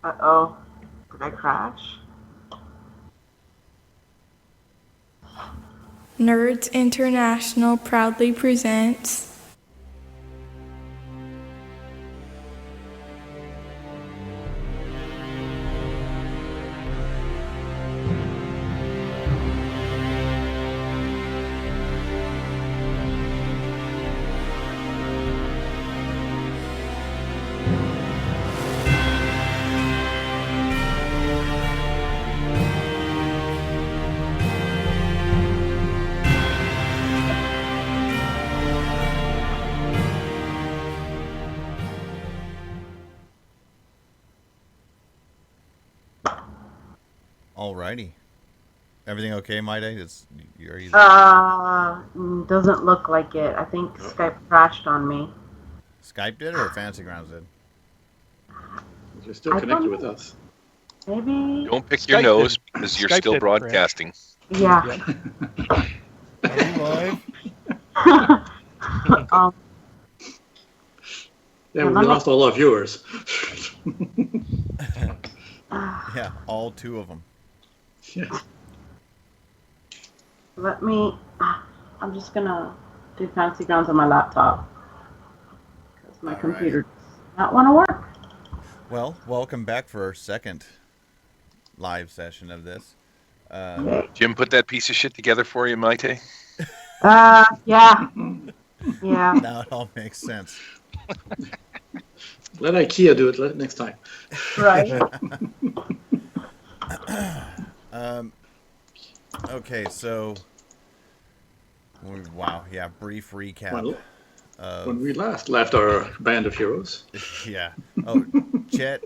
Uh-oh. Did I crash? Nerds International proudly presents Alrighty. Everything okay, my day? Are you... Doesn't look like it. I think Skype crashed on me. Skype did or Fantasy Grounds did? You're still connected with us. Maybe. Don't pick your nose because you're still broadcasting. Yeah. Are we live? Yeah, we lost all our viewers. Yeah, all two of them. Yeah. I'm just gonna do Fantasy Grounds on my laptop. Because my computer does not want to work. Well, welcome back for our second live session of this. Jim put that piece of shit together for you, Maite? Yeah. Yeah. Now it all makes sense. Let IKEA do it next time. Right. Okay, so... Wow, yeah, brief recap. Well, when we last left our band of heroes. Yeah. Oh, Chet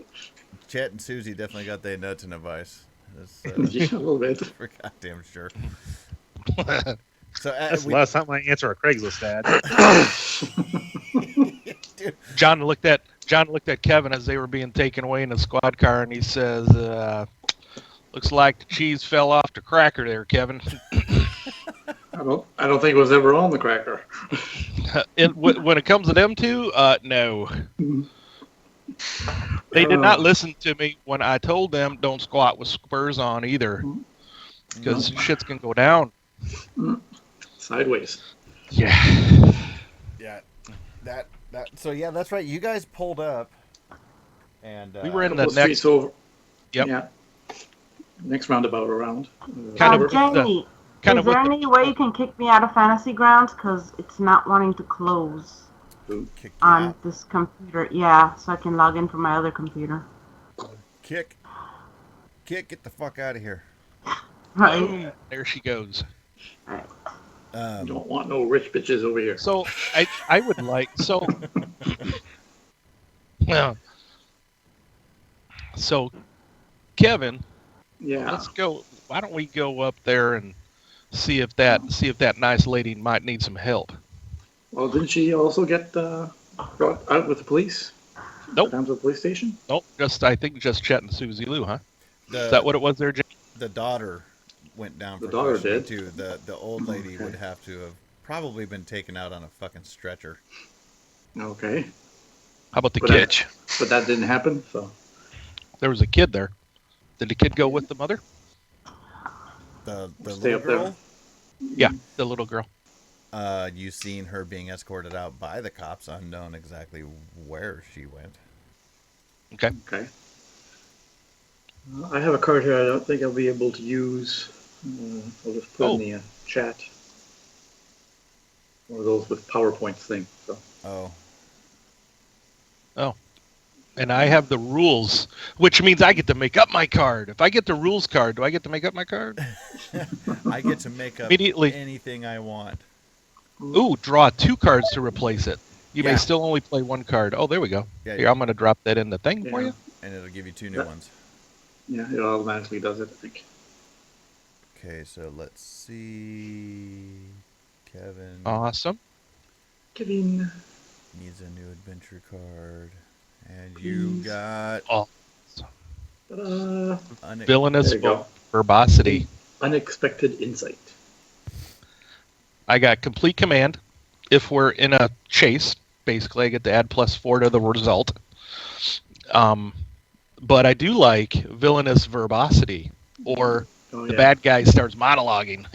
and Suzy definitely got their nuts in a vice. Yeah, a little bit. For goddamn sure. So that's the last time I answer a Craigslist ad. John looked at Kevin as they were being taken away in the squad car, and he says, "Looks like the cheese fell off the cracker there, Kevin." I don't think it was ever on the cracker. When it comes to them two, no. They did not listen to me when I told them don't squat with spurs on either, because shits can go down. Sideways. Yeah. Yeah. So yeah, that's right. You guys pulled up, and we were in the next. Over. Yep. Yeah. Next roundabout around. Jamie, is there any way you can kick me out of Fantasy Grounds? Because it's not wanting to close on this computer. Yeah, so I can log in from my other computer. Kick, get the fuck out of here. Right. Boom, there she goes. Right. Don't want no rich bitches over here. So I would like so. Well, so Kevin, yeah, let's go. Why don't we go up there and see if that nice lady might need some help? Well, didn't she also get brought out with the police? Nope. Down to the police station? Oh, Nope. I think just Chet and Suzy-Lou, huh? Is that what it was there, Jay? The daughter went down for the daughter questioning did too. The old lady would have to have probably been taken out on a fucking stretcher. Okay. How about the kid? But that didn't happen, so. There was a kid there. Did the kid go with the mother? The Stay little up girl? there. Yeah, the little girl. You seen her being escorted out by the cops, unknown exactly where she went. Okay. I have a card here I don't think I'll be able to use. I'll just put in the chat. One of those with PowerPoint thing. So. Oh. And I have the rules, which means I get to make up my card. If I get the rules card, do I get to make up my card? I get to make up immediately anything I want. Ooh, draw 2 cards to replace it. You may still only play 1 card. Oh, there we go. Yeah, Here, I'm going to drop that in the thing for you. And it'll give you 2 new ones. Yeah, it automatically does it, I think. Okay, so let's see. Kevin. Awesome. Kevin needs a new adventure card. And you got villainous verbosity. Unexpected insight. I got complete command. If we're in a chase, basically I get to add +4 to the result. but I do like villainous verbosity, or the bad guy starts monologuing,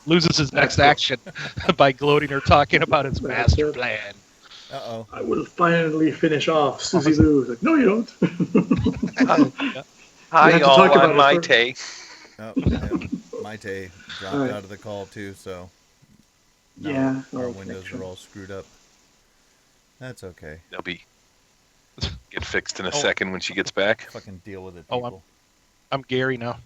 loses his next action by gloating or talking about his master plan. Uh-oh. I will finally finish off Suzy-Lou. Like, no, you don't. Hi, y'all. I'm Maite. Oh, yeah. Maite dropped out of the call, too, so now our windows are all screwed up. That's okay. They'll get fixed in a second when she gets back. Fucking deal with it, people. I'm Gary now.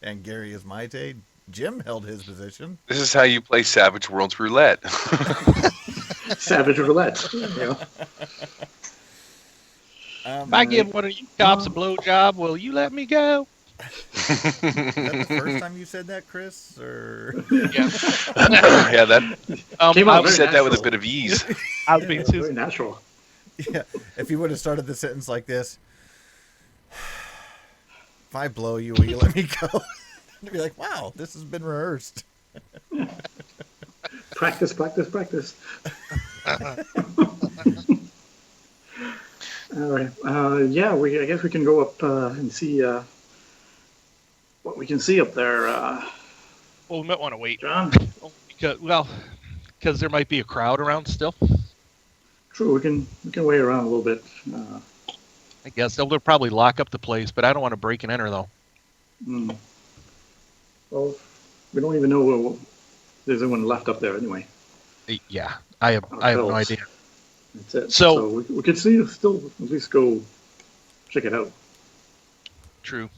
And Gary is Maite. Jim held his position. This is how you play Savage Worlds Roulette. Savage Roulette. Yeah. If I give one of you cops a blowjob, will you let me go? Is that the first time you said that, Chris? Or yeah, that came out. You said that with a bit of ease. I was being very natural. Yeah, if you would have started the sentence like this, if I blow you, will you let me go? You'd be like, wow, this has been rehearsed. Practice. All right. I guess we can go up and see what we can see up there. Well, we might want to wait, John. Because there might be a crowd around still. True, we can wait around a little bit. I guess they'll probably lock up the place, but I don't want to break and enter though. Well, we don't even know if there's anyone left up there anyway. Yeah, I have no idea. That's it. So we could still at least go check it out. True.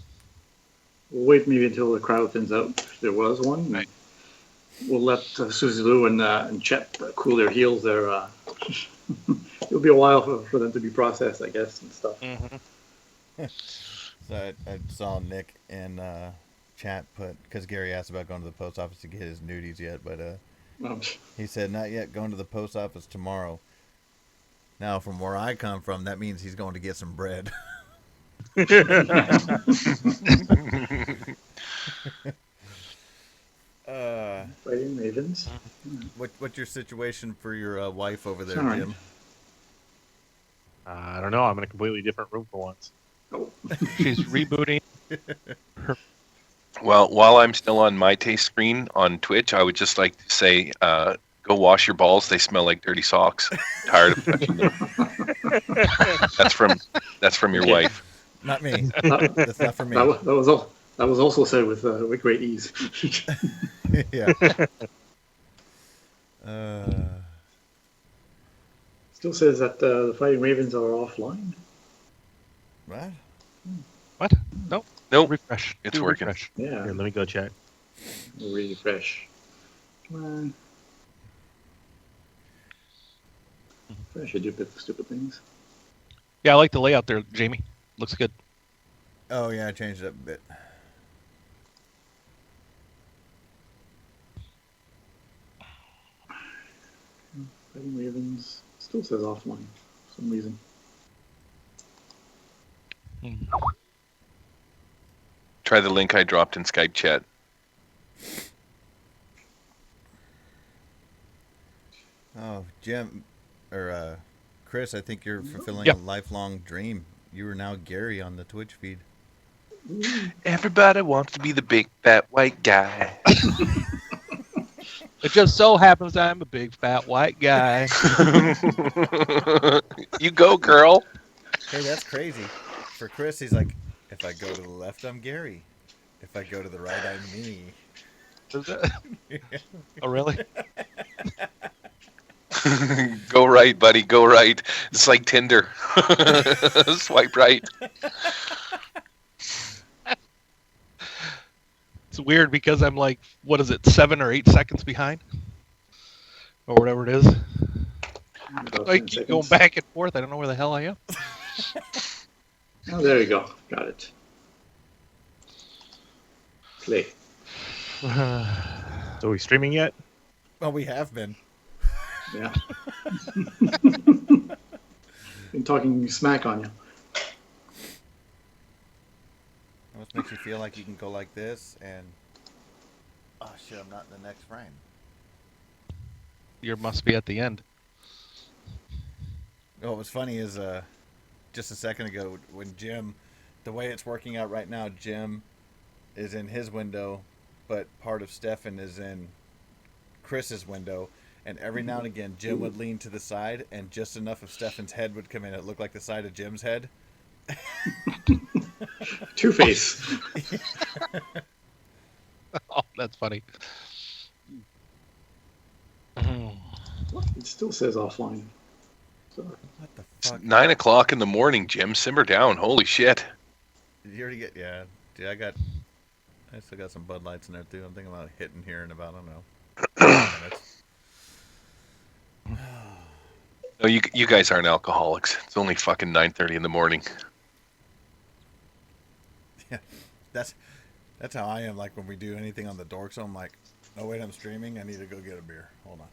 We'll wait maybe until the crowd thins out, if there was one. Right. We'll let Suzy-Lou and Chet cool their heels there. It'll be a while for them to be processed, I guess, and stuff. Mm-hmm. So I saw Nick and chat because Gary asked about going to the post office to get his nudies yet, but he said not yet, going to the post office tomorrow. Now, from where I come from, that means he's going to get some bread. Fighting Ravens. What's your situation for your wife over there, Sorry. Jim? I don't know. I'm in a completely different room for once. Oh. She's rebooting. Well, while I'm still on Maite's screen on Twitch, I would just like to say, go wash your balls. They smell like dirty socks. Tired of touching them. That's from your wife. Not me. That's not for me. That was also said with great ease. Yeah. Still says that the Fighting Ravens are offline. What? What? Nope. Nope. Refresh. It's working. Refresh. Yeah. Here, let me go check. Refresh. Come on. I should do stupid things. Yeah, I like the layout there, Jamie. Looks good. Oh, yeah, I changed it up a bit. Fighting Ravens still says offline for some reason. Try the link I dropped in Skype chat. Oh, Jim, or Chris, I think you're fulfilling a lifelong dream. You are now Gary on the Twitch feed. Everybody wants to be the big fat white guy. It just so happens I'm a big fat white guy. You go, girl. Hey, that's crazy. For Chris, he's like, if I go to the left, I'm Gary. If I go to the right, I'm me. Oh, really? Go right, buddy. Go right. It's like Tinder. Swipe right. It's weird because I'm like, what is it, 7 or 8 seconds behind? Or whatever it is. I keep going back and forth. I don't know where the hell I am. Oh, there you go. Got it. Play. So are we streaming yet? Well, we have been. Yeah. Been talking smack on you. Almost makes you feel like you can go like this and... Oh, shit, I'm not in the next frame. You must be at the end. what was funny is just a second ago when Jim, the way it's working out right now, Jim is in his window, but part of Stefan is in Chris's window. And every now and again, Jim would lean to the side, and just enough of Stefan's head would come in. It looked like the side of Jim's head. Two-Face. Oh, that's funny. It still says offline. So. What the fuck? 9 o'clock in the morning, Jim. Simmer down. Holy shit. Did you already get? Yeah, dude. I still got some Bud Lights in there too. I'm thinking about hitting here in about, I don't know, minutes. No, you guys aren't alcoholics. It's only fucking 9:30 in the morning. Yeah, that's how I am. Like when we do anything on the dork, so I'm like, oh wait, I'm streaming. I need to go get a beer. Hold on.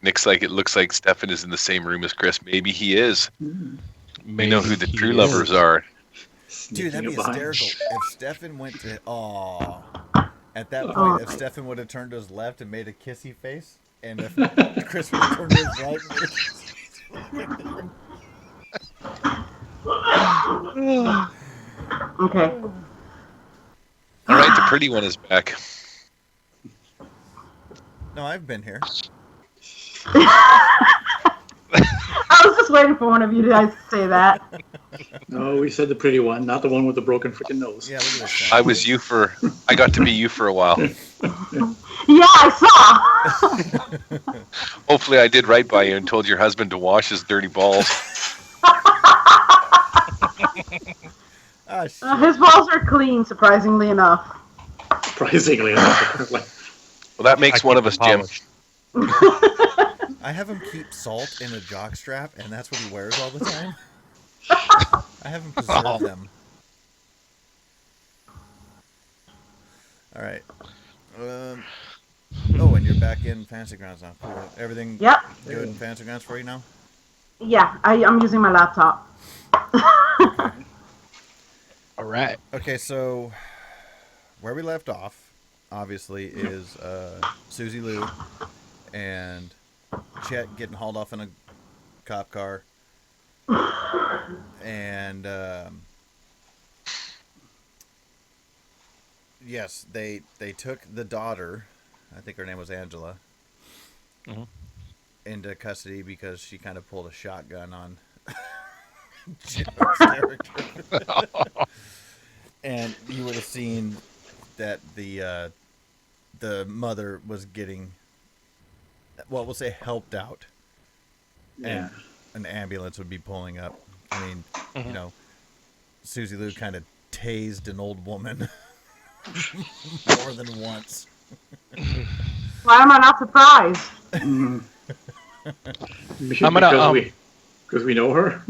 Nick's like, it looks like Stefan is in the same room as Chris. Maybe he is. We know who the true lovers are. Dude, that'd be hysterical. If Stefan went to... Aw. At that point, if Stefan would have turned to his left and made a kissy face, and if Chris would have turned to his right and made a kissy face. Okay. All right, the pretty one is back. No, I've been here. I was just waiting for one of you guys to say that. No, we said the pretty one, not the one with the broken freaking nose. Yeah, look at this. I got to be you for a while. Yeah, I saw. Hopefully I did right by you and told your husband to wash his dirty balls. Oh, shit. His balls are clean, surprisingly enough. Surprisingly enough. Well, that makes one of us, Jim. I have him keep salt in a jockstrap, and that's what he wears all the time. I have him preserve them. All right. Oh, and you're back in Fantasy Grounds now. Cool. Everything good in Fantasy Grounds for you now? Yeah, I'm using my laptop. Okay. All right. Okay, so where we left off, obviously, is Suzy-Lou and Chet getting hauled off in a cop car. And yes, they took the daughter, I think her name was Angela, into custody because she kind of pulled a shotgun on Jim's character. And you would have seen that the mother was getting, well, we'll say helped out. Yeah. And an ambulance would be pulling up. I mean, you know, Suzy-Lou kind of tased an old woman more than once. Why am I not surprised? Because we know her.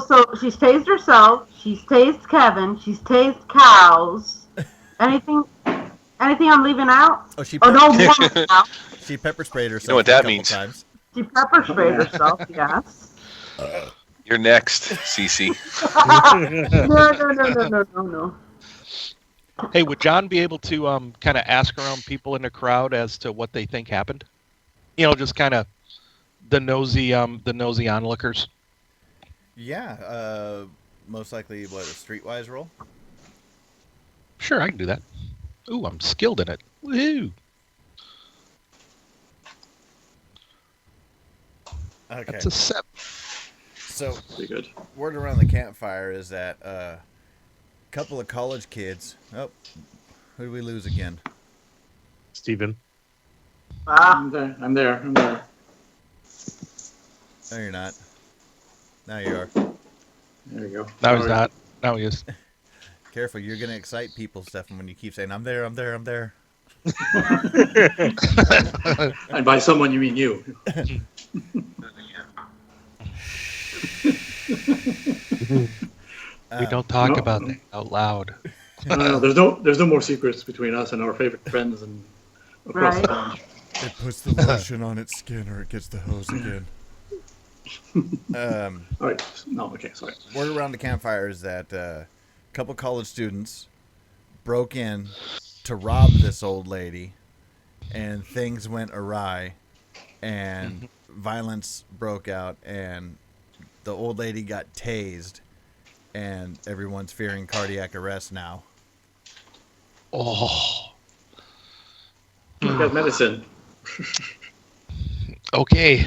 So she's tased herself. She's tased Kevin. She's tased cows. Anything I'm leaving out? Oh, she no more out. She pepper sprayed herself. You know what that a couple means? Times. She pepper sprayed herself. Yes. You're next, Cece. No. Hey, would John be able to kind of ask around people in the crowd as to what they think happened? You know, just kind of the nosy onlookers. Yeah, most likely what, a streetwise roll? Sure, I can do that. Ooh, I'm skilled in it. Woohoo! Okay. That's a 7. So, pretty good. Word around the campfire is that a couple of college kids. Oh, who did we lose again? Steven. I'm there. No, you're not. Now you are. There you go. No, he's not. No, he is. Careful, you're going to excite people, Stefan, when you keep saying, I'm there. And by someone, you mean you. We don't talk about that out loud. No, there's no more secrets between us and our favorite friends and across the pond. It puts the lotion on its skin or it gets the hose again. All right. No, okay, sorry. Word around the campfire is that a couple college students broke in to rob this old lady, and things went awry, and violence broke out, and the old lady got tased, and everyone's fearing cardiac arrest now. Oh. I got medicine. Okay.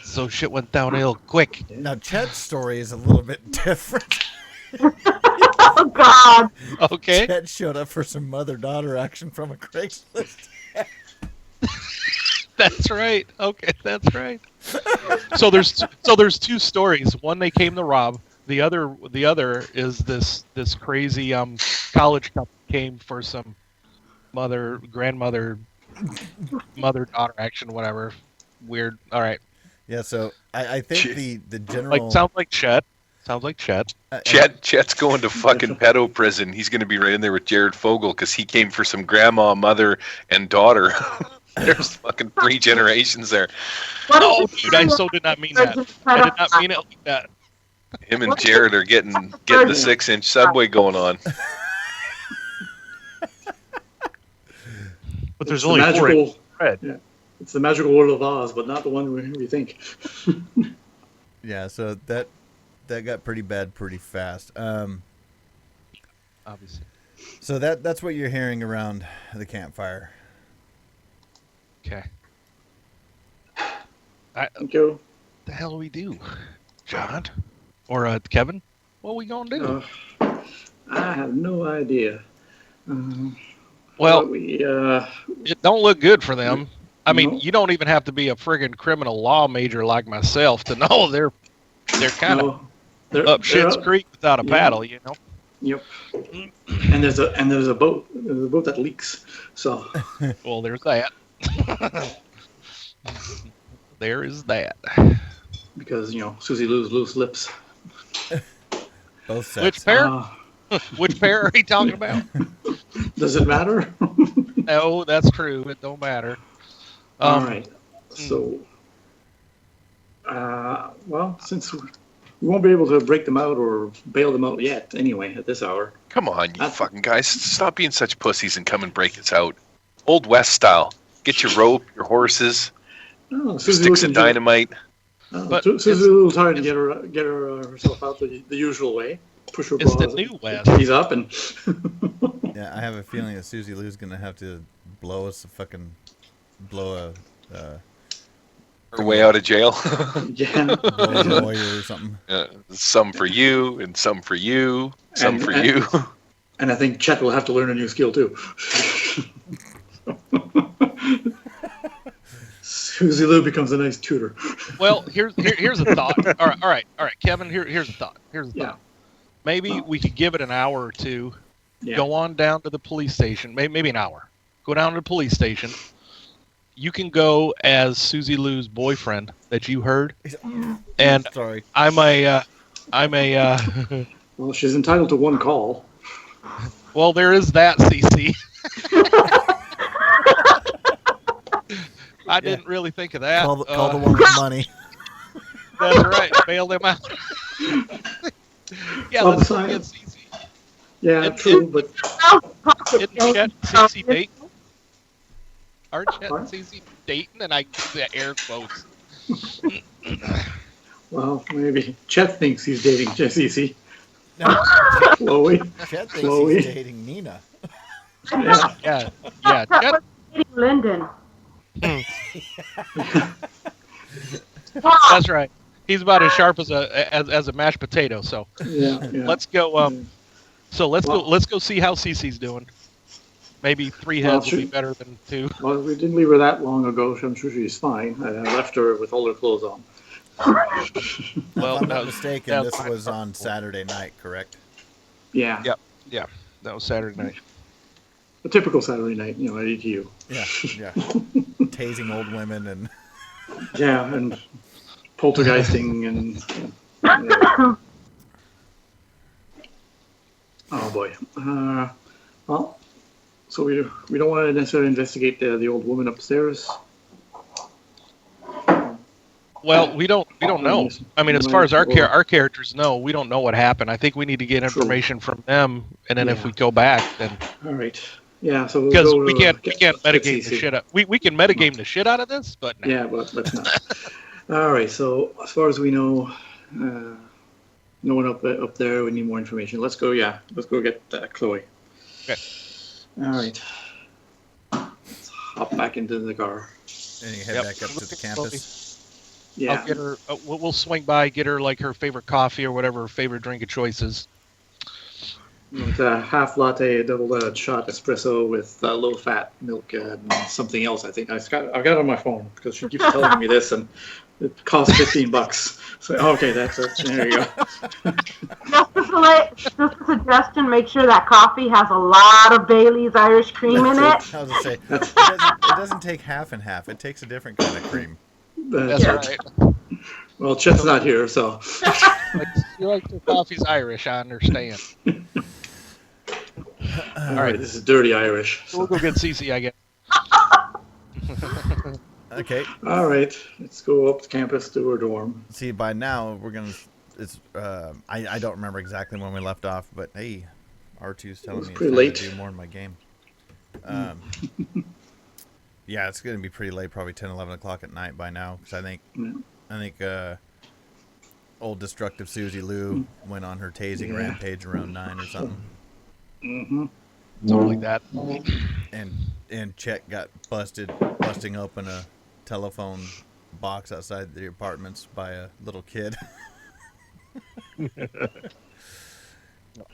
So shit went downhill quick. Now, Chet's story is a little bit different. Oh, God. Okay. Chet showed up for some mother-daughter action from a Craigslist. That's right. Okay, that's right. So there's two stories. One, they came to rob. The other is this crazy college couple came for some grandmother mother-daughter action, whatever. Weird. All right. Yeah, so I think the general... Sounds like Chet. Chet's going to fucking pedo prison. He's going to be right in there with Jared Fogle because he came for some grandma, mother, and daughter. There's fucking 3 generations there. Oh, dude, I so did not mean that. I did not mean it like that. Him and Jared are getting the 6-inch subway going on. But there's only 4 inches spread. Yeah, it's the magical world of Oz, but not the one we think. Yeah, so that got pretty bad pretty fast. Obviously. So that's what you're hearing around the campfire. Okay. Thank you. What the hell do we do, John? Or Kevin? What are we gonna do? I have no idea. Well, it don't look good for them. I mean, you don't even have to be a friggin' criminal law major like myself to know they're kind of up shit's creek without a paddle, you know. Yep. And there's a boat. There's a boat that leaks. So. Well, there's that. There is that. Because Suzy-Lou's loose lips. Both sets. Which pair? Which pair are you talking about? Does it matter? No, that's true. It don't matter. All right. So, well, since we won't be able to break them out or bail them out yet, anyway, at this hour. Come on, you fucking guys! Stop being such pussies and come and break us out, Old West style. Get your rope, your horses, sticks of dynamite. Suzy-Lou's trying to get herself out the usual way. Push her It's the new West. He's up and. Yeah, I have a feeling that Suzy-Lou's gonna have to blow Her way out of jail. Yeah. blow a lawyer or something. Some for you, and some for you, some for you. And I think Chet will have to learn a new skill too. Suzy-Lou becomes a nice tutor. Well, here's a thought. All right, Kevin. Here's a thought. Yeah. Maybe we could give it an hour or two. Yeah. Go on down to the police station. Maybe an hour. Go down to the police station. You can go as Suzy-Lou's boyfriend that you heard, and sorry, I'm a. Well, she's entitled to one call. Well, there is that, CC. I didn't really think of that. Call the one with money. That's right. Bail them out. Yeah, Well, let's go get CC. Yeah, true, but Isn't Chet CC dating? Aren't Chet and CC dating? And I do the air quotes. well, maybe Chet thinks he's dating CC. No, Slowly. Chet thinks he's dating Nina. Yeah. Chet. Lyndon. That's right. He's about as sharp as a mashed potato. So yeah. let's go. So let's go see how Cece's doing. Maybe 3 heads would be better than 2. Well, we didn't leave her that long ago, so I'm sure she's fine. I left her with all her clothes on. Well, if I'm not mistaken, this was on Saturday night, correct? Yeah. Yep. Yeah. That was Saturday night. A typical Saturday night, at ETU. Yeah. Tasing old women and. Yeah, and poltergeisting and. Yeah. Oh boy. Well, so we don't want to necessarily investigate the old woman upstairs. Well, we don't know. I mean, as far as our characters know, we don't know what happened. I think we need to get information from them, and then if we go back, then. All right. Yeah. So because we can't metagame the shit out. We can metagame the shit out of this, but no. Yeah, but let's not. All right. So as far as we know, no one up there. We need more information. Let's go. Yeah. Let's go get Chloe. Okay. All right. Let's hop back into the car. And you head back up to the campus. Yeah. I'll get her. We'll swing by, get her like her favorite coffee or whatever her favorite drink of choice is. It's a half latte, double shot espresso with low-fat milk and something else. I think I've got it on my phone because she keeps telling me this, and it costs $15. So okay, that's it. There you go. Just a suggestion: make sure that coffee has a lot of Bailey's Irish cream in it. I was gonna say it doesn't take half and half. It takes a different kind of cream. That's right. Well, Chet's not here, so. You like your coffee's Irish, I understand. All right, this is dirty Irish. So. We'll go get Cece, I guess. Okay. All right, let's go up to campus to her dorm. See, by now we're gonna. It's. I don't remember exactly when we left off, but hey, R2's telling me it's time to do more in my game. Yeah, it's going to be pretty late, probably 10, 11 o'clock at night by now, because I think old destructive Suzy-Lou went on her tasing rampage around 9 or something. Mm-hmm. Something like that. And Chet got busting open a telephone box outside the apartments by a little kid.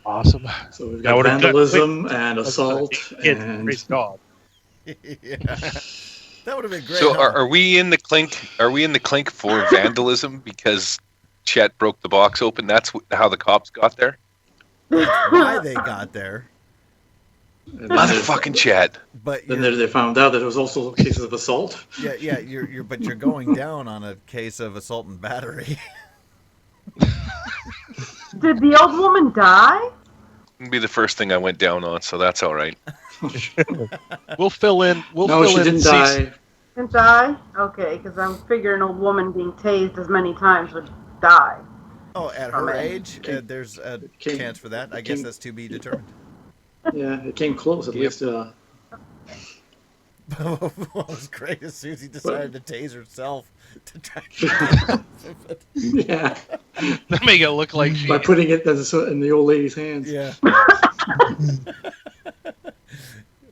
Awesome. So we've got vandalism and assault and dog. Yeah, that would have been great. So are we in the clink? Are we in the clink for vandalism because Chet broke the box open? That's how the cops got there. Why they got there? Motherfucking Chet. But then they found out that there was also cases of assault. Yeah. You're going down on a case of assault and battery. Did the old woman die? It'd be the first thing I went down on, so that's all right. We'll fill in. She didn't die. Didn't die? Okay, because I'm figuring an old woman being tased as many times would die. Oh, at her age, there's a chance for that. I guess that's to be determined. Yeah, it came close at least. What was great is Susie decided to tase herself to try to yeah. That make it look like she... By putting it in the old lady's hands. Yeah.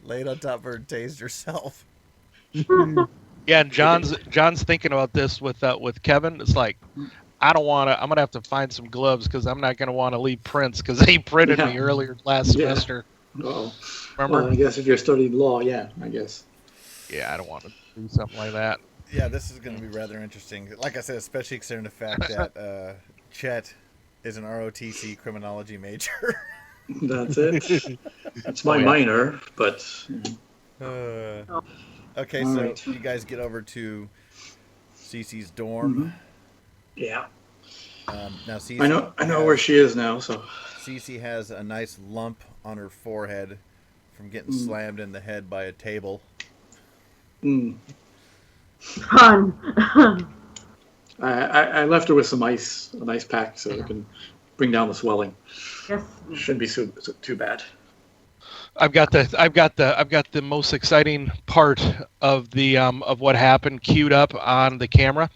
Laid on top of her and tased herself. Yeah, and John's thinking about this with Kevin. It's like, I don't want to. I'm gonna have to find some gloves because I'm not gonna want to leave prints because they printed me earlier last semester. Oh, remember? Well, I guess if you're studying law, yeah, I guess. Yeah, I don't want to do something like that. Yeah, this is going to be rather interesting. Like I said, especially considering the fact that Chet is an ROTC criminology major. That's it. It's my minor, but. Okay, all so right. You guys get over to Cece's dorm. Mm-hmm. Yeah. Now Cece I know where she is now. So. Cece has a nice lump on her forehead from getting slammed in the head by a table. Fun. I left her with some ice, an ice pack, so it can bring down the swelling. Yes. Shouldn't be too bad. I've got the most exciting part of the of what happened queued up on the camera,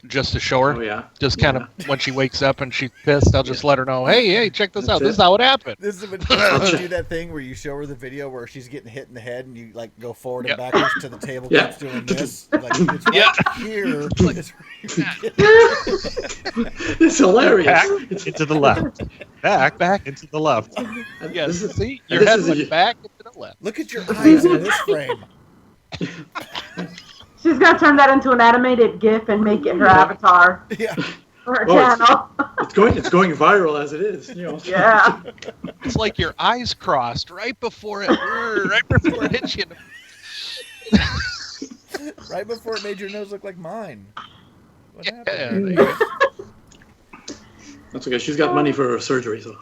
just to show her. Oh yeah. Just kind of when she wakes up and she's pissed, I'll just let her know. Hey, check this out. This is how it happened. This is when you do that thing where you show her the video where she's getting hit in the head and you like go forward and backwards to the table. Yeah. Keeps doing this. Like it's right here. It's hilarious. Back into the left. Back into the left. Yes. See, your head went back into the left. Look at your eyes in this frame. She's gonna turn that into an animated GIF and make it her avatar. Yeah. For her channel. It's going viral as it is. You know. Yeah. It's like your eyes crossed right before it hit you. Right before it made your nose look like mine. What happened? There you go. That's okay. She's got money for her surgery, so.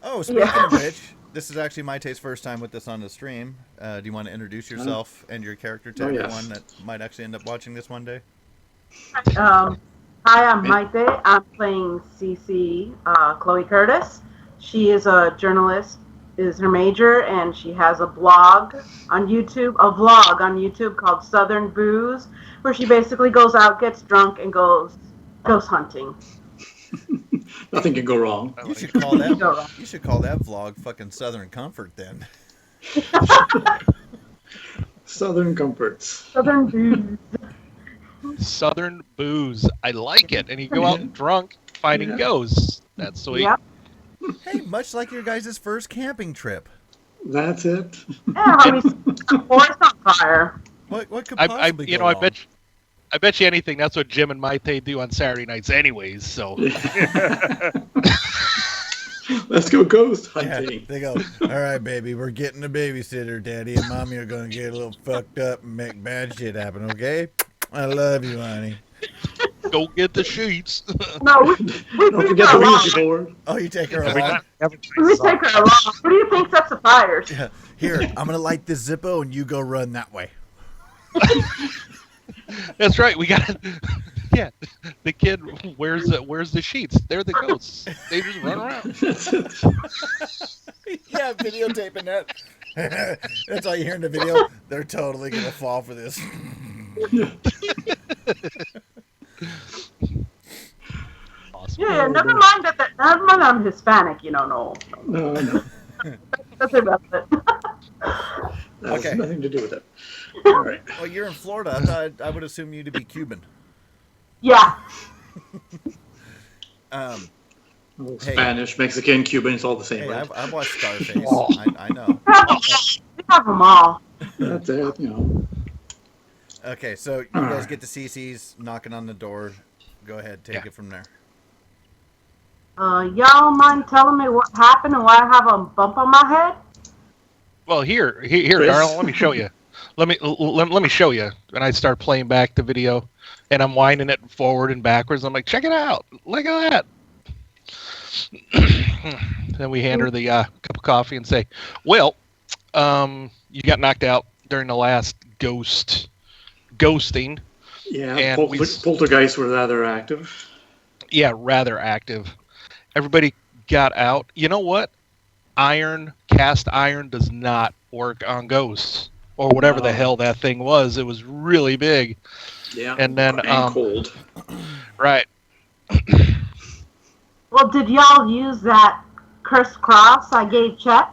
Oh, speaking of which, this is actually my taste first time with this on the stream. Do you want to introduce yourself and your character to everyone that might actually end up watching this one day? Hi, I'm Maite. I'm playing Cece, Chloe Curtis. She is a journalist, is her major, and she has a vlog on YouTube called Southern Booze, where she basically goes out, gets drunk, and goes ghost hunting. Nothing can go wrong. You should call that. You should call that vlog fucking Southern Comfort then. Southern Comforts. Southern Booze. Southern Booze. I like it. And you go out drunk finding ghosts. That's sweet. Yep. Hey, much like your guys' first camping trip. That's it. Yeah, we set the forest on fire. What could possibly go wrong? I bet you anything that's what Jim and Maite do on Saturday nights anyways, so. Let's go ghost hunting. Yeah, they go, all right, baby, we're getting a babysitter. Daddy and Mommy are going to get a little fucked up and make bad shit happen, okay? I love you, honey. Go get the sheets. No, we don't forget the Ouija board. Oh, you take her along? We take her along. What do you think sets the fires? Yeah. Here, I'm going to light this Zippo and you go run that way. That's right. We got yeah. The kid wears the sheets. They're the ghosts. They just run around. Yeah, videotaping that. That's all you hear in the video. They're totally gonna fall for this. Awesome. Yeah, never mind that. Never mind, I'm Hispanic. No. That's irrelevant. That has nothing to do with it. All right. Well, you're in Florida. I would assume you to be Cuban. Yeah. Spanish, Mexican, Cuban, it's all the same. Hey, right? I've watched Scarface. I know. We have them all. That's it, Okay, so you guys get to CC's knocking on the door. Go ahead, take it from there. Y'all mind telling me what happened and why I have a bump on my head? Well, here, darling. Let me show you. Let me show you. And I start playing back the video, and I'm winding it forward and backwards. I'm like, check it out. Look at that. Then we hand her the cup of coffee and say, well, you got knocked out during the last ghosting. Yeah, and poltergeists were rather active. Yeah, rather active. Everybody got out. You know what? Cast iron does not work on ghosts or whatever the hell that thing was. It was really big. Yeah, and then cold. Right. Well, did y'all use that crisscross I gave Chet?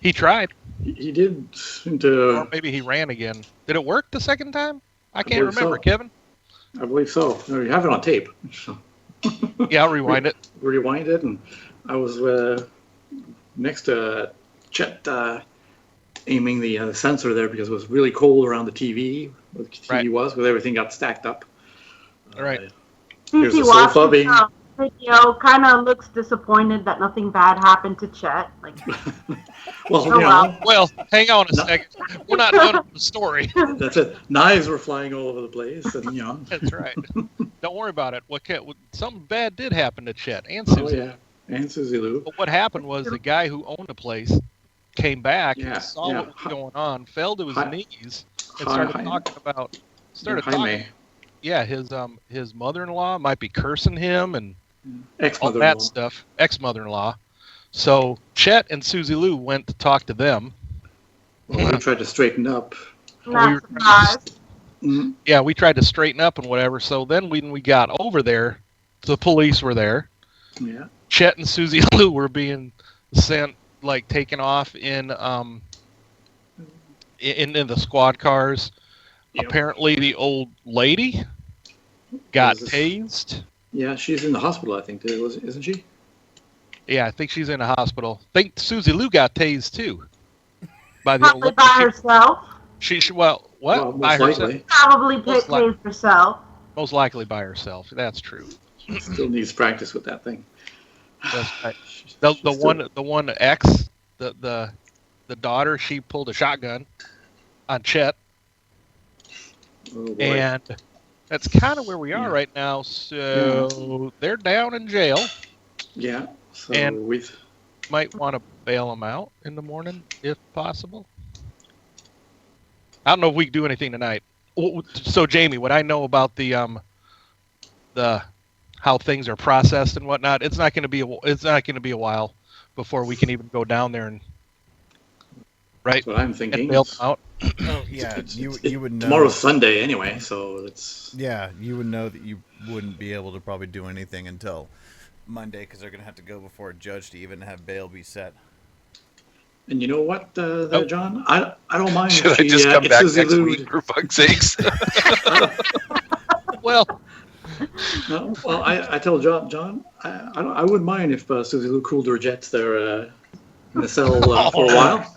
He tried. He did. Or maybe he ran again. Did it work the second time? I can't remember, so. Kevin. I believe so. No, you have it on tape. Yeah, I'll rewind it. Rewind it, and I was next to Chet aiming the sensor there because it was really cold around the TV. Where the TV was, because everything got stacked up. All right. Here's the sofa being. Video kind of looks disappointed that nothing bad happened to Chet. Like, well, hang on a second. We're not done with the story. That's it. Knives were flying all over the place, and That's right. Don't worry about it. Something bad did happen to Chet and Suzy. Oh yeah, and Suzy-Lou. But what happened was the guy who owned the place came back and saw what was going on, fell to his knees, and started talking about. Yeah, his mother-in-law might be cursing him and all that stuff. Ex-mother-in-law. So Chet and Suzy-Lou went to talk to them. Well, we tried to straighten up. We tried to straighten up and whatever. So then when we got over there, the police were there. Yeah. Chet and Suzy-Lou were being sent, taken off in the squad cars. Yep. Apparently, the old lady got tased. Yeah, she's in the hospital, I think, isn't she? Yeah, I think she's in the hospital. I think Suzy-Lou got tased, too. Probably by herself. What? Well, by herself? Probably tased herself. Most likely by herself. That's true. Still needs practice with that thing. That's right. The one ex, the daughter, she pulled a shotgun on Chet. Oh, and that's kind of where we are right now. So they're down in jail. Yeah. So and we might want to bail them out in the morning if possible. I don't know if we can do anything tonight. So Jamie, what I know about the how things are processed and whatnot, it's not going to be a while before we can even go down there and That's what I'm thinking. And bail them out. Oh yeah, you would know. Tomorrow's Sunday anyway, so it's. Yeah, you would know that you wouldn't be able to probably do anything until Monday because they're going to have to go before a judge to even have bail be set. And you know what, John? I don't mind. Should I just come back next week for fuck's sakes? Well, no, well, I tell John, I wouldn't mind if Suzy-Lou cooled her jets there in the cell for a while.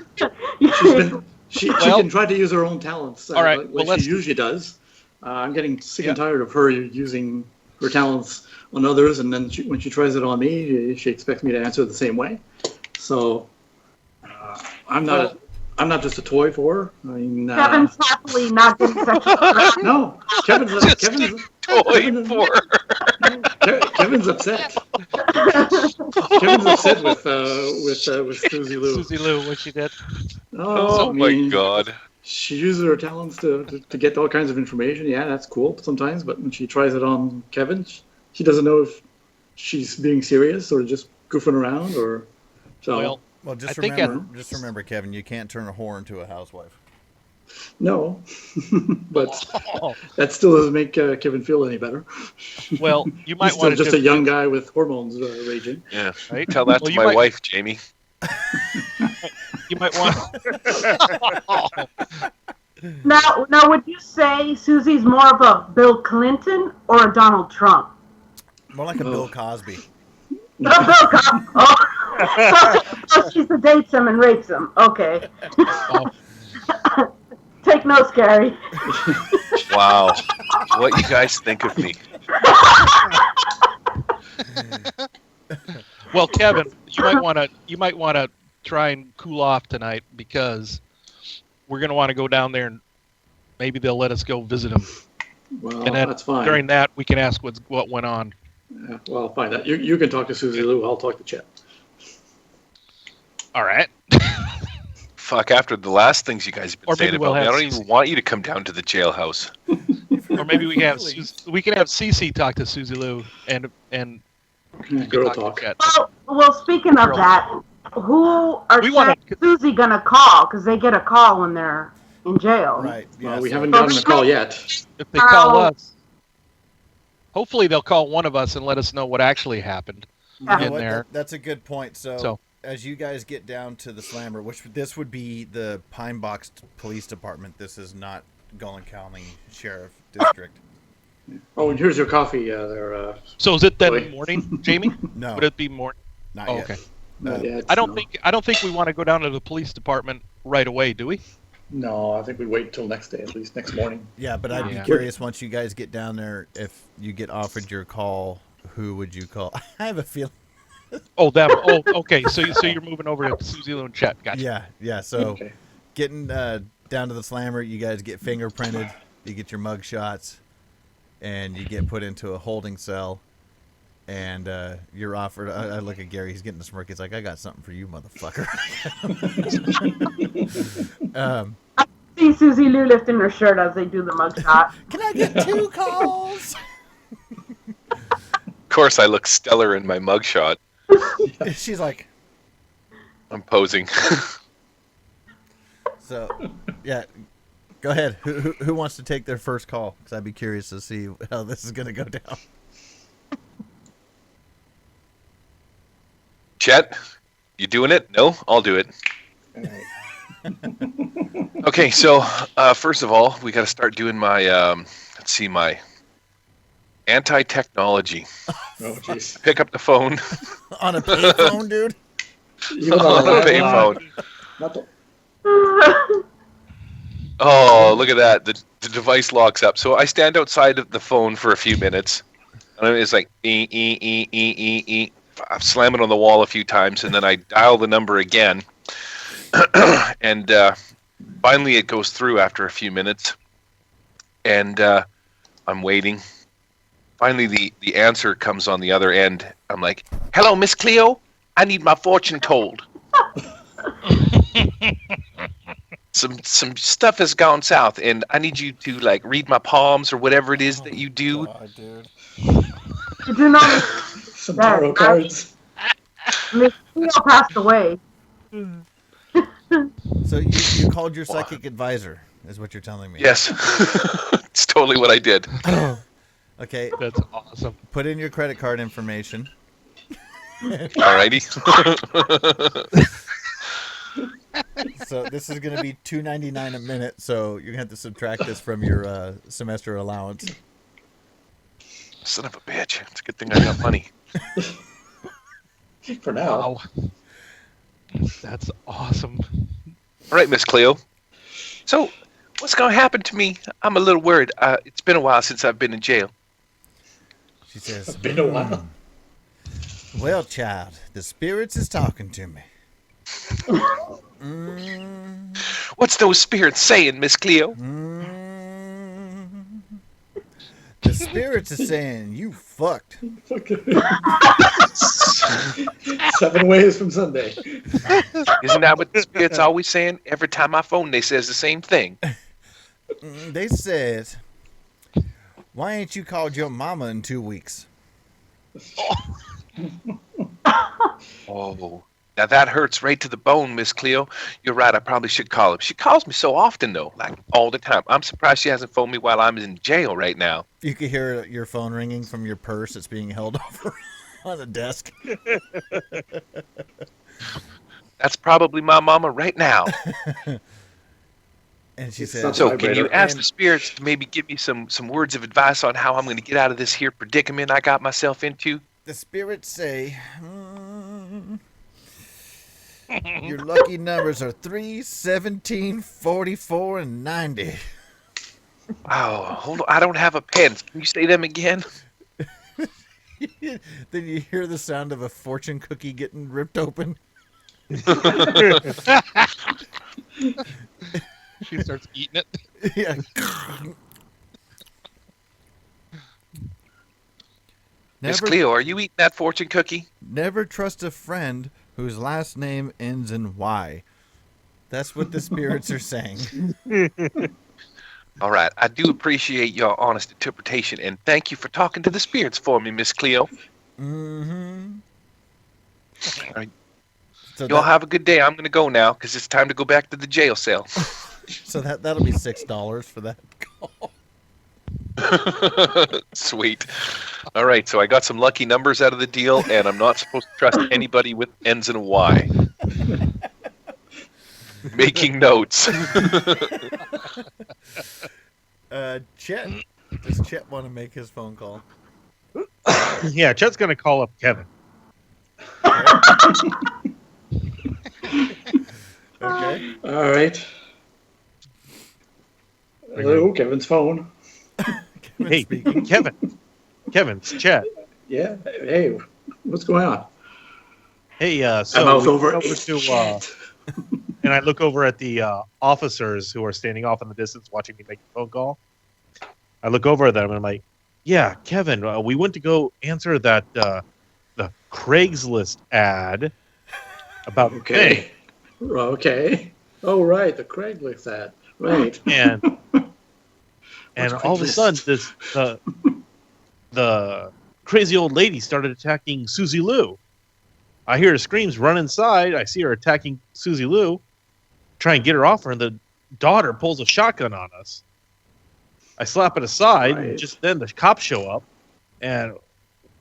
She can try to use her own talents, all right, like she usually does. I'm getting sick and tired of her using her talents on others, and then when she tries it on me, she expects me to answer the same way. So I'm not just a toy for her. I mean, Kevin's happily not getting sexual harassment. No, Kevin's toy for her. Kevin's upset. Kevin's upset with Suzy-Lou. Suzy-Lou, what she did. Oh my God. She uses her talents to get all kinds of information. Yeah, that's cool sometimes, but when she tries it on Kevin, she doesn't know if she's being serious or just goofing around or so. Well, just remember, Kevin, you can't turn a whore into a housewife. No, but that still doesn't make Kevin feel any better. Well, you might want to just a young guy with hormones raging. Yeah, right? Tell that to my wife, Jamie. You might want. Now, would you say Susie's more of a Bill Clinton or a Donald Trump? More like a Bill Cosby. Bill Cosby. So she sedates him and rapes him. Okay. Take notes, Gary. Wow. What you guys think of me? Well, Kevin, you might want to try and cool off tonight because we're going to want to go down there and maybe they'll let us go visit them. Well, and then that's fine. During that, we can ask what went on. Yeah, well, fine. You can talk to Suzy-Lou. I'll talk to Chet. All right. Fuck, after the last things you guys have been saying about me, I don't CC. even want you to come down to the jailhouse. Or maybe we can have CC talk to Suzy-Lou and girl talk. Well, speaking of that, who are Chet and Suzy gonna call? Because they get a call when they're in jail. Right. Yeah, well, we haven't gotten a call yet. If they call us, hopefully they'll call one of us and let us know what actually happened in there. That's a good point. So as you guys get down to the Slammer, which this would be the Pine Box Police Department. This is not Golden County Sheriff District. Oh, and here's your coffee there. So is it then morning, Jamie? No. Would it be morning? Not yet. Okay. Not yet, I don't think we want to go down to the police department right away, do we? No, I think we wait until next day, at least next morning. Yeah, but I'd be curious once you guys get down there, if you get offered your call, who would you call? I have a feeling. Oh, them. Oh, okay. So you're moving over to Suzy-Lou and Chet. Gotcha. Yeah. So getting down to the Slammer, you guys get fingerprinted, you get your mug shots, and you get put into a holding cell. And you're offered. I look at Gary. He's getting the smirk. He's like, "I got something for you, motherfucker." I see Suzy-Lou lifting her shirt as they do the mugshot. Can I get 2 calls? Of course, I look stellar in my mugshot. She's like, I'm posing. So, yeah. Go ahead. Who wants to take their first call? Because I'd be curious to see how this is going to go down. Chet, you doing it? No? I'll do it. Okay, so first of all, we got to start doing my, my anti-technology. Oh, jeez. Pick up the phone. On a payphone, dude? On a payphone. Oh, look at that. The device locks up. So I stand outside of the phone for a few minutes. And it's like, I slam it on the wall a few times, and then I dial the number again. And finally it goes through after a few minutes. And I'm waiting. Finally, the answer comes on the other end. I'm like, "Hello, Miss Cleo. I need my fortune told." some stuff has gone south, and I need you to like read my palms or whatever it is that you do. God, dude. You do not. Some tarot cards. Miss Cleo passed away. So you called your psychic advisor, is what you're telling me? Yes, it's totally what I did. Okay. That's awesome. Put in your credit card information. Alrighty. So this is going to be $2.99 a minute. So you're gonna have to subtract this from your semester allowance. Son of a bitch! It's a good thing I got money. For now. Wow. That's awesome. All right, Miss Cleo. So, what's going to happen to me? I'm a little worried. It's been a while since I've been in jail. She says, It's been a while. Well, child, the spirits is talking to me. What's those spirits saying, Miss Cleo? The spirits are saying you fucked. 7 ways from Sunday. Isn't that what the spirits always saying? Every time I phone, they says the same thing. They said, why ain't you called your mama in 2 weeks? Oh, now that hurts right to the bone, Miss Cleo. You're right, I probably should call her. She calls me so often, though, like all the time. I'm surprised she hasn't phoned me while I'm in jail right now. You could hear your phone ringing from your purse that's being held over on the desk. That's probably my mama right now. And she said, So can you ask the spirits to maybe give me some words of advice on how I'm going to get out of this here predicament I got myself into? The spirits say, your lucky numbers are 3, 17, 44, and 90. Wow, hold on. I don't have a pen. Can you say them again? Then you hear the sound of a fortune cookie getting ripped open. She starts eating it. Yeah. Miss Cleo, are you eating that fortune cookie? Never trust a friend whose last name ends in Y. That's what the spirits are saying. All right, I do appreciate your honest interpretation, and thank you for talking to the spirits for me, Miss Cleo. Mm-hmm. All right. So Y'all have a good day. I'm going to go now because it's time to go back to the jail cell. So that'll be $6 for that call. Sweet. All right, so I got some lucky numbers out of the deal, and I'm not supposed to trust anybody with ends in a Y. Making notes. Chet, does Chet want to make his phone call? Yeah, Chet's gonna call up Kevin. Okay. All right. Hello, Kevin's phone. Hey, speaking. Kevin, it's Chet. Yeah. Hey, what's going on? Hey, I'm so out we over went over to, and I look over at the officers who are standing off in the distance watching me make a phone call. I look over at them and I'm like, yeah, Kevin, we went to go answer that the Craigslist ad about Okay. Okay. Oh, right, the Craigslist ad. Right. and all of a Craigslist? sudden the crazy old lady started attacking Suzy-Lou. I hear her screams, run inside. I see her attacking Suzy-Lou, try and get her off her, and the daughter pulls a shotgun on us. I slap it aside, Right. and just then the cops show up, and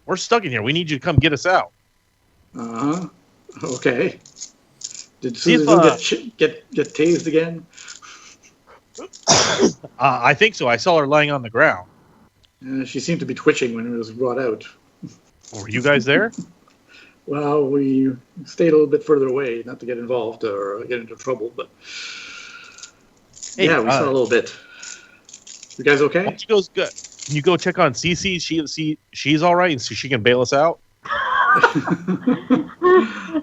we're stuck in here. We need you to come get us out. Uh-huh. Okay. Did See if, Suzy get tased again? I think so. I saw her lying on the ground. She seemed to be twitching when it was brought out. Were you guys there? Well, we stayed a little bit further away, not to get involved or get into trouble, but Hey, yeah, we saw a little bit. You guys okay? Why don't you go, can you go check on Cece? She's all right, and so she can bail us out.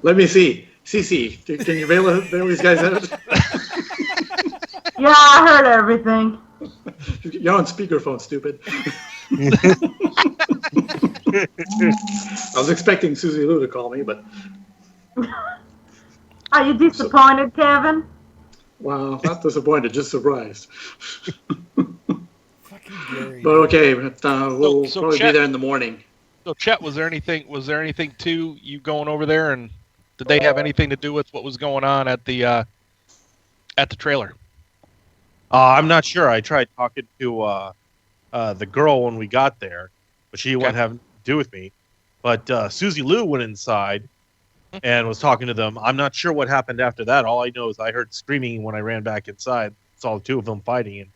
Let me see. Cece, can you bail these guys out? Yeah, I heard everything. You're on speakerphone, stupid. I was expecting Suzy-Lou to call me, but Are you disappointed, Kevin? Wow, not disappointed, just surprised. Fucking Gary. But okay, we'll So probably be Chet- there in the morning. So Chet, was there anything to you going over there, and did they have anything to do with what was going on at the trailer? I'm not sure. I tried talking to the girl when we got there, but she wouldn't have to do with me. But Suzy-Lou went inside and was talking to them. I'm not sure what happened after that. All I know is I heard screaming when I ran back inside. Saw the two of them fighting and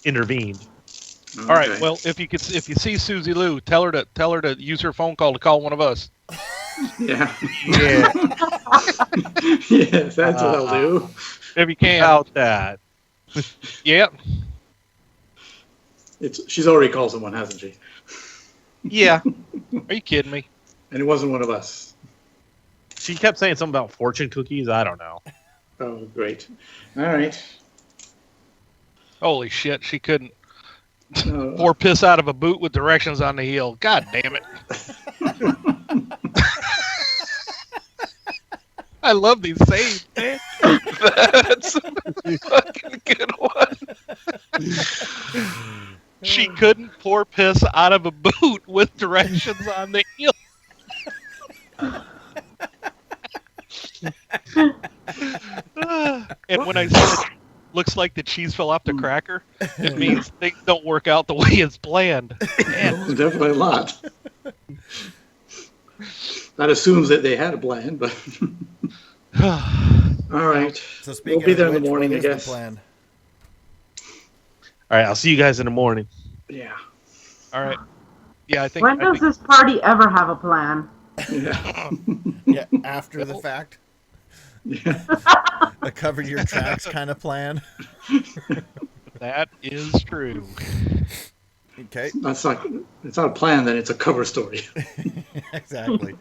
intervened. Okay. All right. Well, if you see Suzy-Lou, tell her to use her phone call to call one of us. Yeah. Yeah. Yes, that's what I'll do. If you can. About that. Yep. She's already called someone, hasn't she? Yeah. Are you kidding me? And it wasn't one of us. She kept saying something about fortune cookies. I don't know. Oh, great. All right. Holy shit! She couldn't Uh, pour piss out of a boot with directions on the heel. God damn it! I love these sayings, man. That's a fucking good one. She couldn't pour piss out of a boot with directions on the heel. And when I said looks like the cheese fell off the cracker, it means things don't work out the way it's planned. Man. Definitely a lot. That assumes that they had a plan, but all right. So speaking We'll be there of in the which, morning, what I is the guess. plan? All right. I'll see you guys in the morning. Yeah. All right. Yeah, I think. When does this party ever have a plan? Yeah. Yeah, after the fact. Yeah. A cover your tracks kind of plan. That is true. Okay. It's not a plan, then it's a cover story. Exactly.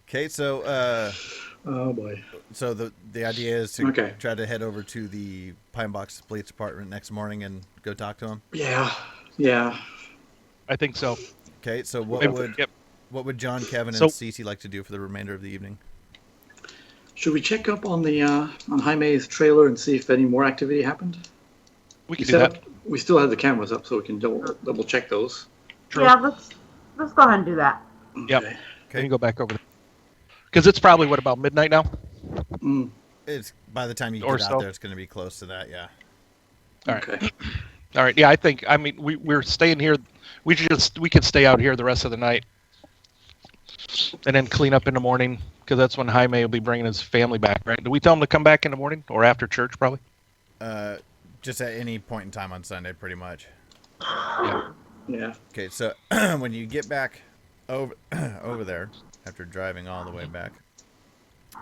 Okay, so Oh boy. so the idea is to Okay. try to head over to the Pine Box Police Department next morning and go talk to him. Yeah. Yeah. I think so. Okay, so Yep. what would John, Kevin, So- and Cece like to do for the remainder of the evening? Should we check up on the on Jaime's trailer and see if any more activity happened? We can We do that. still have the cameras up, so we can double check those. True. Yeah, let's go ahead and do that. Yep. Okay. Can you go back over there? Because it's probably about midnight now. Mm, It's by the time you Or get so. out there, it's going to be close to that. Yeah. All right. okay. All right. Yeah, I mean, we're staying here. We could stay out here the rest of the night, and then clean up in the morning because that's when Jaime will be bringing his family back. Right? Do we tell him to come back in the morning or after church? Probably. Just at any point in time on Sunday, pretty much. Yeah. Yeah. Okay, so when you get back over there after driving all the way back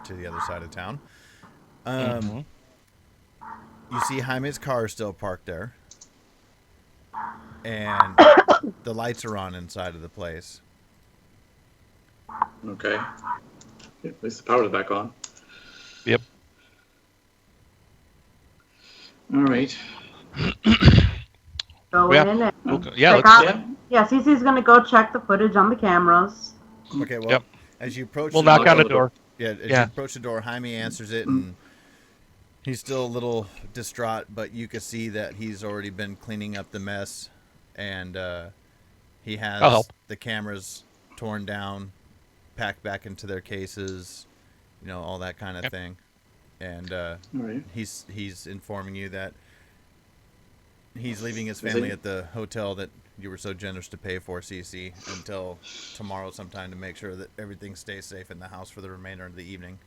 to the other side of town, you see Jaime's car still parked there, and the lights are on inside of the place. Okay. Yeah, at least the power's back on. Yep. All right. Go Yeah. in and Okay. Yeah. check Let's, out. Yeah, Cece's gonna go check the footage on the cameras. Okay, well, Yep. as you approach, we'll the knock door, on the door. as Yeah. you approach the door, Jaime answers it, and he's still a little distraught, but you can see that he's already been cleaning up the mess, and he I'll has help. the cameras torn down, packed back into their cases, all that kind of Yep. thing, and All right. he's informing you that he's leaving his Is family it- at the hotel that you were so generous to pay for, CC, until tomorrow sometime to make sure that everything stays safe in the house for the remainder of the evening.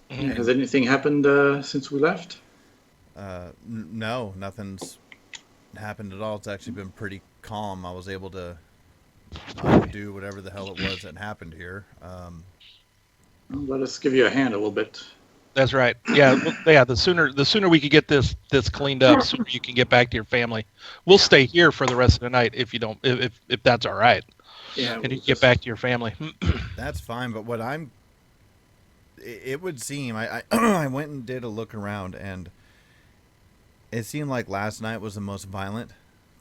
Has anything happened since we left? No, nothing's happened at all. It's actually been pretty calm. I was able to do whatever the hell it was that happened here. Well, let us give you a hand a little bit. That's right. Yeah. Well, yeah. The sooner we could get this cleaned up, sooner you can get back to your family. We'll stay here for the rest of the night if you don't, if that's all right, Yeah. and we'll you get just- back to your family. That's fine, but it would seem, I I went and did a look around, and it seemed like last night was the most violent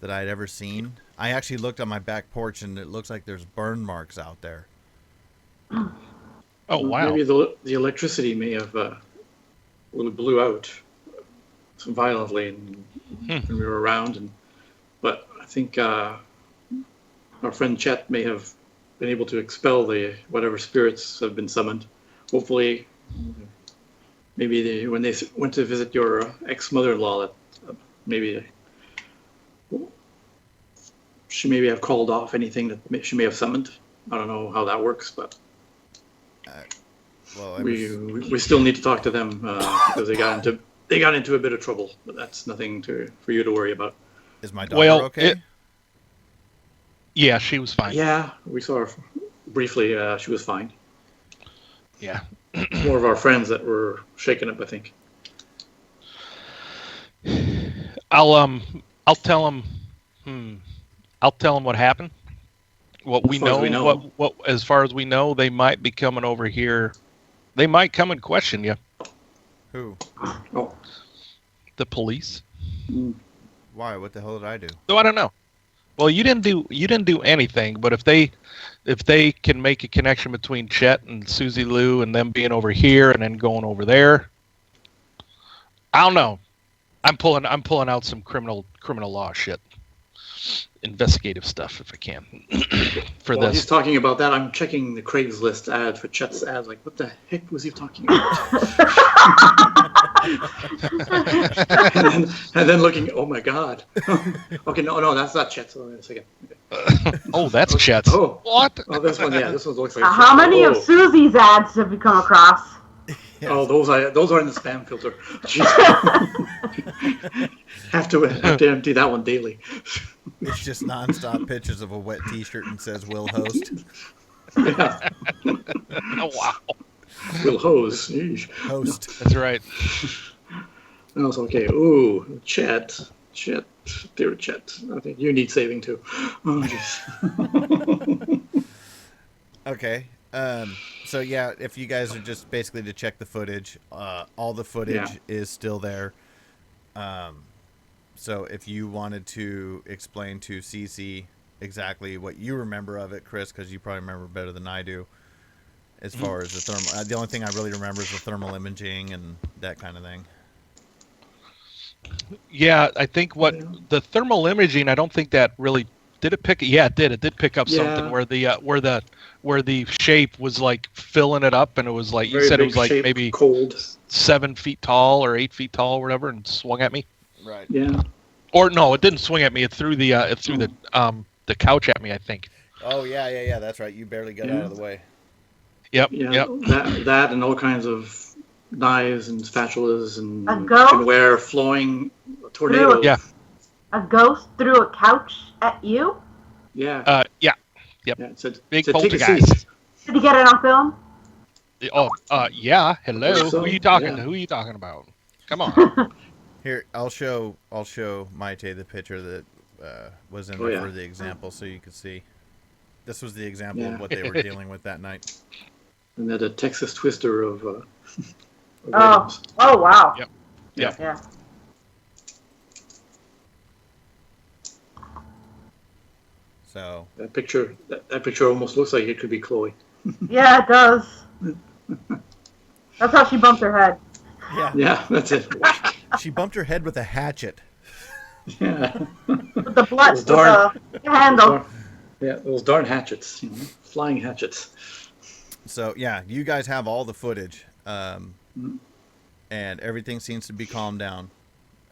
that I'd ever seen. I actually looked on my back porch, and it looks like there's burn marks out there. Oh wow. Maybe the electricity may have blew out violently when we were around, but I think our friend Chet may have been able to expel the whatever spirits have been summoned. Hopefully, maybe when they went to visit your ex-mother-in-law, maybe she maybe have called off anything that she may have summoned. I don't know how that works, but we still need to talk to them because they got into a bit of trouble. But that's nothing for you to worry about. Is my daughter okay? Yeah, she was fine. Yeah, we saw her briefly. She was fine. Yeah. More of our friends that were shaken up, I think. I'll tell him. I'll tell him what happened. What we know. What as far as we know, they might be coming over here. They might come and question you. Who? Oh, the police. Why? What the hell did I do? So I don't know. Well, you didn't do anything. But if they can make a connection between Chet and Suzy-Lou and them being over here and then going over there, I don't know. I'm pulling out some criminal law shit, investigative stuff if I can. While this. He's talking about that. I'm checking the Craigslist ad for Chet's ad. Like, what the heck was he talking about? and then looking. Oh my God. Okay, no, that's not Chet's. Hold on a second. Okay. Oh, that's Chet's. Oh, what? Oh, this one. Yeah, this one looks like. How many of Susie's ads have you come across? Yes. Oh, those are in the spam filter. have to empty that one daily. It's just nonstop pictures of a wet T-shirt and says "Will host." Yeah. Oh wow. Will hose. Host. That's right. No, it's okay. Ooh, Chet, dear Chet. I think you need saving too. Oh, jeez. Okay. So yeah, if you guys are just basically to check the footage, all the footage is still there. So if you wanted to explain to Cece exactly what you remember of it, Chris, because you probably remember better than I do, as far as the thermal. The only thing I really remember is the thermal imaging and that kind of thing. Yeah, I think the thermal imaging. I don't think that really did it pick. Yeah, it did. It did pick up something where the shape was like filling it up, and it was like you said it was like maybe cold, 7 feet tall or 8 feet tall, or whatever, and swung at me. Right. Yeah. Or no, it didn't swing at me. It threw the couch at me, I think. Oh yeah. That's right. You barely got out of the way. Yep. Yeah. Yep. That and all kinds of knives and spatulas and a flowing tornado. A ghost threw a couch at you? Yeah. Yeah. Yep. Yeah, it said, big poltergeist. Did you get it on film? Oh, yeah. Hello. So, who are you talking? yeah. Who are you talking about? Come on. Here, I'll show Maite the picture that was in there for the example, so you could see. This was the example of what they were dealing with that night. And then a Texas twister of items. Oh wow. Yep. Yeah. So that picture almost looks like it could be Chloe. Yeah, it does. That's how she bumped her head. Yeah, that's it. She bumped her head with a hatchet. Yeah. With the blood, the handle. Those darn hatchets, flying hatchets. So yeah, you guys have all the footage, and everything seems to be calmed down.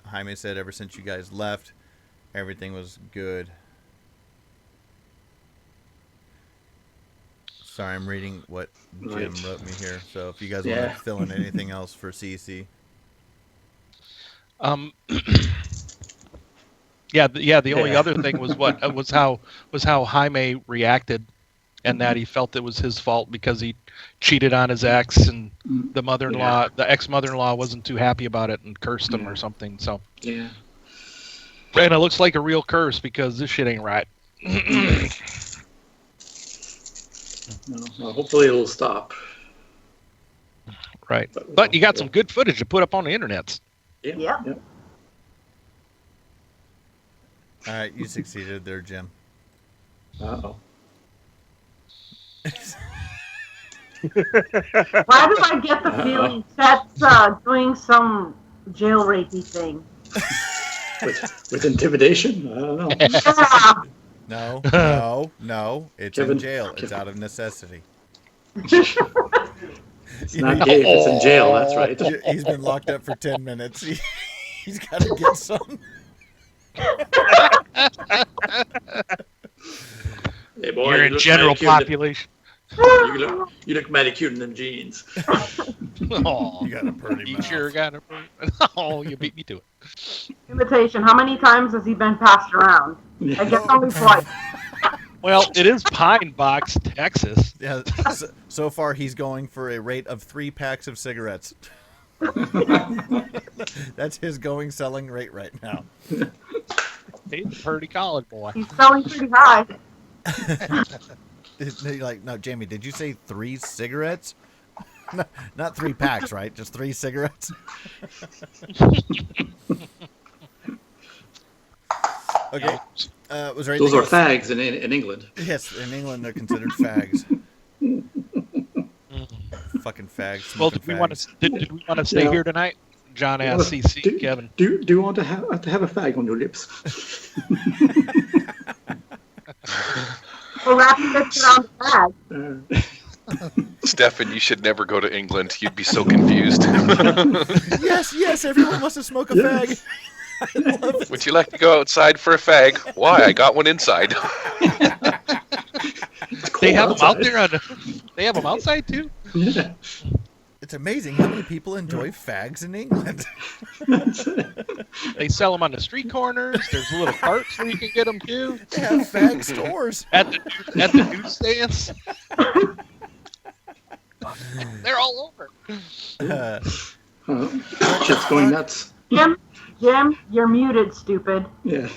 Jaime said ever since you guys left, everything was good. Sorry, I'm reading what Jim wrote me here. So if you guys want to fill in anything else for CC. The only other thing was how Jaime reacted, and that he felt it was his fault because he cheated on his ex, and the mother-in-law, the ex-mother-in-law, wasn't too happy about it and cursed him or something. So and it looks like a real curse because this shit ain't right. Well, hopefully it'll stop. Right, but you got some good footage to put up on the internet. Yeah. Yep. All right, you succeeded there, Jim. Uh-oh. Why do I get the feeling Chet's doing some jail rapey thing? With intimidation? I don't know. Yeah. No. It's Kevin, in jail. It's out of necessity. It's not gay if it's in jail, that's right. He's been locked up for 10 minutes. He's got to get some. Hey boy, You're in general population. You look mighty cute in them jeans. Oh, You got a pretty you mouth. sure got a pretty. Oh, you beat me to it. Imitation. How many times has he been passed around? I guess only twice. Well, it is Pine Box, Texas. Yeah. So far, he's going for a rate of 3 packs of cigarettes. That's his selling rate right now. He's a pretty college boy. He's selling pretty high. You're like, no, Jamie, did you say 3 cigarettes? Not 3 packs, right? Just 3 cigarettes? Okay. Was there Those anything are else? fags in England. Yes, in England they're considered fags. Fucking fags. Well, smoking did we want fags. to did we want to stay Yeah. here tonight? John asked CC Kevin. Do you want to have a fag on your lips? We'll wrap this around the bag. Stefan, you should never go to England. You'd be so confused. Yes, everyone wants to smoke a fag. I love it. Would you like to go outside for a fag? Why? I got one inside. They have them out outside. there they have them outside too. Yeah. It's amazing how many people enjoy fags in England. They sell them on the street corners. There's little carts where you can get them too. They have fag stores. At the newsstands. They're all over. Shit's going nuts. Jim, you're muted, stupid. Yeah.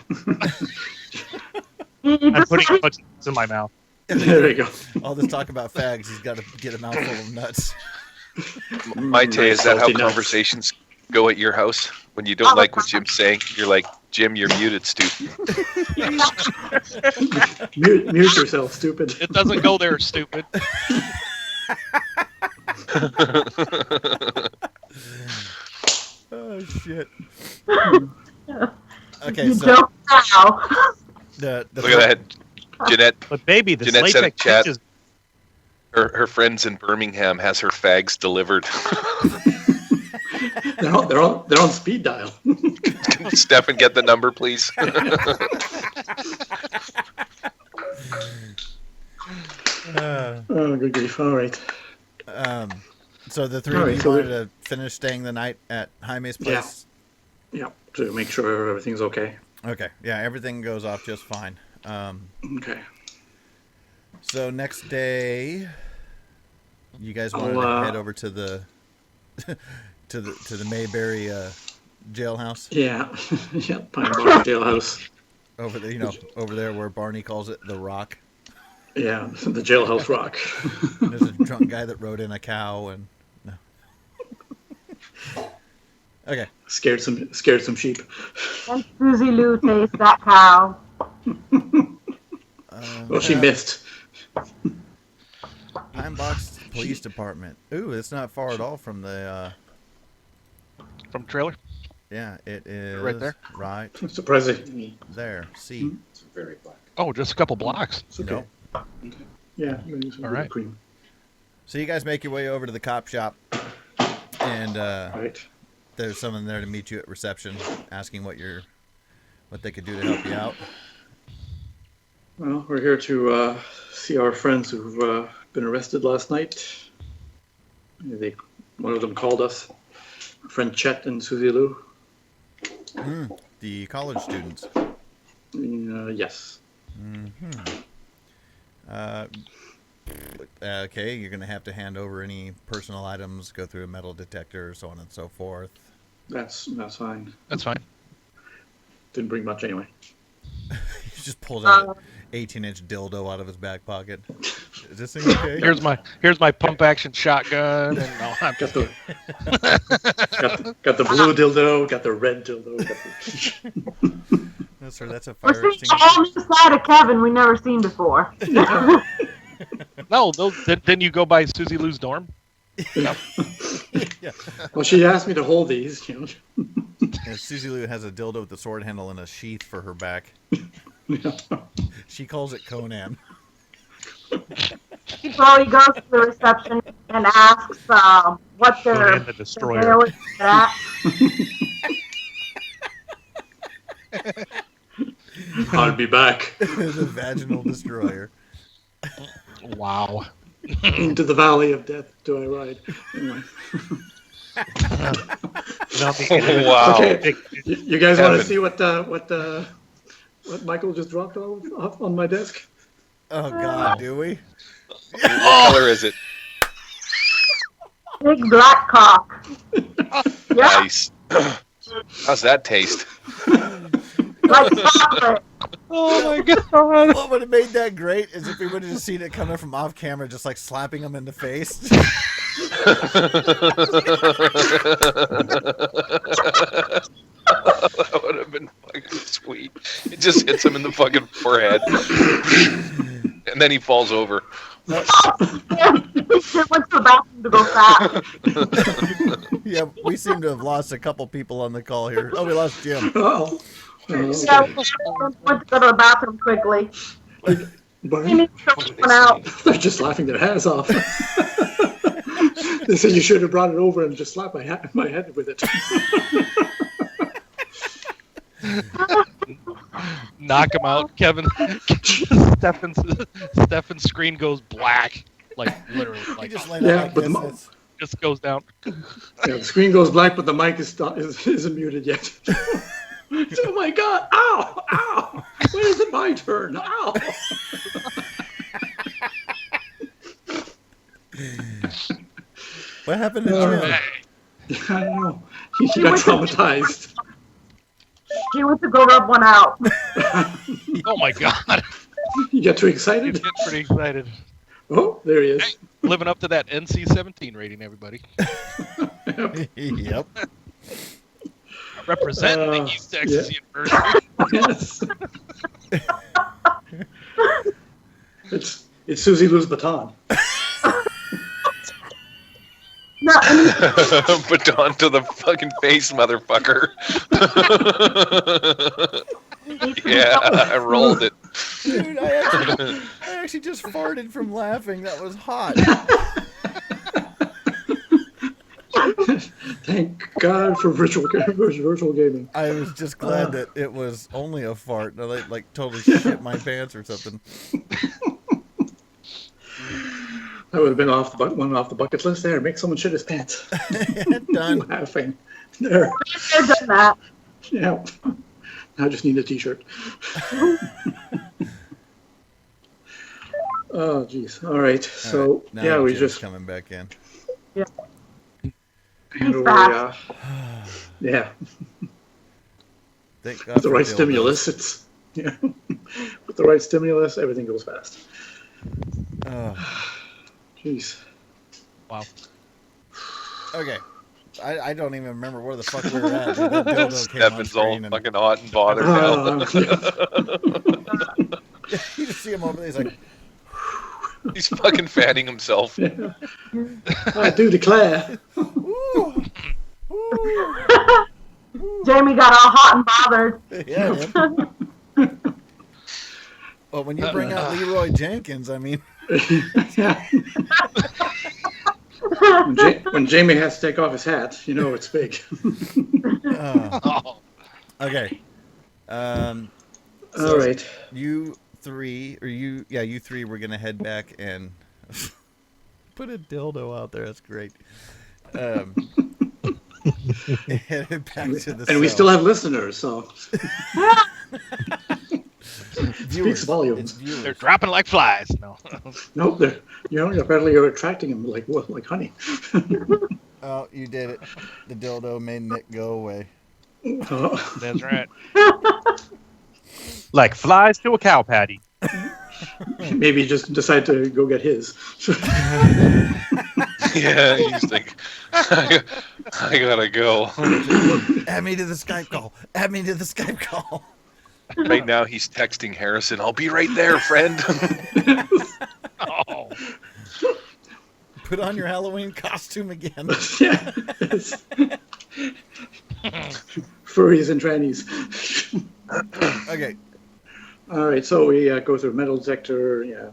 You I'm just putting said a bunch of nuts in my mouth. There you go. All this talk about fags, he's got to get a mouthful of nuts. Maite, is that how Salty nuts. conversations go at your house? When you don't like what Jim's saying, you're like, Jim, you're muted, stupid. Mute yourself, stupid. It doesn't go there, stupid. Oh shit. Okay, you so joke now. the Look at that. Jeanette, But baby, the Jeanette said in latex chat- touches. her friends in Birmingham has her fags delivered. They're on speed dial. Can Stefan get the number, please? Oh, good grief. All right. So the three All of right, you so wanted to finish staying the night at Jaime's place? Yeah, to make sure everything's okay. Okay, yeah, everything goes off just fine. Okay. So next day, you guys wanted to head over to the to the Mayberry jailhouse Yeah. Yeah, Pine Bar Jailhouse. over there, over there where Barney calls it the Rock. Yeah, the Jailhouse Rock. There's a drunk guy that rode in a cow and no. Okay. Scared some sheep. And Suzy-Lou tastes that cow. Well, she missed. Pine Box Police Department. Ooh, it's not far at all from the. From trailer. Yeah, it is Right there? Right Surprising. there. See. Oh, just a couple blocks. It's okay. Nope. Yeah. Maybe some All right. cream. So you guys make your way over to the cop shop, and Right. there's someone there to meet you at reception, asking what they could do to help you out. Well, we're here to see our friends who've been arrested last night. One of them called us. Our friend Chet and Suzy-Lou. The college students. Yes. Okay, you're gonna have to hand over any personal items, go through a metal detector, so on and so forth. That's fine. That's fine. Didn't bring much anyway. He just pulls out an 18-inch dildo out of his back pocket. Is this thing okay? Here's my pump action shotgun. And no, I'm Got just the got the blue dildo. Got the red dildo. No, sir, that's a We're fire seeing a extinguisher. whole new side of Kevin we never seen before. No, didn't you go by Suzy-Lou's dorm? Yeah. Well, she asked me to hold these. And Suzy-Lou has a dildo with a sword handle and a sheath for her back. She calls it Conan. So he goes to the reception and asks what Conan their the Destroyer. mail is at. I'll be back. The vaginal destroyer. Wow. Into the valley of death do I ride. Anyway. Wow. Okay, you guys want to Kevin. see what Michael just dropped off on my desk? Oh God, do we? What color is it? Big black cock. Yeah, Nice. How's that taste? like chocolate. Oh my god. What would have made that great is if we would have just seen it coming from off camera, just like slapping him in the face. That would have been fucking sweet. It just hits him in the fucking forehead. And then he falls over. He went to the bathroom to go fast. Yeah, we seem to have lost a couple people on the call here. Oh, we lost Jim. Oh. Yeah, he went to go to the bathroom quickly. He needs to put one out. They're just laughing their heads off. They said you should have brought it over and just slapped my head with it. Knock him out, Kevin. Stefan's screen goes black, like literally, He like just laid Yeah, out but like the this. just goes down. Yeah, the screen goes black, but the mic isn't muted yet. Oh my god! Ow! Ow! When is it my turn? Ow! What happened to Jim? I don't know. He got traumatized. He went to go rub one out. Oh my god. You got too He's excited? getting pretty excited. Oh, there he is. Living up to that NC-17 rating, everybody. Yep. Representing the East Texas University. Yes. It's Suzy-Lou's baton. No, Baton to the fucking face, motherfucker. Yeah, I rolled it. Dude, I actually just farted from laughing. That was hot. Thank God for virtual gaming. I was just glad that it was only a fart. And I like totally shit my pants or something. That would have been one off the bucket list there. Make someone shit his pants. Done. Laughing. There. I've done that. Yeah. I just need a t-shirt. Oh, jeez. All right. So, All right, now yeah, we Jim's just... coming back in. He's fast. Yeah. Thank God With the for right dildos. stimulus, it's... Yeah. With the right stimulus, everything goes fast. Oh. Jeez. Wow. Okay. I don't even remember where the fuck we were at. That dildo came on Stefan's all screen and fucking hot and bothered now. you just see him over there. He's like, He's fucking fanning himself. Yeah. I do declare. ooh, ooh. Jamie got all hot and bothered. Yeah, man. Well, when you bring out Leroy Jenkins, I mean, Yeah. When Jamie has to take off his hat, you know it's big. Oh. okay. All right. You three were gonna head back and put a dildo out there. That's great. Headed back to the And we cell. still have listeners, so Viewers. speaks volumes. It's viewers. They're dropping like flies. No. Nope, apparently you're attracting them like honey. Oh, you did it. The dildo made Nick go away. That's right. Like flies to a cow patty. Maybe he just decide to go get his. Yeah, he's like, I gotta go. Add me to the Skype call. Add me to the Skype call. Right now he's texting Harrison, I'll be right there, friend. Oh. Put on your Halloween costume again. Yeah. Furries and trannies. Okay. All right, so we go through metal detector. Yeah.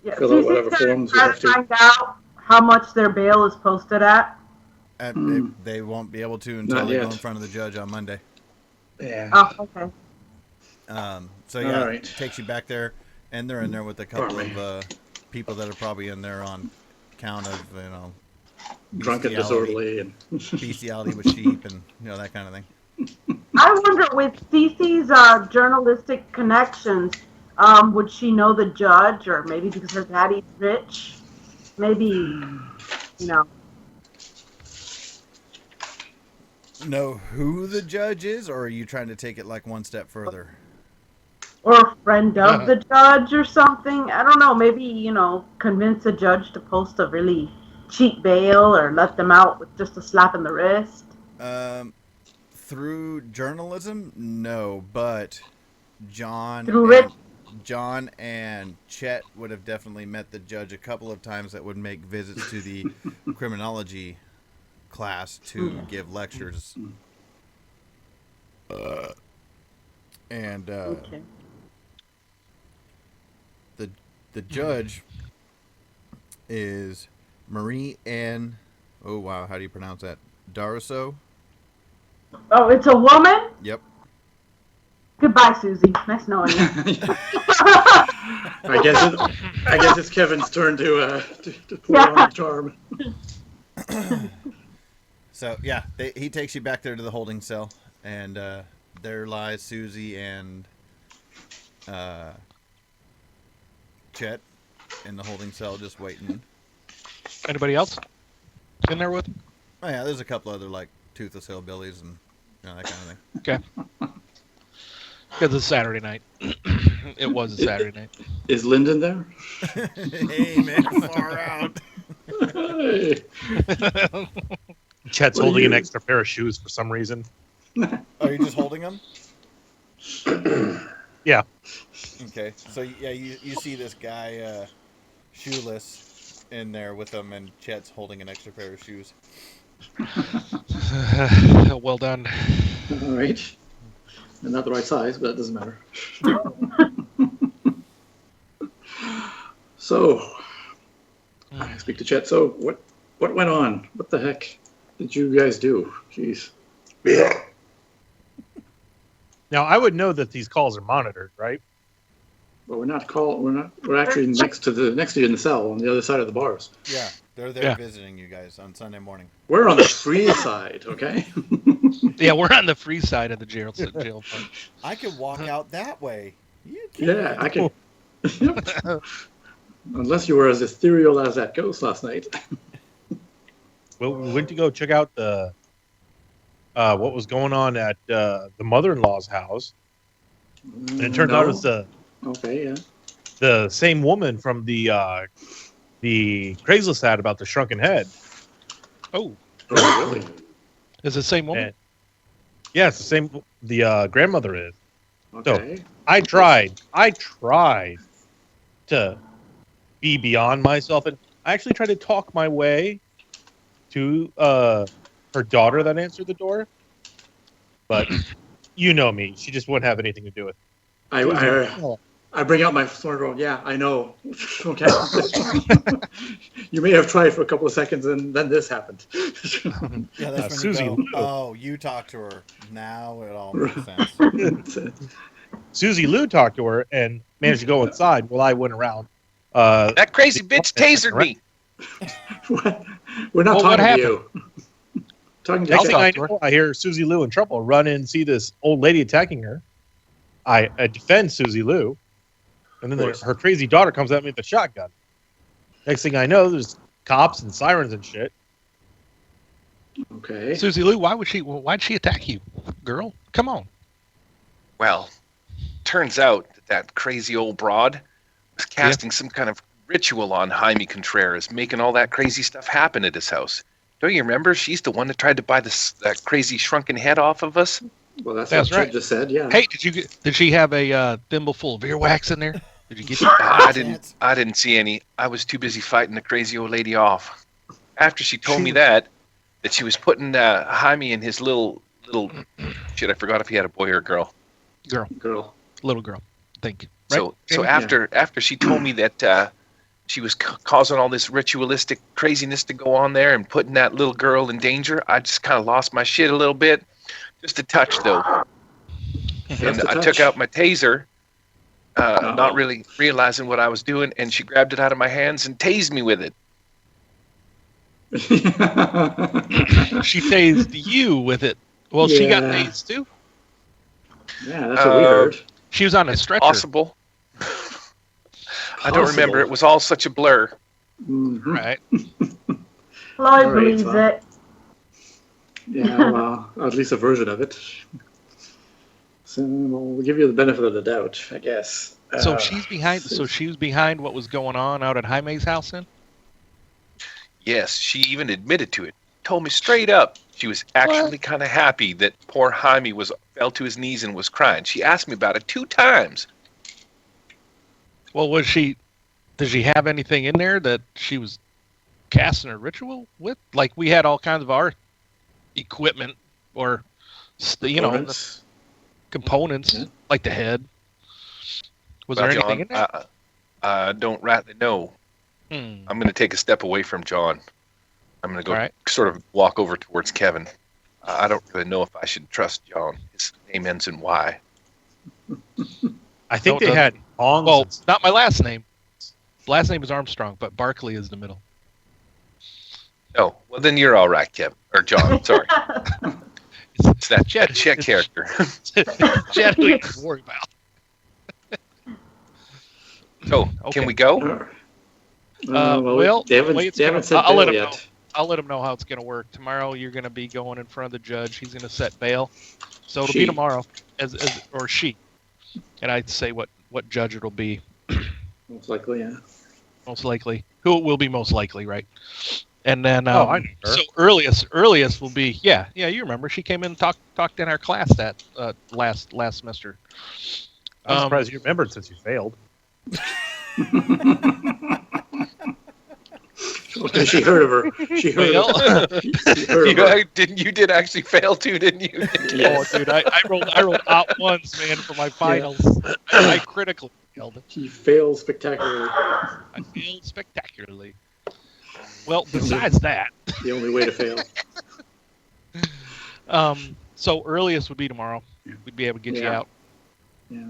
Yeah, Fill out CC's whatever gonna forms we try have to to. find out how much their bail is posted at. They won't be able to until Not they go yet. in front of the judge on Monday. Yeah. Oh, okay. So yeah, All right. it takes you back there, and they're in there with a couple of people that are probably in there on count of Drunk and disorderly and bestiality with sheep and that kind of thing. I wonder with Cece's journalistic connections, would she know the judge, or maybe because her daddy's rich? Maybe, Know who the judge is, or are you trying to take it like one step further? or a friend of the judge or something. I don't know. Maybe, convince a judge to post a really cheap bail or let them out with just a slap in the wrist. Through journalism, no, but John and Chet would have definitely met the judge a couple of times that would make visits to the criminology class to give lectures. And Okay. the judge is Marie Ann. Oh wow, how do you pronounce that? Daraso. Oh, it's a woman? Yep. Goodbye, Susie. Nice knowing you. I guess it's Kevin's turn to pull on the charm. So yeah, he takes you back there to the holding cell, and there lies Susie and Chet in the holding cell, just waiting. Anybody else in there with him? Oh yeah, there's a couple other like toothless hillbillies and that kind of thing. Okay. Because it's Saturday night. It was a Saturday night. Is Lyndon there? Hey man, far out. Hey. Chet's holding an extra pair of shoes for some reason. Oh, you're just holding them? Yeah. Okay, so yeah, you see this guy shoeless in there with them, and Chet's holding an extra pair of shoes. Well done. All right. And not the right size, but it doesn't matter. So, I speak to Chet. So, what went on? What the heck did you guys do? Jeez. Yeah. Now I would know that these calls are monitored, right? Well, we're actually next to you in the cell on the other side of the bars. Yeah, they're there visiting you guys on Sunday morning. We're on the free side, okay? Yeah, we're on the free side of the jail. I could walk out that way. You can't. Yeah, I can. Unless you were as ethereal as that ghost last night. Well, we went to go check out the what was going on at the mother-in-law's house, and it turned out it was the same woman from the Craigslist ad about the shrunken head. Oh, really? Is it the same woman? And, yeah, it's the same. The grandmother is. Okay. So I tried to be beyond myself, and I actually tried to talk my way to her daughter that answered the door, but you know me, she just wouldn't have anything to do with it. I bring out my sword. Yeah, I know. Okay. You may have tried for a couple of seconds, and then this happened. Yeah, that's when Suzy. you go, oh, you talked to her. Now it all makes sense. Suzy-Lou talked to her and managed to go inside while I went around. That crazy bitch tasered me. What? We're not talking to you. Talking to Next thing I yourself. know, I hear Suzy-Lou in trouble. Run in and see this old lady attacking her. I defend Suzy-Lou, and then her crazy daughter comes at me with a shotgun. Next thing I know, there's cops and sirens and shit. Okay. Suzy-Lou, why'd she attack you, girl? Come on. Well, turns out that crazy old broad was casting some kind of ritual on Jaime Contreras, making all that crazy stuff happen at his house. Don't you remember? She's the one that tried to buy that crazy shrunken head off of us. Well, that's what Chet just said. Yeah. Hey, did she have a thimble full of earwax in there? Did you get? I didn't see any. I was too busy fighting the crazy old lady off. After she told me that she was putting Jaime in his little shit. I forgot if he had a boy or a girl. Girl. Little girl. Thank you. So Jamie? after she told me that she was causing all this ritualistic craziness to go on there and putting that little girl in danger, I just kind of lost my shit a little bit. Just a touch, though. And I took out my taser, not really realizing what I was doing, and she grabbed it out of my hands and tased me with it. She tased you with it. Well, she got tased too. Yeah, that's what we heard. She was on a stretcher. Possible. I don't remember. It was all such a blur. Mm-hmm. Right. Lloyd believes it. Yeah, well, at least a version of it. So we'll give you the benefit of the doubt, I guess. So she's behind. So she was behind what was going on out at Jaime's house, then. Yes, she even admitted to it. Told me straight up she was actually kind of happy that poor Jaime fell to his knees and was crying. She asked me about it 2 times. Well, did she have anything in there that she was casting a ritual with? Like we had all kinds of our equipment or, components like the head. Was there anything in there? I don't rightly know. I'm going to take a step away from John. I'm going to go sort of walk over towards Kevin. I don't really know if I should trust John. His name ends in Y. I think they had bongs. Well, not my last name. Last name is Armstrong, but Barkley is the middle. Oh, well then you're all right, Kevin. Or John, sorry. It's that Chet character. Chet, we don't worry about. So, can we go? Well, they haven't said bail yet. I'll let him know how it's going to work. Tomorrow, you're going to be going in front of the judge. He's going to set bail. So it'll be tomorrow, or she. And I'd say what judge it'll be. Most likely, yeah. Most likely. Who it will be most likely, right? And then, I know her. so earliest will be, yeah, you remember. She came in and talked in our class that last semester. I'm surprised you remembered since you failed. She heard of her. She heard of her. You did actually fail too, didn't you? Yes. Oh, dude, I rolled out ones, man, for my finals. Yeah. I critically failed it. He failed spectacularly. I failed spectacularly. Well, besides that, the only way to fail. So earliest would be tomorrow. We'd be able to get you out. Yeah.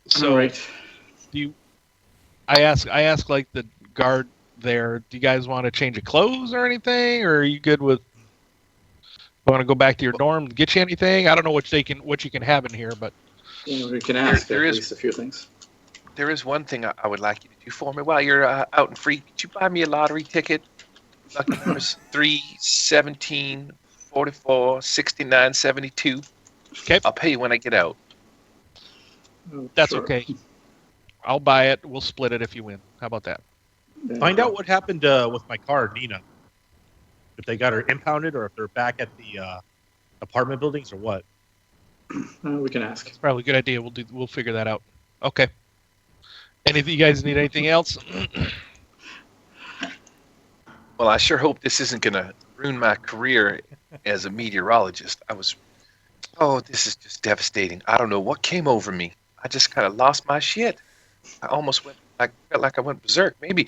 So, all right. I ask like the guard there, do you guys want to change your clothes or anything, or are you good with? Want to go back to your dorm and get you anything? I don't know what you can have in here, but we can ask at least a few things. There is one thing I would like you to do for me while you're out and free. Could you buy me a lottery ticket? Lucky numbers 3, 17, 44, 69, 72. Okay. I'll pay you when I get out. That's okay. I'll buy it. We'll split it if you win. How about that? Find out what happened with my car, Nina. If they got her impounded or if they're back at the apartment buildings or what. We can ask. It's probably a good idea. We'll figure that out. Okay. You guys need anything else? Well, I sure hope this isn't going to ruin my career as a meteorologist. This is just devastating. I don't know what came over me. I just kind of lost my shit. I almost felt like I went berserk. Maybe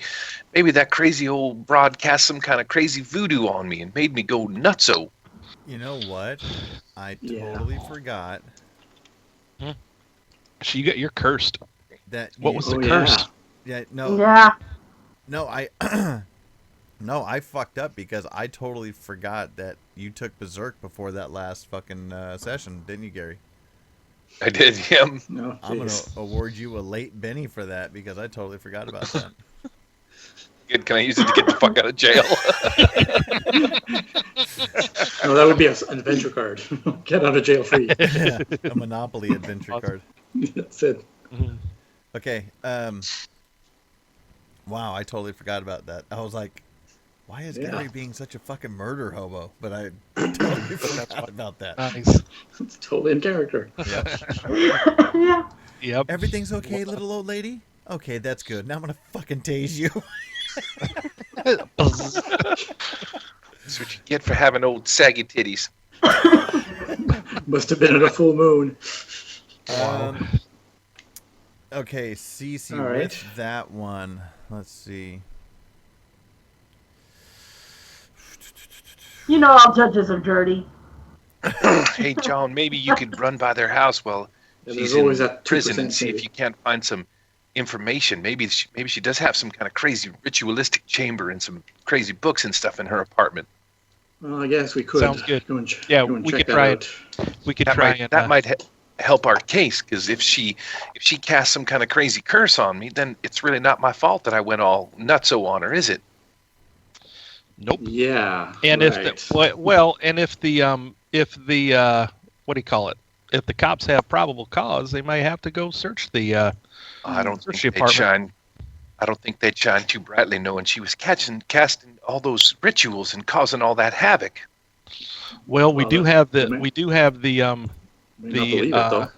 that crazy old broad cast some kind of crazy voodoo on me and made me go nutso. You know what? I totally forgot. So you're cursed. What was the curse? Yeah, no. Yeah. No, no, I fucked up because I totally forgot that you took berserk before that last fucking session, didn't you, Gary? I did, yeah. No, I'm going to award you a late Benny for that because I totally forgot about that. Good. Can I use it to get the fuck out of jail? No, that would be an adventure card. Get out of jail free. Yeah, a Monopoly adventure card. That's it. Mm-hmm. Okay. Wow, I totally forgot about that. I was like, why is Gary being such a fucking murder hobo? But I totally forgot about that. Nice. It's totally in character. Yeah. Yeah. Yep. Everything's okay, little old lady? Okay, that's good. Now I'm gonna fucking tase you. That's what you get for having old saggy titties. Must have been at a full moon. Okay, Cece, All right. with that one. Let's see. You know all judges are dirty. Hey, John, maybe you could run by their house while Yeah, she's there's always in that 2% prison and see if maybe. you can't find some information. Maybe she does have some kind of crazy ritualistic chamber and some crazy books and stuff in her apartment. Well, I guess we could. Sounds good. Go and We check could that try out. We could That try might and that might help our case, because if she casts some kind of crazy curse on me, then it's really not my fault that I went all nutso on her, is it? Nope. Yeah. And right. if the what do you call it? If the cops have probable cause, they might have to go search the I don't search think the they'd apartment. shine. I don't think they'd shine too brightly, knowing she was casting all those rituals and causing all that havoc. Well, we Well, do that- have may the not the believe it, though.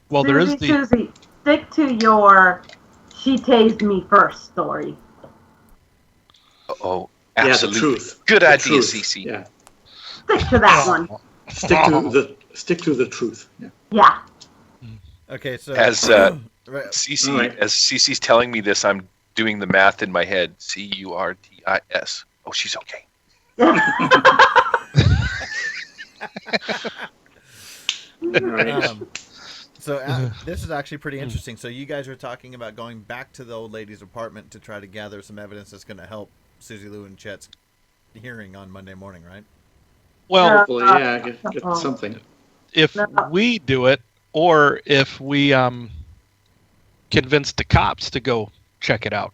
well, there is Susie, stick to your she tased me first story. Oh, Yeah, the absolutely. truth. Good The idea, truth. Cece. Yeah. Stick to that one. Stick to the truth. Yeah. Yeah. Okay, so As right, Cece, All right. as Cece's telling me this, I'm doing the math in my head. CURTIS. Oh, she's okay. All right. so this is actually pretty interesting. So you guys are talking about going back to the old lady's apartment to try to gather some evidence that's going to help Suzy-Lou and Chet's hearing on Monday morning, right? well, Hopefully, yeah, get something. if No. we do it, or if we convince the cops to go check it out,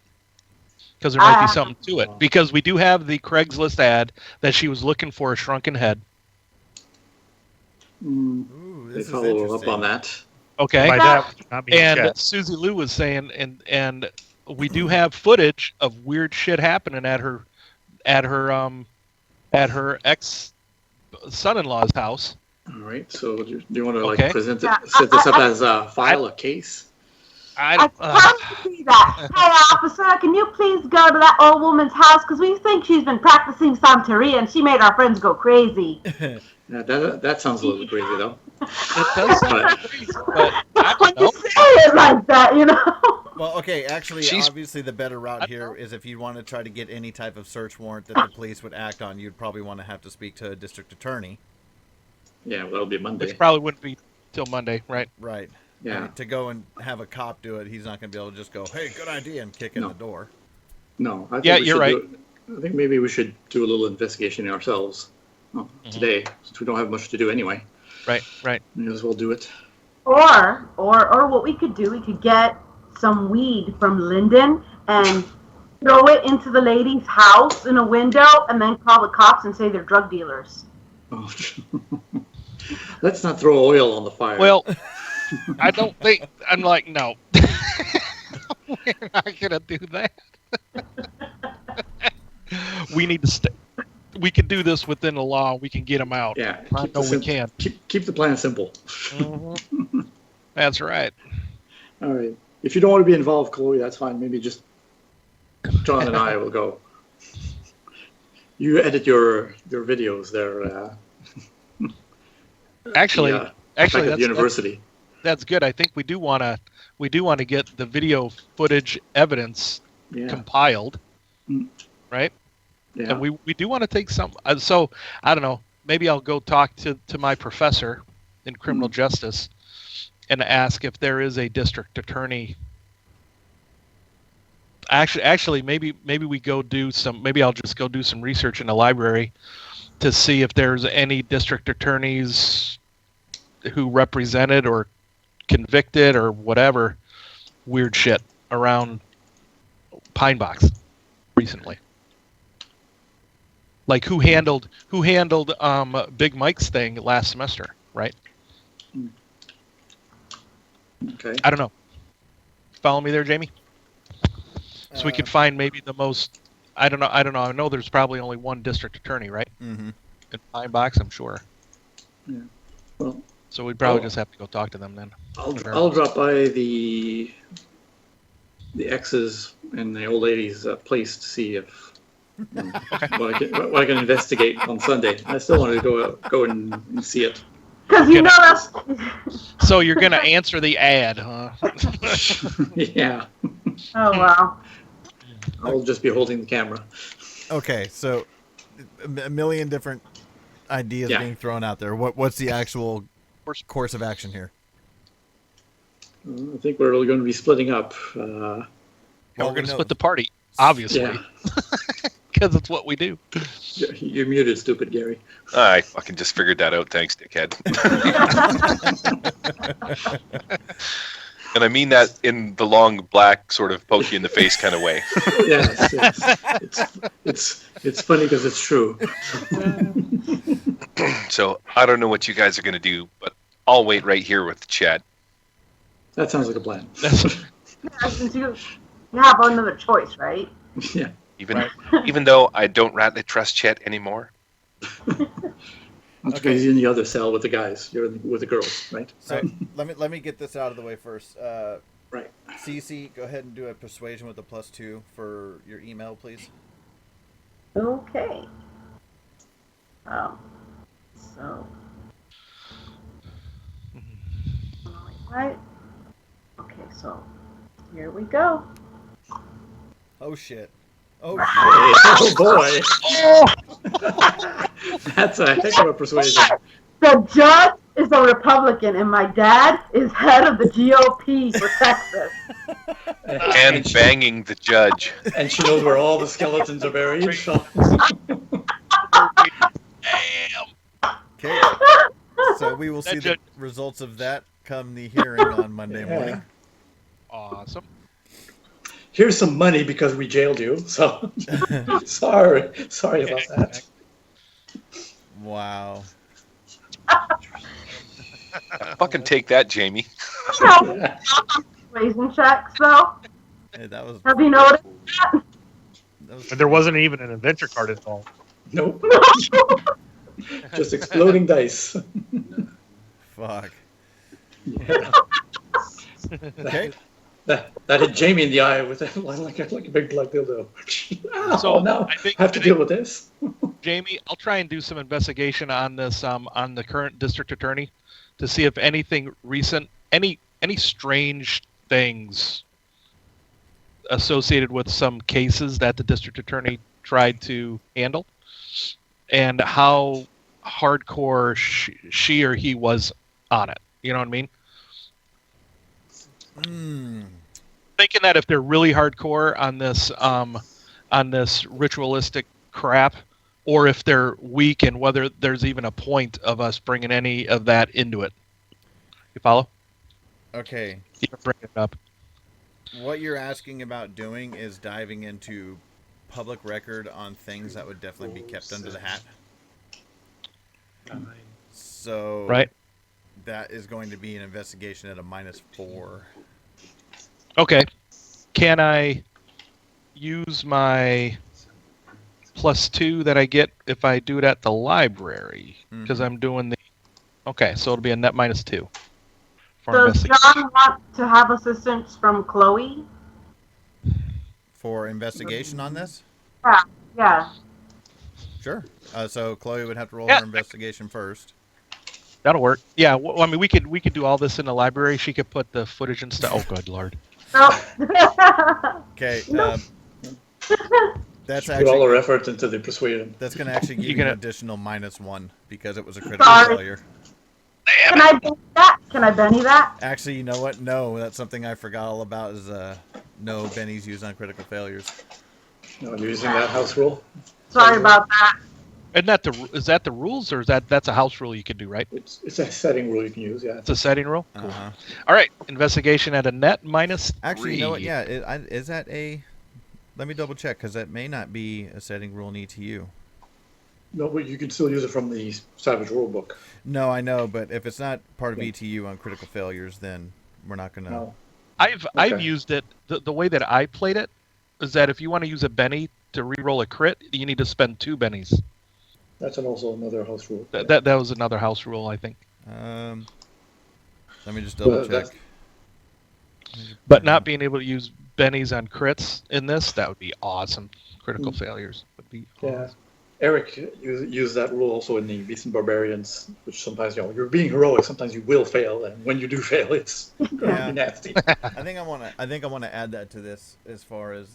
because there might be something to it. Because we do have the Craigslist ad that she was looking for a shrunken head. Ooh, They this is follow up interesting. on that. Okay. By that, we do not mean And Chet. Suzy-Lou was saying, and we do have footage of weird shit happening at her ex son-in-law's house. All right. So do you want to Okay. present it, Yeah, set this up as a file, a case? I can't see that. Hey, officer, can you please go to that old woman's house? Because we think she's been practicing Santeria and she made our friends go crazy. Yeah, that sounds a little crazy, though. It does sound crazy, but I When don't you know. say it like that, you know? Well, okay, actually, She's- obviously the better route here is if you want to try to get any type of search warrant that the police would act on, you'd probably want to have to speak to a district attorney. Yeah, well, that'll be Monday. Which probably wouldn't be till Monday, right? Right. Yeah. I mean, to go and have a cop do it, he's not going to be able to just go, hey, good idea, and kick in No. the door. No, I think Yeah, we you're should right. I think maybe we should do a little investigation ourselves today, since we don't have much to do anyway. Right. May as well do it. Or what we could do, we could get some weed from Linden and throw it into the lady's house in a window and then call the cops and say they're drug dealers. Oh. Let's not throw oil on the fire. Well, I don't think I'm like no. We're not gonna do that. We need to stay. We can do this within the law. We can get them out. yeah, I keep know the we sim- can. Keep the plan simple. That's right. All right. If you don't want to be involved, Chloe, that's fine. Maybe just John and I will go. You edit your videos there. Actually, back that's, at the university. that's good. I think we do want to get the video footage evidence Yeah. compiled, right? Yeah. And we do want to take some. So I don't know. Maybe I'll go talk to my professor in criminal justice and ask if there is a district attorney. Actually, maybe we go do some. Maybe I'll just go do some research in the library to see if there's any district attorneys who represented or convicted or whatever weird shit around Pine Box recently. Like who handled Big Mike's thing last semester, right? Okay. I don't know. Follow me there, Jamie? So we could find maybe the most. I don't know. I know there's probably only one district attorney, right? Mm-hmm. In Pine Box, I'm sure. Well, So we'd probably just have to go talk to them then. I'll drop by the ex's and the old lady's place to see if what I can investigate on Sunday. I still want to go and see it. Because you know that's. So you're gonna answer the ad, huh? Yeah. Oh wow. I'll just be holding the camera. Okay, so a million different ideas being thrown out there. What's the actual course of action here? I think we're going to be splitting up. We're going to split the party, obviously, because it's what we do. You're muted, stupid Gary. I fucking just figured that out. Thanks, dickhead. And I mean that in the long black sort of poke you in the face kind of way. Yes, it's funny because it's true. So I don't know what you guys are going to do, but I'll wait right here with Chet. That sounds like a plan. Since you have another choice, right? Yeah. Even though I don't rightly trust Chet anymore. Okay, he's in the other cell with the guys. You're with the girls, right? So let me get this out of the way first. Right. Cece, go ahead and do a persuasion with a +2 for your email, please. Okay. So. Right. Okay, so here we go. Oh shit. Oh boy. That's a heck of a persuasion. The judge is a Republican, and my dad is head of the GOP for Texas. And banging the judge. And she knows where all the skeletons are buried. So. Okay. So we will see the results of that come the hearing on Monday morning. Awesome. Here's some money because we jailed you. So sorry about that. Wow. Fucking take that, Jamie. Raising checks, though. Hey, that was. Have you noticed that? And there wasn't even an adventure card involved. Nope. Just exploding dice. Fuck. Yeah. Okay. That hit Jamie in the eye with like a big black dildo. So now I have to deal with this. Jamie, I'll try and do some investigation on this on the current district attorney to see if anything recent, any strange things associated with some cases that the district attorney tried to handle, and how hardcore she or he was on it. You know what I mean? Thinking that if they're really hardcore on this ritualistic crap, or if they're weak, and whether there's even a point of us bringing any of that into it. You follow? Okay. Even bring it up. What you're asking about doing is diving into public record on things that would definitely be kept under the hat. So right. That is going to be an investigation at a -4. Okay. Can I use my +2 that I get if I do it at the library? Because I'm doing the... Okay, so it'll be a net -2. Does John want to have assistance from Chloe? For investigation on this? Yeah. Sure. So Chloe would have to roll her investigation first. That'll work. Yeah, well, I mean, we could do all this in the library. She could put the footage and stuff. Oh, good lord. Okay. That's put all our effort into the persuasion. That's going to actually give you an additional -1 because it was a critical failure. Can I Benny that? Can I Benny that? Actually, you know what? No, that's something I forgot all about. Is no Bennies used on critical failures. No, you're using that house rule. Sorry about that. Is that the rules, or that's a house rule you can do, right? It's a setting rule you can use. Yeah. It's a setting rule. Cool. All right, investigation at a net -3. Actually, you know what? Yeah, is that a? Let me double check because that may not be a setting rule in ETU. No, but you can still use it from the Savage Rule book. No, I know, but if it's not part of ETU on critical failures, then we're not going to. No. I've used it. The way that I played it is that if you want to use a Benny to re-roll a crit, you need to spend 2 bennies. That's also another house rule. That was another house rule, I think. Let me just double check. But not being able to use bennies on crits in this, that would be awesome. Critical failures would be awesome. Eric used that rule also in the Beasts and Barbarians, which sometimes, you're being heroic, sometimes you will fail, and when you do fail, it's going to be nasty. I think I want to add that to this as far as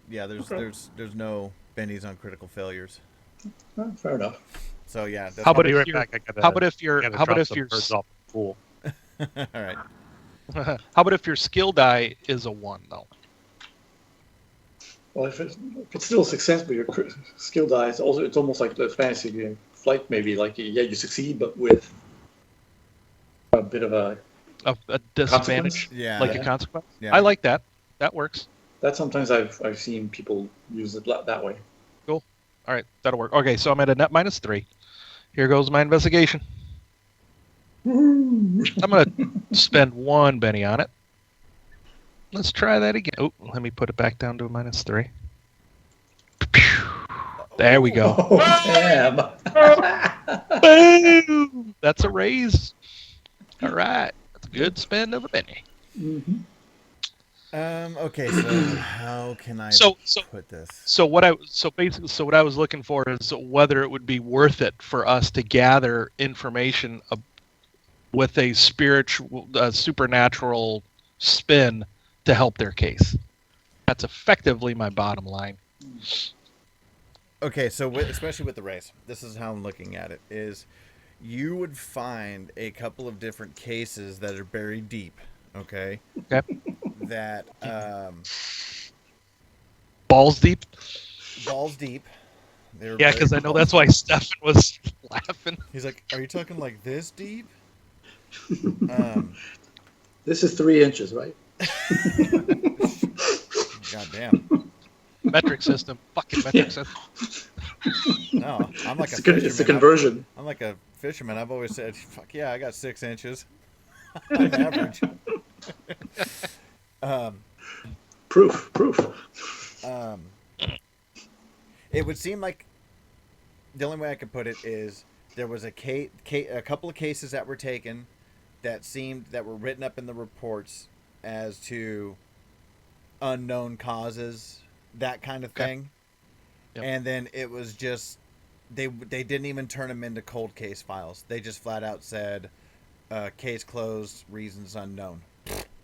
there's no bennies on critical failures. Fair enough. So yeah, how about if you're cool. All right. How about if your skill die is a 1 though? Well, if it's still a success, but your skill die, it's almost like the fantasy game flight. Maybe like you succeed, but with a bit of a disadvantage, a consequence. Yeah. I like that. That works. That sometimes I've seen people use it that way. Cool. All right, that'll work. Okay, so I'm at a net -3. Here goes my investigation. I'm gonna spend 1 Benny on it. Let's try that again. Oh, let me put it back down to a -3. There we go. Oh, damn. Boom! That's a raise. All right. That's a good spend of a Benny. Mm-hmm. Okay, so how can I put this? So what I was looking for is whether it would be worth it for us to gather information with a spiritual, supernatural spin to help their case. That's effectively my bottom line. Okay, so especially with the race, this is how I'm looking at it, is you would find a couple of different cases that are buried deep, okay? Okay. That, Balls deep? Balls deep. Yeah, because I know that's why Stefan was laughing. He's like, are you talking like this deep? This is 3 inches, right? God damn. Metric system. Fucking metric system. No, I'm like it's a conversion. I'm like a fisherman. I've always said, fuck yeah, I got 6 inches. On average. Proof. It would seem like the only way I could put it is there was a couple of cases that were taken that were written up in the reports as to unknown causes, that kind of thing. Yep. And then it was just they didn't even turn them into cold case files. They just flat out said case closed, reasons unknown.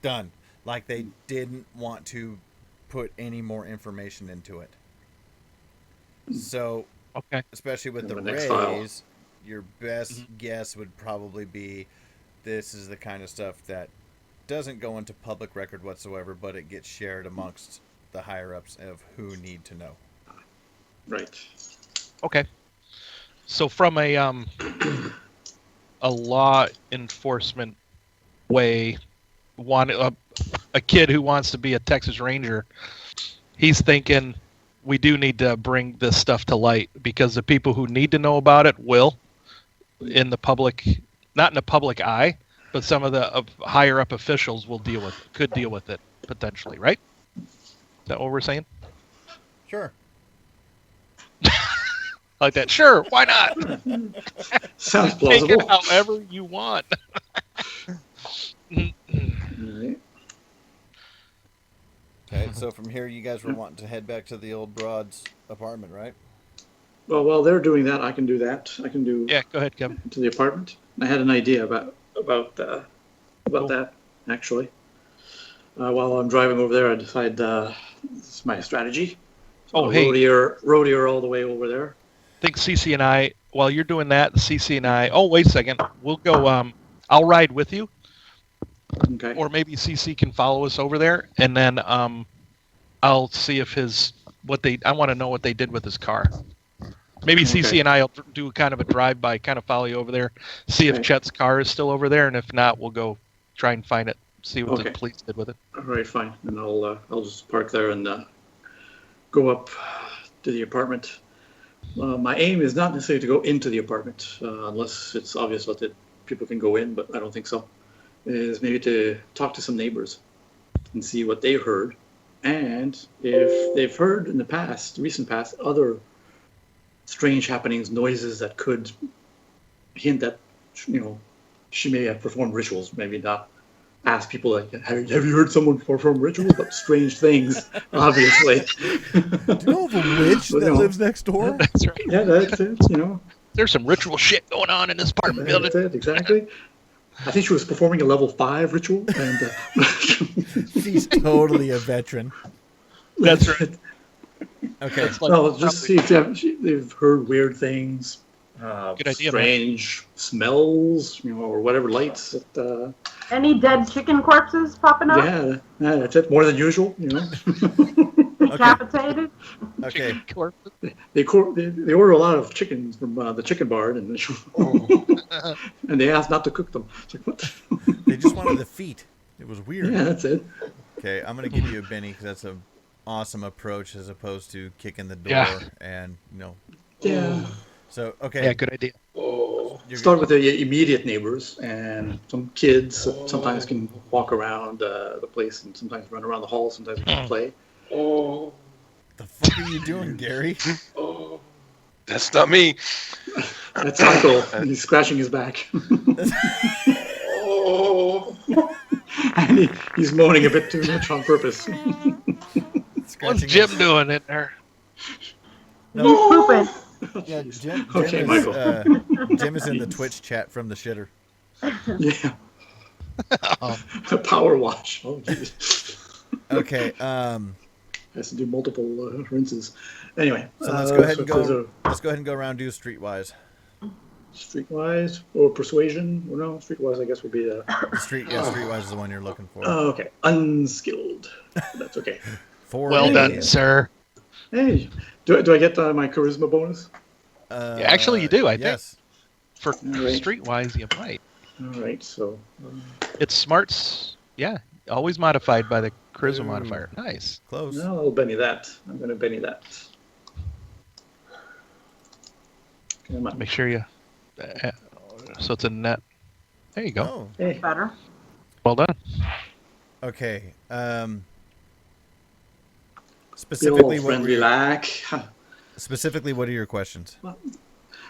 Done. Like they didn't want to put any more information into it. So, especially with the raise, your best guess would probably be this is the kind of stuff that doesn't go into public record whatsoever, but it gets shared amongst the higher-ups of who need to know. Right. Okay. So from a law enforcement way, a kid who wants to be a Texas Ranger, he's thinking we do need to bring this stuff to light because the people who need to know about it will, in the public, not in the public eye, but some of the higher up officials could deal with it potentially, right? Is that what we're saying? Sure. Like that? Sure, why not? Sounds plausible. Take it however you want. Okay, so from here you guys were wanting to head back to the old broad's apartment, right? Well, while they're doing that, I can do that. I can do. Yeah, go ahead, Kevin. To the apartment. I had an idea about that actually. While I'm driving over there, I decide this is my strategy. So road her all the way over there. I think CC and I, while you're doing that, CC and I. Oh, wait a second. We'll go. I'll ride with you. Okay. Or maybe CC can follow us over there, and then I'll see if I want to know what they did with his car. Maybe CC and I'll do kind of a drive-by, kind of follow you over there, see if Chet's car is still over there, and if not, we'll go try and find it, see what the police did with it. All right, fine. And I'll just park there and go up to the apartment. My aim is not necessarily to go into the apartment, unless it's obvious that people can go in, but I don't think so. Is maybe to talk to some neighbors and see what they heard, and if they've heard in the recent past, other strange happenings, noises that could hint at, she may have performed rituals, maybe not ask people like, have you heard someone perform rituals? But strange things, obviously. Do you know of a witch that lives next door? That's right. Yeah, that's it. There's some ritual shit going on in this apartment building. That's it, exactly. I think she was performing a level 5 ritual, and she's totally a veteran. That's right. Okay. Well, just see if they've heard weird things, Good idea, strange smells, or whatever lights. Any dead chicken corpses popping up? Yeah, that's it. More than usual, Decapitated? Okay. They order a lot of chickens from the chicken barn, and and they asked not to cook them. It's like, what? They just wanted the feet. It was weird. Yeah, that's it. Okay, I'm gonna give you a Benny because that's an awesome approach as opposed to kicking the door and Yeah. So okay. Yeah, good idea. Start with the immediate neighbors, and some kids sometimes can walk around the place and sometimes run around the hall. Sometimes they can play. The fuck are you doing, Gary? That's not me. That's Michael. He's scratching his back. And he's moaning a bit too much on purpose. What's Jim doing in there? He's pooping. Yeah, Jim Okay, is, Michael. Jim is in the Twitch chat from the shitter. Yeah. A power wash. Oh, geez. Okay. Has to do multiple rinses. Anyway, So let's go ahead and go. Let's go ahead and go around. Do streetwise. Streetwise or persuasion? Well, no, streetwise I guess would be the Streetwise is the one you're looking for. Oh, okay. Unskilled. That's okay. Well done, sir. Hey, do I get my charisma bonus? Actually, you do. I think Yes. for streetwise, you might. All right. So It's smarts. Yeah, always modified by the charisma modifier. Nice. Close. no, I'll Benny that. I'm gonna Benny that. Come on. Make sure you. So it's a net. There you go. Oh. Hey. Better. Well done. Okay. Be a Specifically, little friendly lack. Specifically, what are your questions?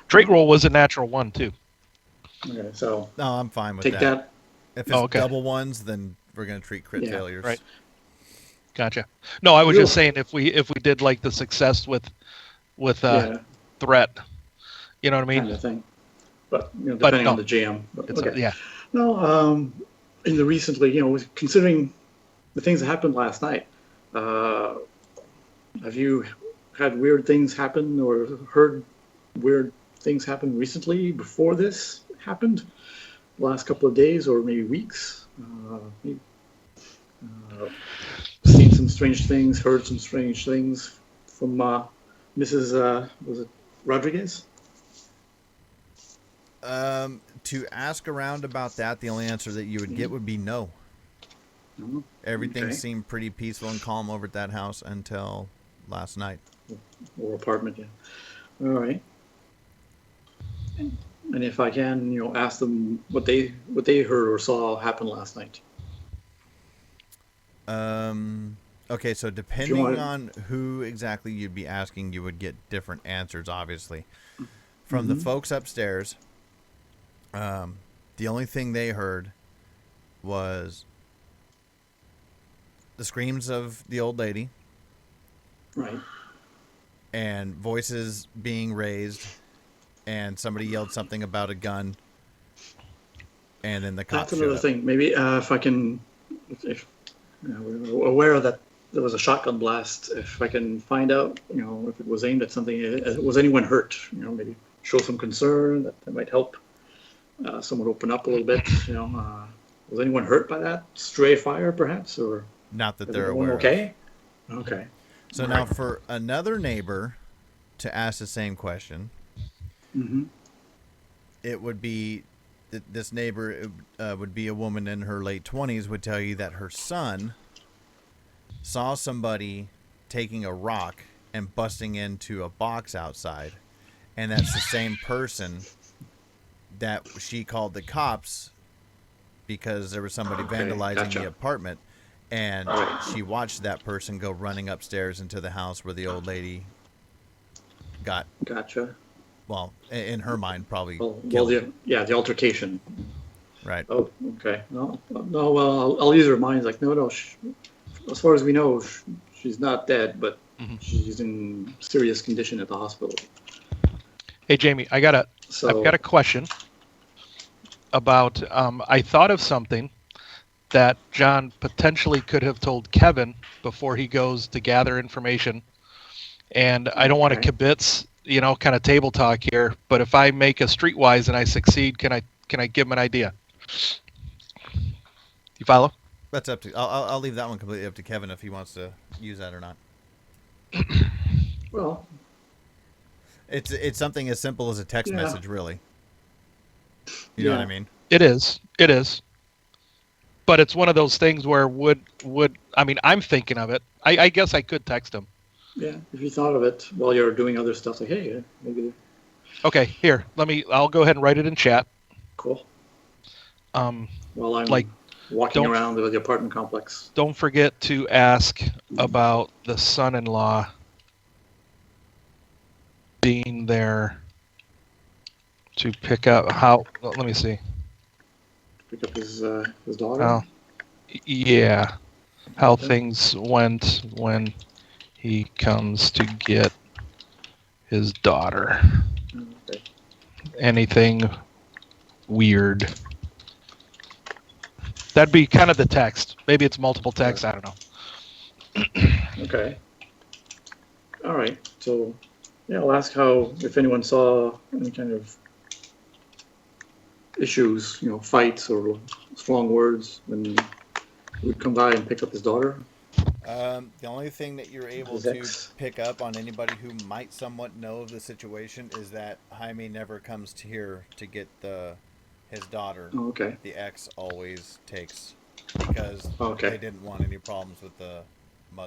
Trait roll was a natural one too. Okay, so No, I'm fine with take that. If it's double ones, then we're gonna treat crit failures. Right. Gotcha. No, I was just saying if we did like the success with threat, you know what I mean? Kind of thing. But depending on the jam. But, okay. Yeah. No, in the recently, considering the things that happened last night, have you had weird things happen or heard weird things happen recently before this happened? The last couple of days or maybe weeks? Seen some strange things, heard some strange things from Mrs. Was it Rodriguez? To ask around about that, the only answer that you would get would be no. Everything seemed pretty peaceful and calm over at that house until last night. Or apartment, yeah. All right. And if I can, ask them what they heard or saw happen last night. Okay, so depending on who exactly you'd be asking, you would get different answers, obviously. From the folks upstairs, the only thing they heard was the screams of the old lady. Right. And voices being raised, and somebody yelled something about a gun, and then the cops That's another thing. Maybe if we're aware that there was a shotgun blast, if I can find out, if it was aimed at something, was anyone hurt? Maybe show some concern that might help someone open up a little bit. Was anyone hurt by that stray fire, perhaps, or not that they're aware? Okay. Okay. So now for another neighbor to ask the same question, it would be this neighbor would be a woman in her late 20s, would tell you that her son saw somebody taking a rock and busting into a box outside, and that's the same person that she called the cops because there was somebody vandalizing the apartment. And she watched that person go running upstairs into the house where the old lady got. Gotcha. Well, in her mind, probably. The altercation. Right. Oh, okay. No, no. Well, I'll use her mind. Like, no. As far as we know, she's not dead, but Mhm. she's in serious condition at the hospital. Hey, Jamie, I've got a question about. I thought of something that John potentially could have told Kevin before he goes to gather information, and I don't want to kibitz, kind of table talk here. But if I make a streetwise and I succeed, can I give him an idea? You follow? That's up to. I'll leave that one completely up to Kevin if he wants to use that or not. Well, it's something as simple as a text message, really. You know what I mean? It is. But it's one of those things where I'm thinking of it. I guess I could text him. Yeah, if you thought of it while you're doing other stuff, like, hey, maybe. Okay, here. I'll go ahead and write it in chat. Cool. While I'm like walking around the apartment complex. Don't forget to ask about the son-in-law being there to pick up let me see. Pick up his daughter? Oh, yeah. How things went when he comes to get his daughter. Okay. Anything weird? That'd be kind of the text. Maybe it's multiple text. I don't know. Okay. All right. So, yeah, I'll ask if anyone saw any kind of issues, fights or strong words when he would come by and pick up his daughter. The only thing that you're able to pick up on anybody who might somewhat know of the situation is that Jaime never comes here to get his daughter. Oh, okay. The ex always takes because they didn't want any problems with the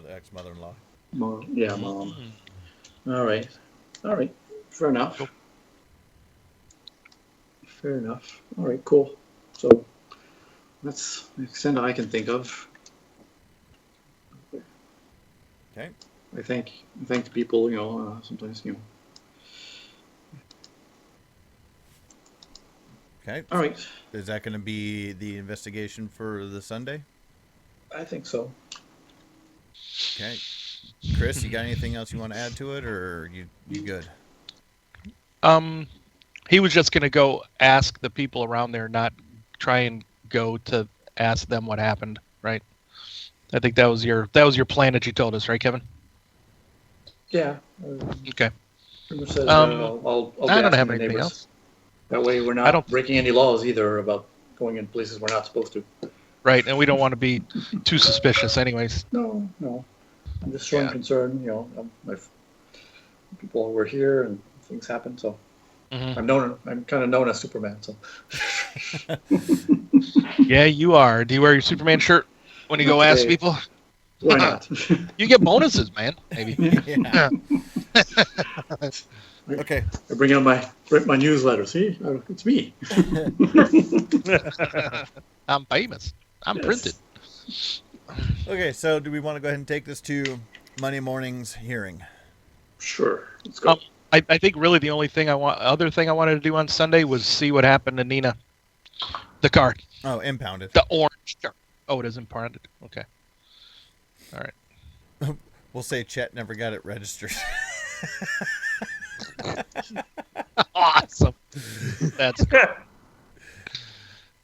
ex-mother-in-law. Mom. All right. Fair enough. Cool. Fair enough. All right, cool. So that's the extent I can think of. Okay. I thank the people, sometimes, Okay. All right. Is that going to be the investigation for the Sunday? I think so. Okay. Chris, you got anything else you want to add to it, or you good? He was just going to go ask the people around there, not try and go to ask them what happened, right? I think that was your plan that you told us, right, Kevin? Yeah. Okay. Pretty much says, I'll I don't have anything else. That way we're not breaking any laws either about going in places we're not supposed to. Right, and we don't want to be too suspicious anyways. No. I'm just showing concern, if people were here and things happen, so. Mm-hmm. I'm kind of known as Superman, so. Yeah, you are. Do you wear your Superman shirt when you go ask people? Why not? You get bonuses, man. Maybe. Yeah. Okay. I bring out my newsletter. See, it's me. I'm famous. I'm printed. Okay, so do we want to go ahead and take this to Monday morning's hearing? Sure. Let's go. I think really the only other thing I wanted to do on Sunday was see what happened to Nina. The car. Oh, impounded. The orange car. Oh, it is impounded. Okay. All right. We'll say Chet never got it registered. Awesome. That's great.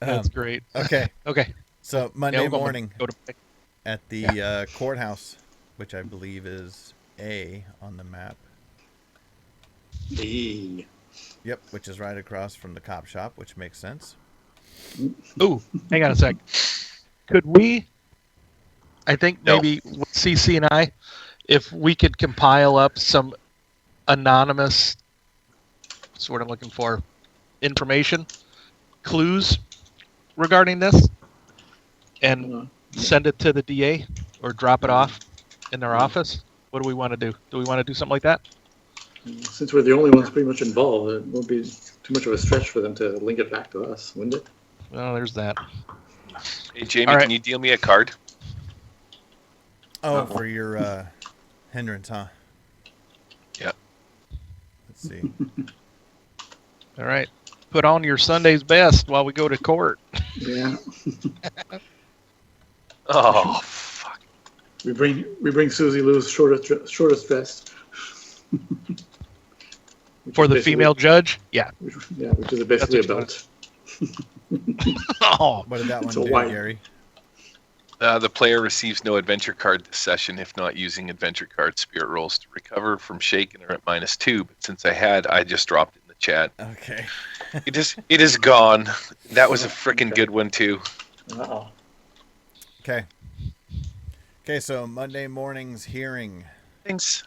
That's great. Okay. So Monday morning at the courthouse, which I believe is A on the map. E. Yep, which is right across from the cop shop, which makes sense. Ooh, hang on a sec. Could we? I think maybe with CC and I, if we could compile up some anonymous, that's what I'm looking for, information, clues regarding this, and send it to the DA or drop it off in their office. What do we want to do? Do we want to do something like that? Since we're the only ones pretty much involved, it won't be too much of a stretch for them to link it back to us, wouldn't it? Well, there's that. Hey, Jamie, can you deal me a card? Oh, for your hindrance, huh? Yep. Let's see. All right. Put on your Sunday's best while we go to court. Yeah. Oh, fuck. We bring Suzy-Lou's shortest vest. For the female judge? Yeah. Which is basically a belt. Oh, What did that one It's a do, white- Gary? The player receives no adventure card this session if not using adventure card spirit rolls to recover from shaken or at -2. But since I just dropped it in the chat. Okay. It is gone. That was a freaking good one too. Uh-oh. Okay. Okay, so Monday morning's hearing. Things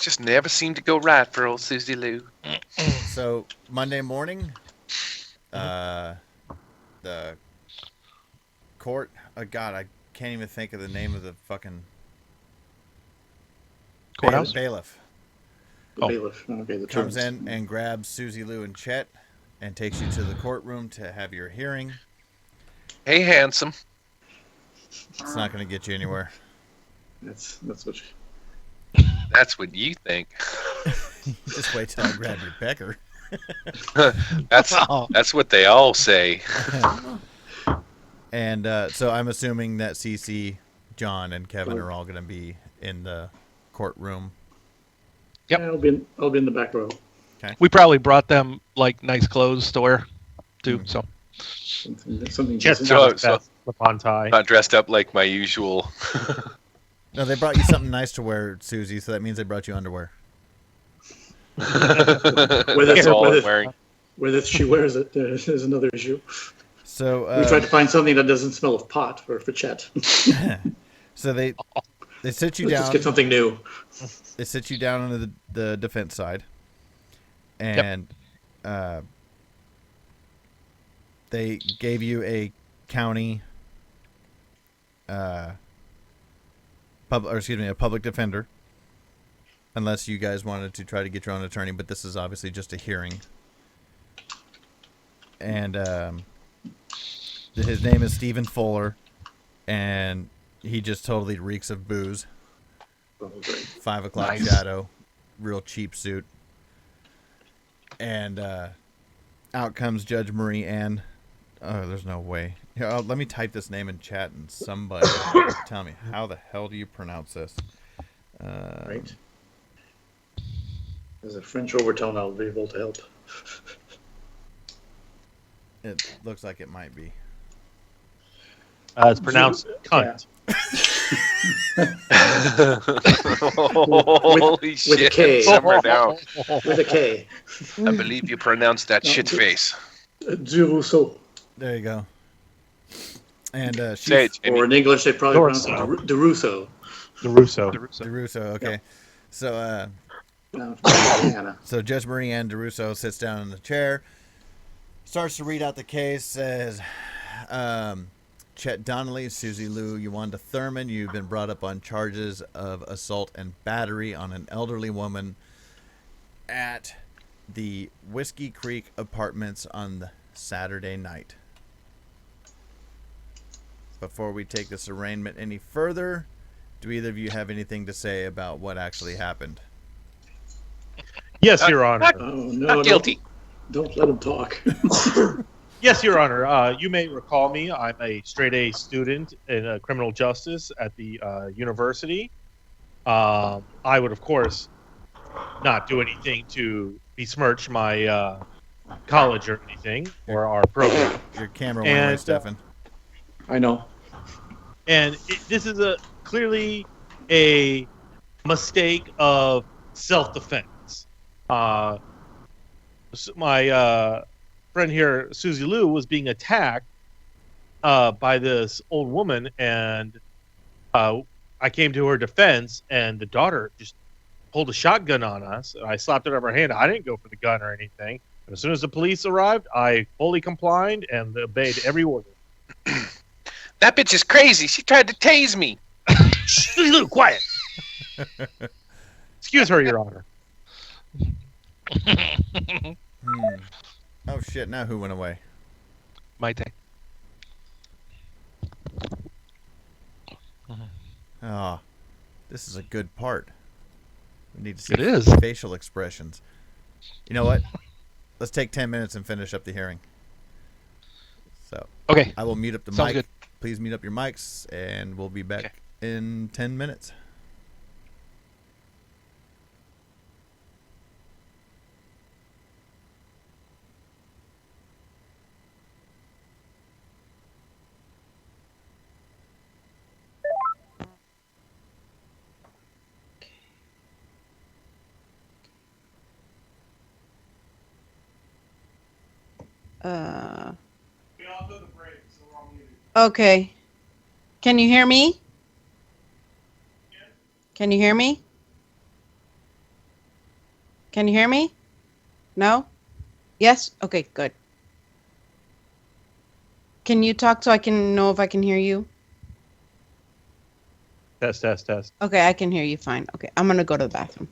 just never seem to go right for old Suzy-Lou. So Monday morning, the court. Oh God, I can't even think of the name of the fucking courthouse? bailiff. The bailiff. Okay, the Comes terms. in and grabs Suzy-Lou and Chet and takes you to the courtroom to have your hearing. Hey, handsome. It's not going to get you anywhere. That's what. That's what you think. Just wait till I grab your pecker. That's what they all say. And so I'm assuming that CC, John, and Kevin are all going to be in the courtroom. Yep. Yeah, I'll be in the back row. We probably brought them like nice clothes to wear too. So Something Chet's decent. got his So- best slip-on tie. Not dressed up like my usual. No, they brought you something nice to wear, Susie, so that means they brought you underwear. That's all I'm wearing. Whether she wears it is another issue. So We tried to find something that doesn't smell of pot for Chet. so they sit you Let's down. just get something new. They sit you down on the defense side, and they gave you a county, a public defender. Unless you guys wanted to try to get your own attorney, but this is obviously just a hearing. And his name is Stephen Fuller, and he just totally reeks of booze. Oh, great. 5 o'clock Nice. shadow, real cheap suit. And out comes Judge Marie Ann. Oh, there's no way. Here, let me type this name in chat and somebody tell me, how the hell do you pronounce this? Right. There's a French overtone. I'll be able to help. It looks like it might be. It's pronounced cunt. Holy shit. with a K. Simmer down. With a K. I believe you pronounced that shit face. Du Rousseau. There you go. And Say it, Jamie. Or in English, they probably pronounce Dorso. it DeRusso. DeRusso. DeRusso, okay. So From Indiana. So Judge Marie Ann DeRusso sits down in the chair, starts to read out the case, says, Chet Donnelly, Suzy-Lou, Yolanda Thurman, you've been brought up on charges of assault and battery on an elderly woman at the Whiskey Creek Apartments on the Saturday night. Before we take this arraignment any further, do either of you have anything to say about what actually happened? Yes, Your Honor. Oh, no, Not guilty. Don't let him talk. Yes, Your Honor. You may recall me. I'm a straight-A student in criminal justice at the university. I would, of course, not do anything to besmirch my college or anything, or our program. Your camera went away, And, Stefan. I know. And this is clearly a mistake of self-defense. My friend here, Suzy-Lou, was being attacked by this old woman, and I came to her defense, and the daughter just pulled a shotgun on us. I slapped it out of her hand. I didn't go for the gun or anything. And as soon as the police arrived, I fully complied and obeyed every order. That bitch is crazy. She tried to tase me. Suzy-Lou, quiet. Excuse her, Your Honor. Oh shit, now who went away? Maite. Oh, this is a good part. We need to see It is. facial expressions. You know what? Let's take 10 minutes and finish up the hearing. So Okay. I will mute up the Sounds mic. good. Please mute up your mics, and we'll be back Okay. in 10 minutes. Okay. Can you hear me? Can you hear me? Can you hear me? No? Yes? Okay, good. Can you talk so I can know if I can hear you? Test, test, test. Okay, I can hear you fine. Okay, I'm going to go to the bathroom.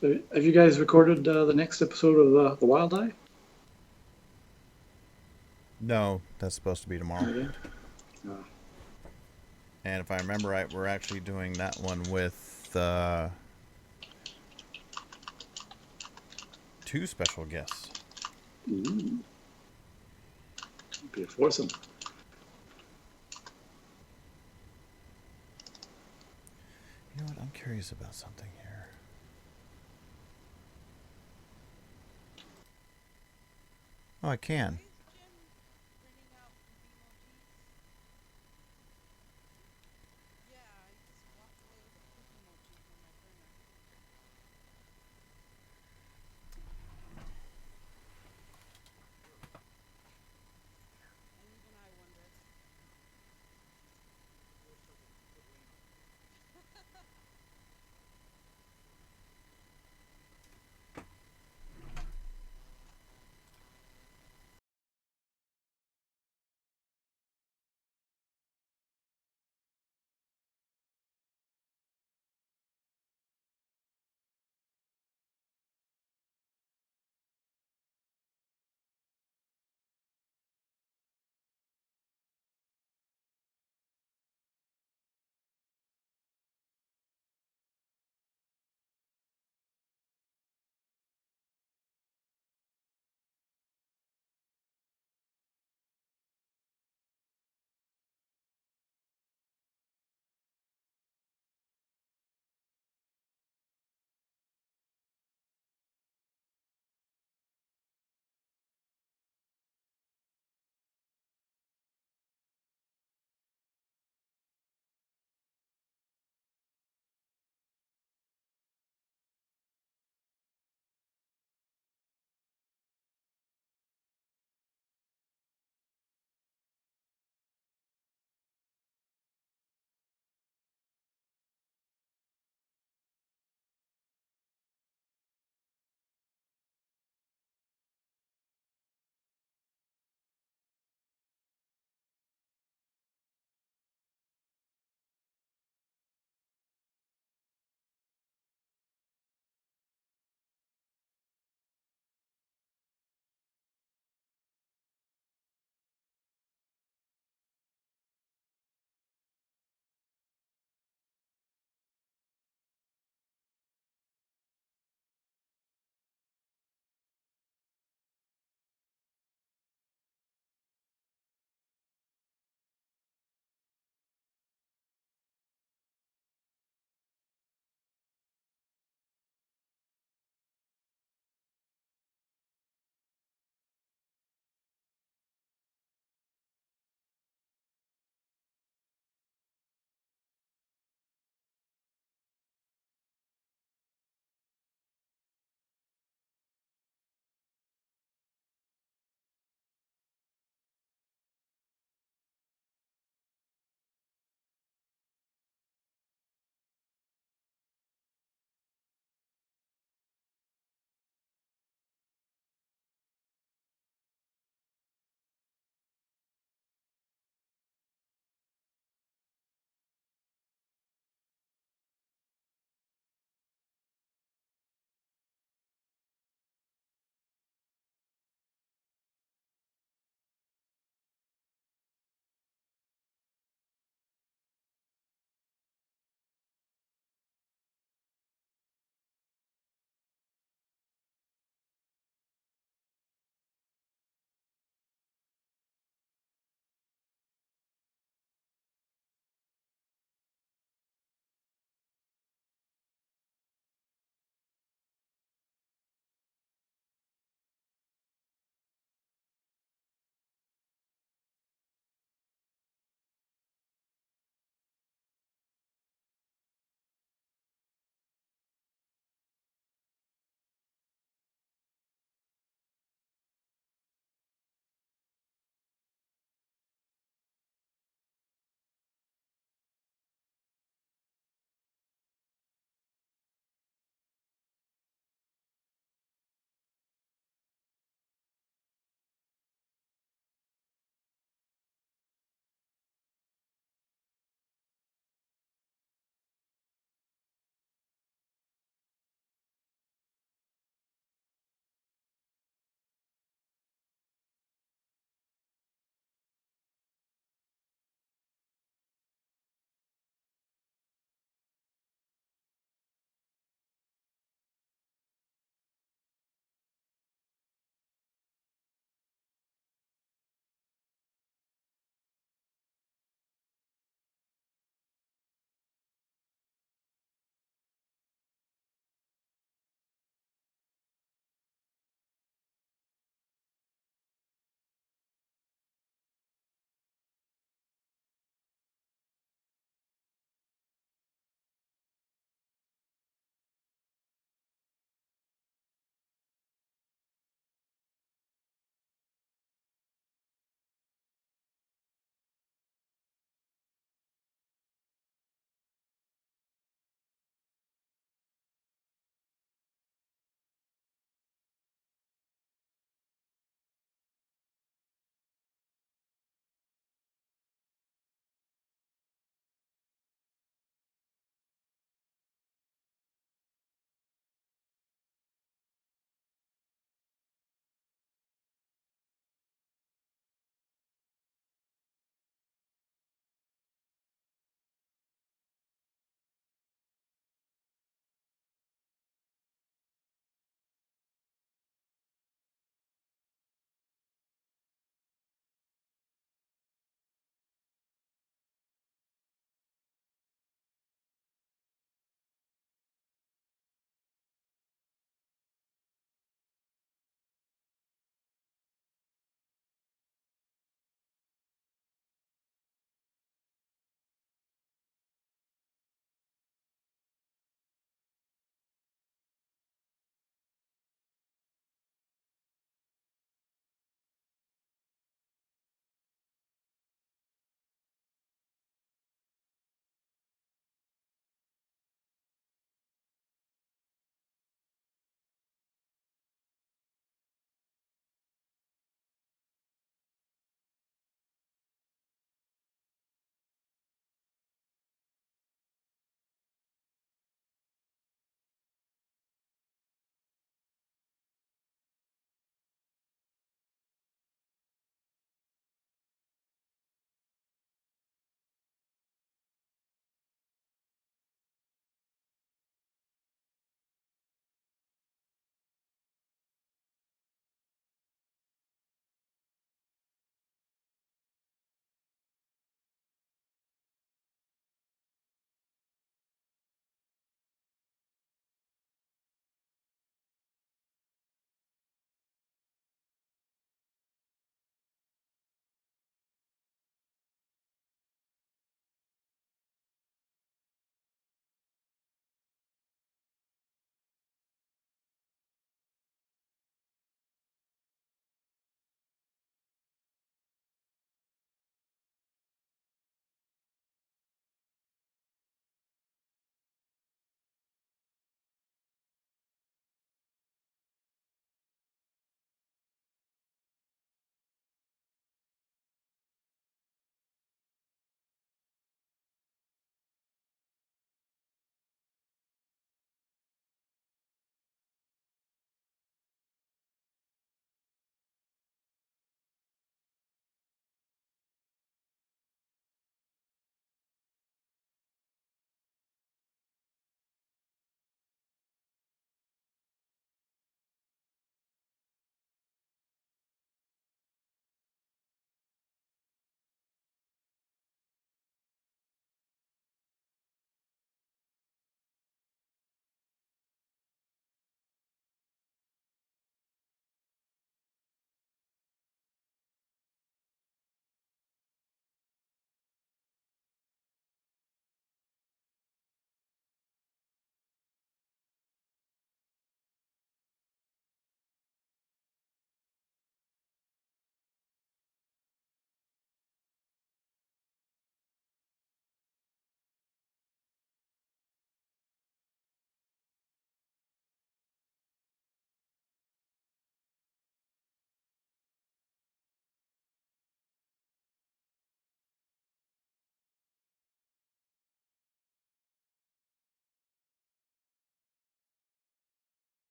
So, have you guys recorded the next episode of The Wild Eye? No, that's supposed to be tomorrow. Okay. And if I remember right, we're actually doing that one with 2 special guests. Ooh. Be a foursome. You know what? I'm curious about something here. Oh, I can.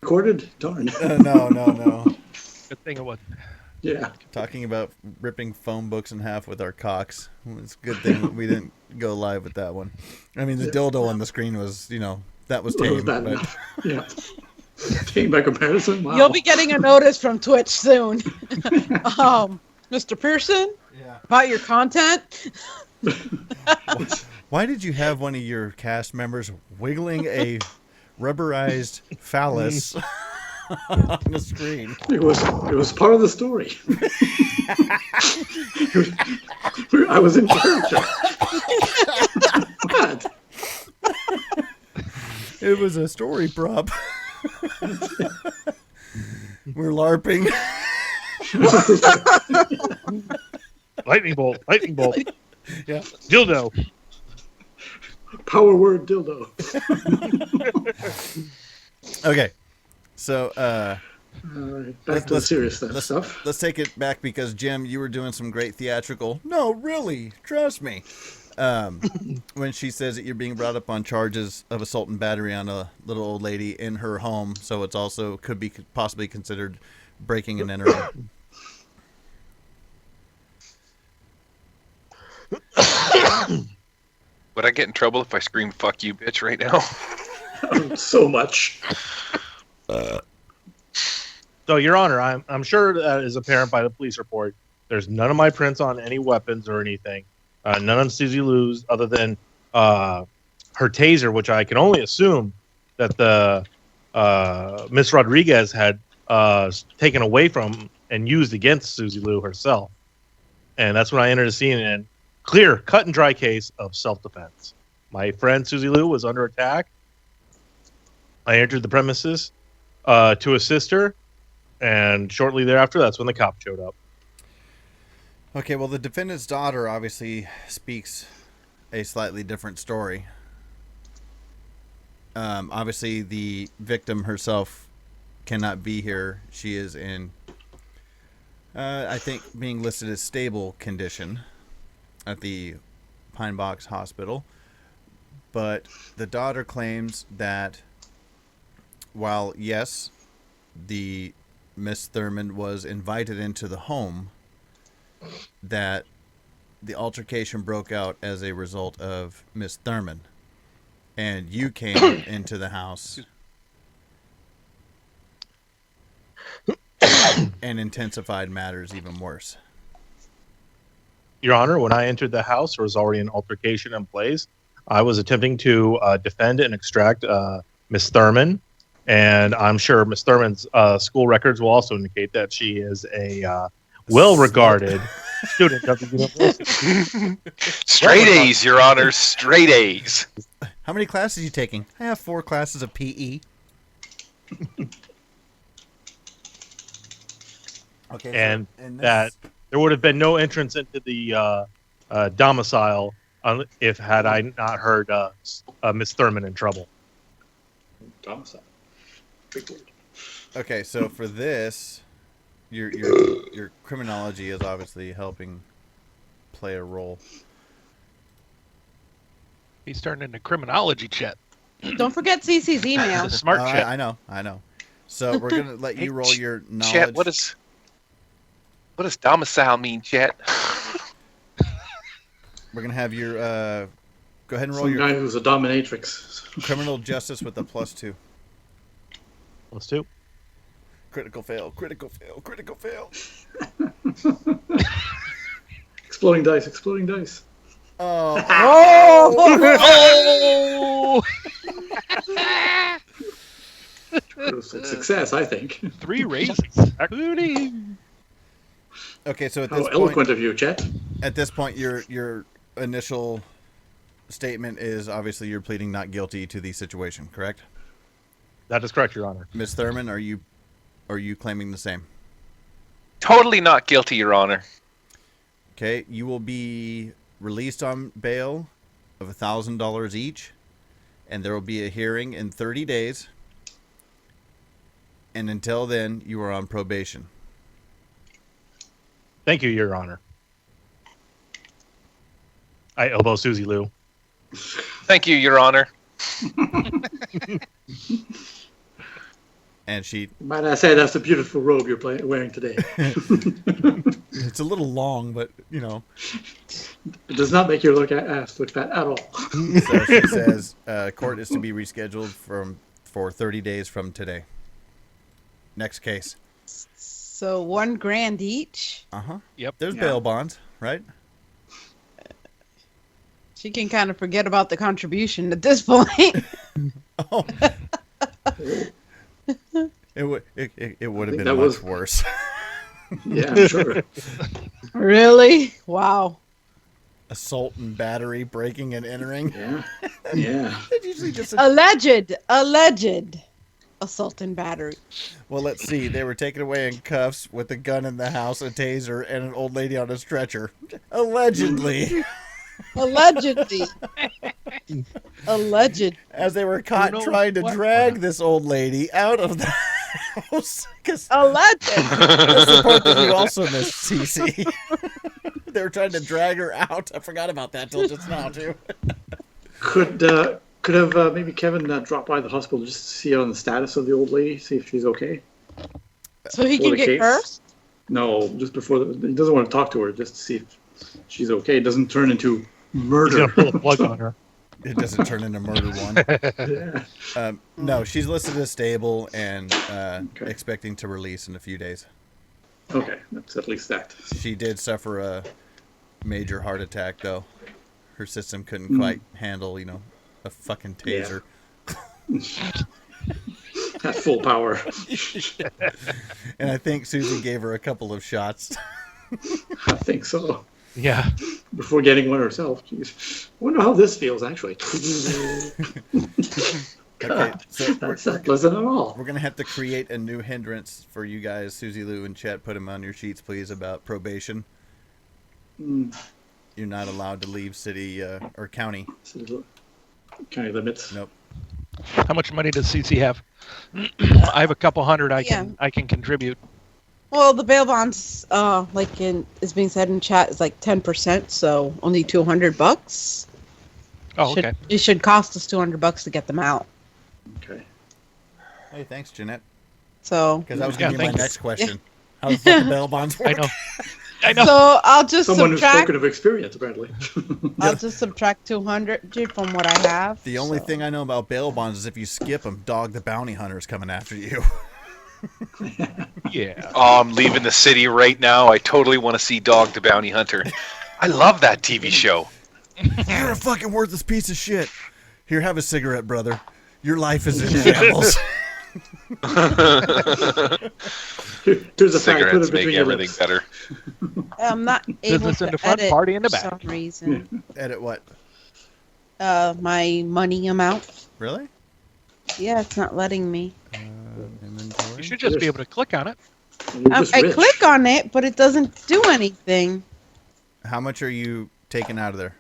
recorded? Darn. No. Good thing it was. Yeah. Talking about ripping phone books in half with our cocks. It's a good thing we didn't go live with that one. I mean, the dildo on the screen was, that was tame. Bad But enough. Yeah. Tame by comparison. Wow. You'll be getting a notice from Twitch soon. Mr. Pearson, about your content. why did you have one of your cast members wiggling a rubberized phallus on the screen? It was part of the story. I was in character. What? It was a story prop. We're LARPing. Lightning bolt. Yeah. Dildo. Power word dildo. Okay. So, back to the serious stuff. Let's take it back because, Jim, you were doing some great theatrical. No, really. Trust me. When she says that you're being brought up on charges of assault and battery on a little old lady in her home, so it's also could be possibly considered breaking and entering. Would I get in trouble if I scream "fuck you, bitch" right now? So much. So, Your Honor, I'm sure that is apparent by the police report. There's none of my prints on any weapons or anything. None on Suzy-Lou's other than her taser, which I can only assume that the Miss Rodriguez had taken away from and used against Suzy-Lou herself. And that's when I entered the scene in clear, cut and dry case of self-defense. My friend Suzy-Lou was under attack. I entered the premises to assist her, and shortly thereafter, that's when the cop showed up. Okay, well, the defendant's daughter obviously speaks a slightly different story. Obviously, the victim herself cannot be here. She is in, I think, being listed as stable condition at the Pine Box Hospital. But the daughter claims that while, yes, the Miss Thurman was invited into the home, that the altercation broke out as a result of Miss Thurman, and you came into the house and intensified matters even worse. Your Honor, when I entered the house, there was already an altercation in place. I was attempting to defend and extract Miss Thurman, and I'm sure Miss Thurman's school records will also indicate that she is a well-regarded student of the university. Straight A's, Your Honor. Straight A's. How many classes are you taking? I have 4 classes of PE. Okay, And that there would have been no entrance into the domicile if had I not heard Miss Thurman in trouble. Domicile. Big word. Okay, so for this, your criminology is obviously helping play a role. He's turning into criminology, Chet. Don't forget Cece's email. Smart Chet. I know. So we're gonna let you roll your knowledge. Chet, what does domicile mean, Chet? We're gonna have your go ahead and roll Some your guy who's a dominatrix. criminal justice with a +2. +2. Critical fail. Exploding dice. Oh. Oh! It was a success, I think. 3 raises. Booty. Okay, so How eloquent of you, Chet. at this point, your initial statement is obviously you're pleading not guilty to the situation, correct? That is correct, Your Honor. Ms. Thurman, are you claiming the same? Totally not guilty, Your Honor. Okay, you will be released on bail of $1,000 each, and there will be a hearing in 30 days. And until then, you are on probation. Thank you, Your Honor. I elbow Suzy-Lou. Thank you, Your Honor. And she... Might I say that's a beautiful robe you're wearing today. It's a little long, but, you know. It does not make your ass look fat at all. So she says, court is to be rescheduled for 30 days from today. Next case. So $1,000 each. Yep. There's bail bonds, right? She can kind of forget about the contribution at this point. Oh. It would have been much worse. Yeah, I'm sure. Really? Wow. Assault and battery, breaking and entering. Yeah. Yeah. Usually just alleged assault and battery. Well, let's see. They were taken away in cuffs with a gun in the house, a taser, and an old lady on a stretcher. Allegedly. Allegedly. Alleged. As they were caught trying to drag this old lady out of the house. Alleged. That's the part that you also missed, Cece. They were trying to drag her out. I forgot about that till just now, too. Could have maybe Kevin drop by the hospital just to see on the status of the old lady, see if she's okay. So he can get cursed? No, just before he doesn't want to talk to her, just to see if she's okay. It doesn't turn into murder. He's gonna pull a plug on her. It doesn't turn into murder one. Yeah. No, she's listed as stable and expecting to release in a few days. Okay, that's at least that. She did suffer a major heart attack, though. Her system couldn't quite handle, a fucking taser. Yeah. At full power. And I think Susie gave her a couple of shots. I think so. Yeah. Before getting one herself. Jeez. I wonder how this feels, actually. Okay, so that's not pleasant at all. We're going to have to create a new hindrance for you guys. Suzy-Lou and Chet, put them on your sheets, please, about probation. You're not allowed to leave city or county. County limits. Nope. How much money does CC have? I have a couple hundred I can contribute. Well, the bail bonds, is being said in chat, is like 10%, so only $200. Oh, okay. It should cost us $200 to get them out. Okay. Hey, thanks, Jeanette. So. Because that was going to be my next question. How the fuck the bail bonds work? I know. So I'll just Someone who's subtract. spoken of experience, apparently. I'll just subtract 200 from what I have. The only thing I know about bail bonds is if you skip them, Dog the Bounty Hunter is coming after you. Yeah. Oh, I'm leaving the city right now. I totally want to see Dog the Bounty Hunter. I love that TV show. You're a fucking worthless piece of shit. Here, have a cigarette, brother. Your life is in shambles. Here's a cigarettes make everything better. I'm not able Business to in the front, edit party in the for back. some reason. Edit what? My money amount. Really? Yeah, it's not letting me. Inventory. You should just be able to click on it. I click on it, but it doesn't do anything. How much are you taking out of there?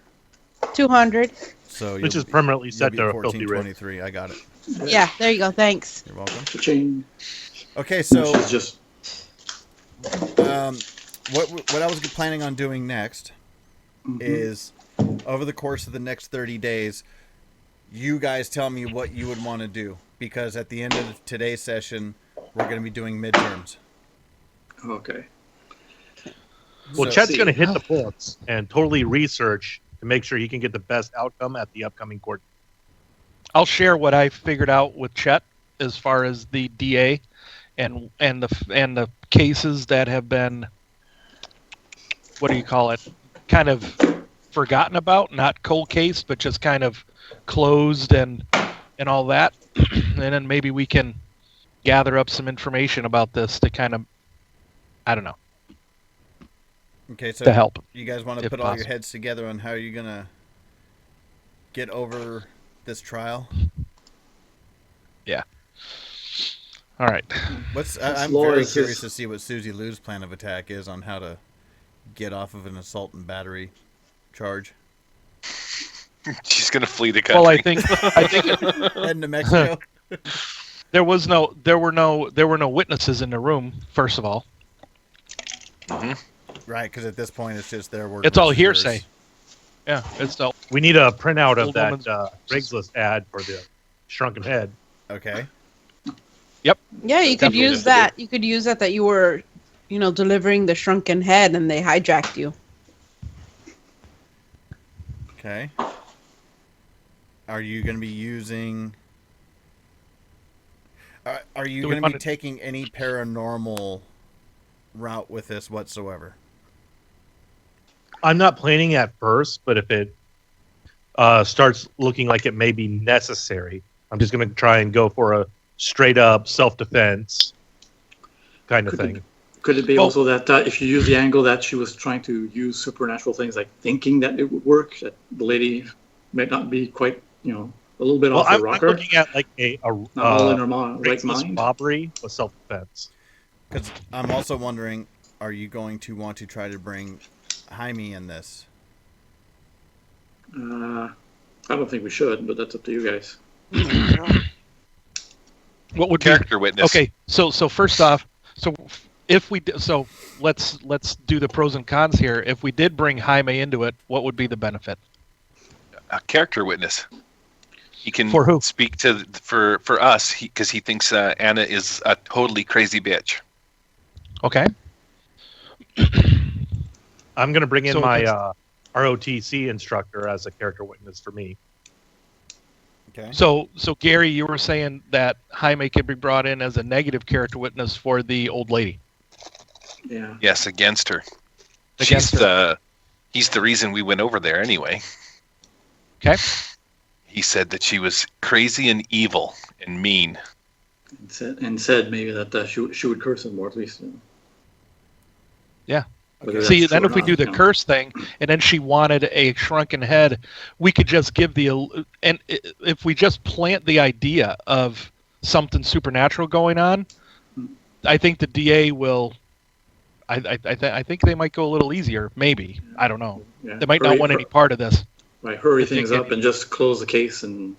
200. So Which is permanently set to a filthy rate. 1423. I got it. Yeah, there you go. Thanks. You're welcome. Cha-ching. Okay, so She's just what I was planning on doing next is over the course of the next 30 days, you guys tell me what you would want to do, because at the end of today's session, we're going to be doing midterms. okay. Well, So- Chet's going to hit the books and totally research to make sure he can get the best outcome at the upcoming court. I'll share what I figured out with Chet as far as the DA and the cases that have been, what do you call it, kind of forgotten about, not cold case, but just kind of closed and all that. And then maybe we can gather up some information about this to kind of, I don't know, Okay, so to help. you guys want to if put all your possible. heads together on how you're going to get over this trial? Yeah. All right. I'm law very is curious just- to see what Suzy-Lou's plan of attack is on how to get off of an assault and battery charge. She's gonna flee the country. Well, I think Heading to Mexico. there were no witnesses in the room. First of all, Right, because at this point it's just their word. it's all versus hearsay. yours. Yeah, it's all. We need a printout of Old that woman's- Craigslist ad for the shrunken head. Okay. Yep. Yeah, you could Definitely use that. You could use that you were, delivering the shrunken head and they hijacked you. Okay. Are you going to be using... Are you going to be taking any paranormal route with this whatsoever? I'm not planning at first, but if it starts looking like it may be necessary, I'm just going to try and go for a straight up self-defense kind of thing. Could it be also that if you use the angle that she was trying to use supernatural things, like thinking that it would work, that the lady might not be quite, a little bit off the rocker? I'm looking at like not all in her right mind. Robbery with self-defense. Because I'm also wondering, are you going to want to try to bring Jaime in this? I don't think we should, but that's up to you guys. What would character witness? Okay, so first off, let's do the pros and cons here. If we did bring Jaime into it, what would be the benefit? A character witness. He can For who? speak for us because he thinks Anna is a totally crazy bitch. Okay. I'm going to bring in my ROTC instructor as a character witness for me. Okay. So Gary, you were saying that Jaime can be brought in as a negative character witness for the old lady. Yeah. Yes, against her. Against He's the reason we went over there anyway. Okay. He said that she was crazy and evil and mean. And said maybe that she would curse him more at least. Yeah. Okay. See, then if we do the curse thing, and then she wanted a shrunken head, we could just give and if we just plant the idea of something supernatural going on, I think the DA will. I think they might go a little easier. Maybe, I don't know. Yeah. They might not want any part of this. Right, hurry things up and just close the case and.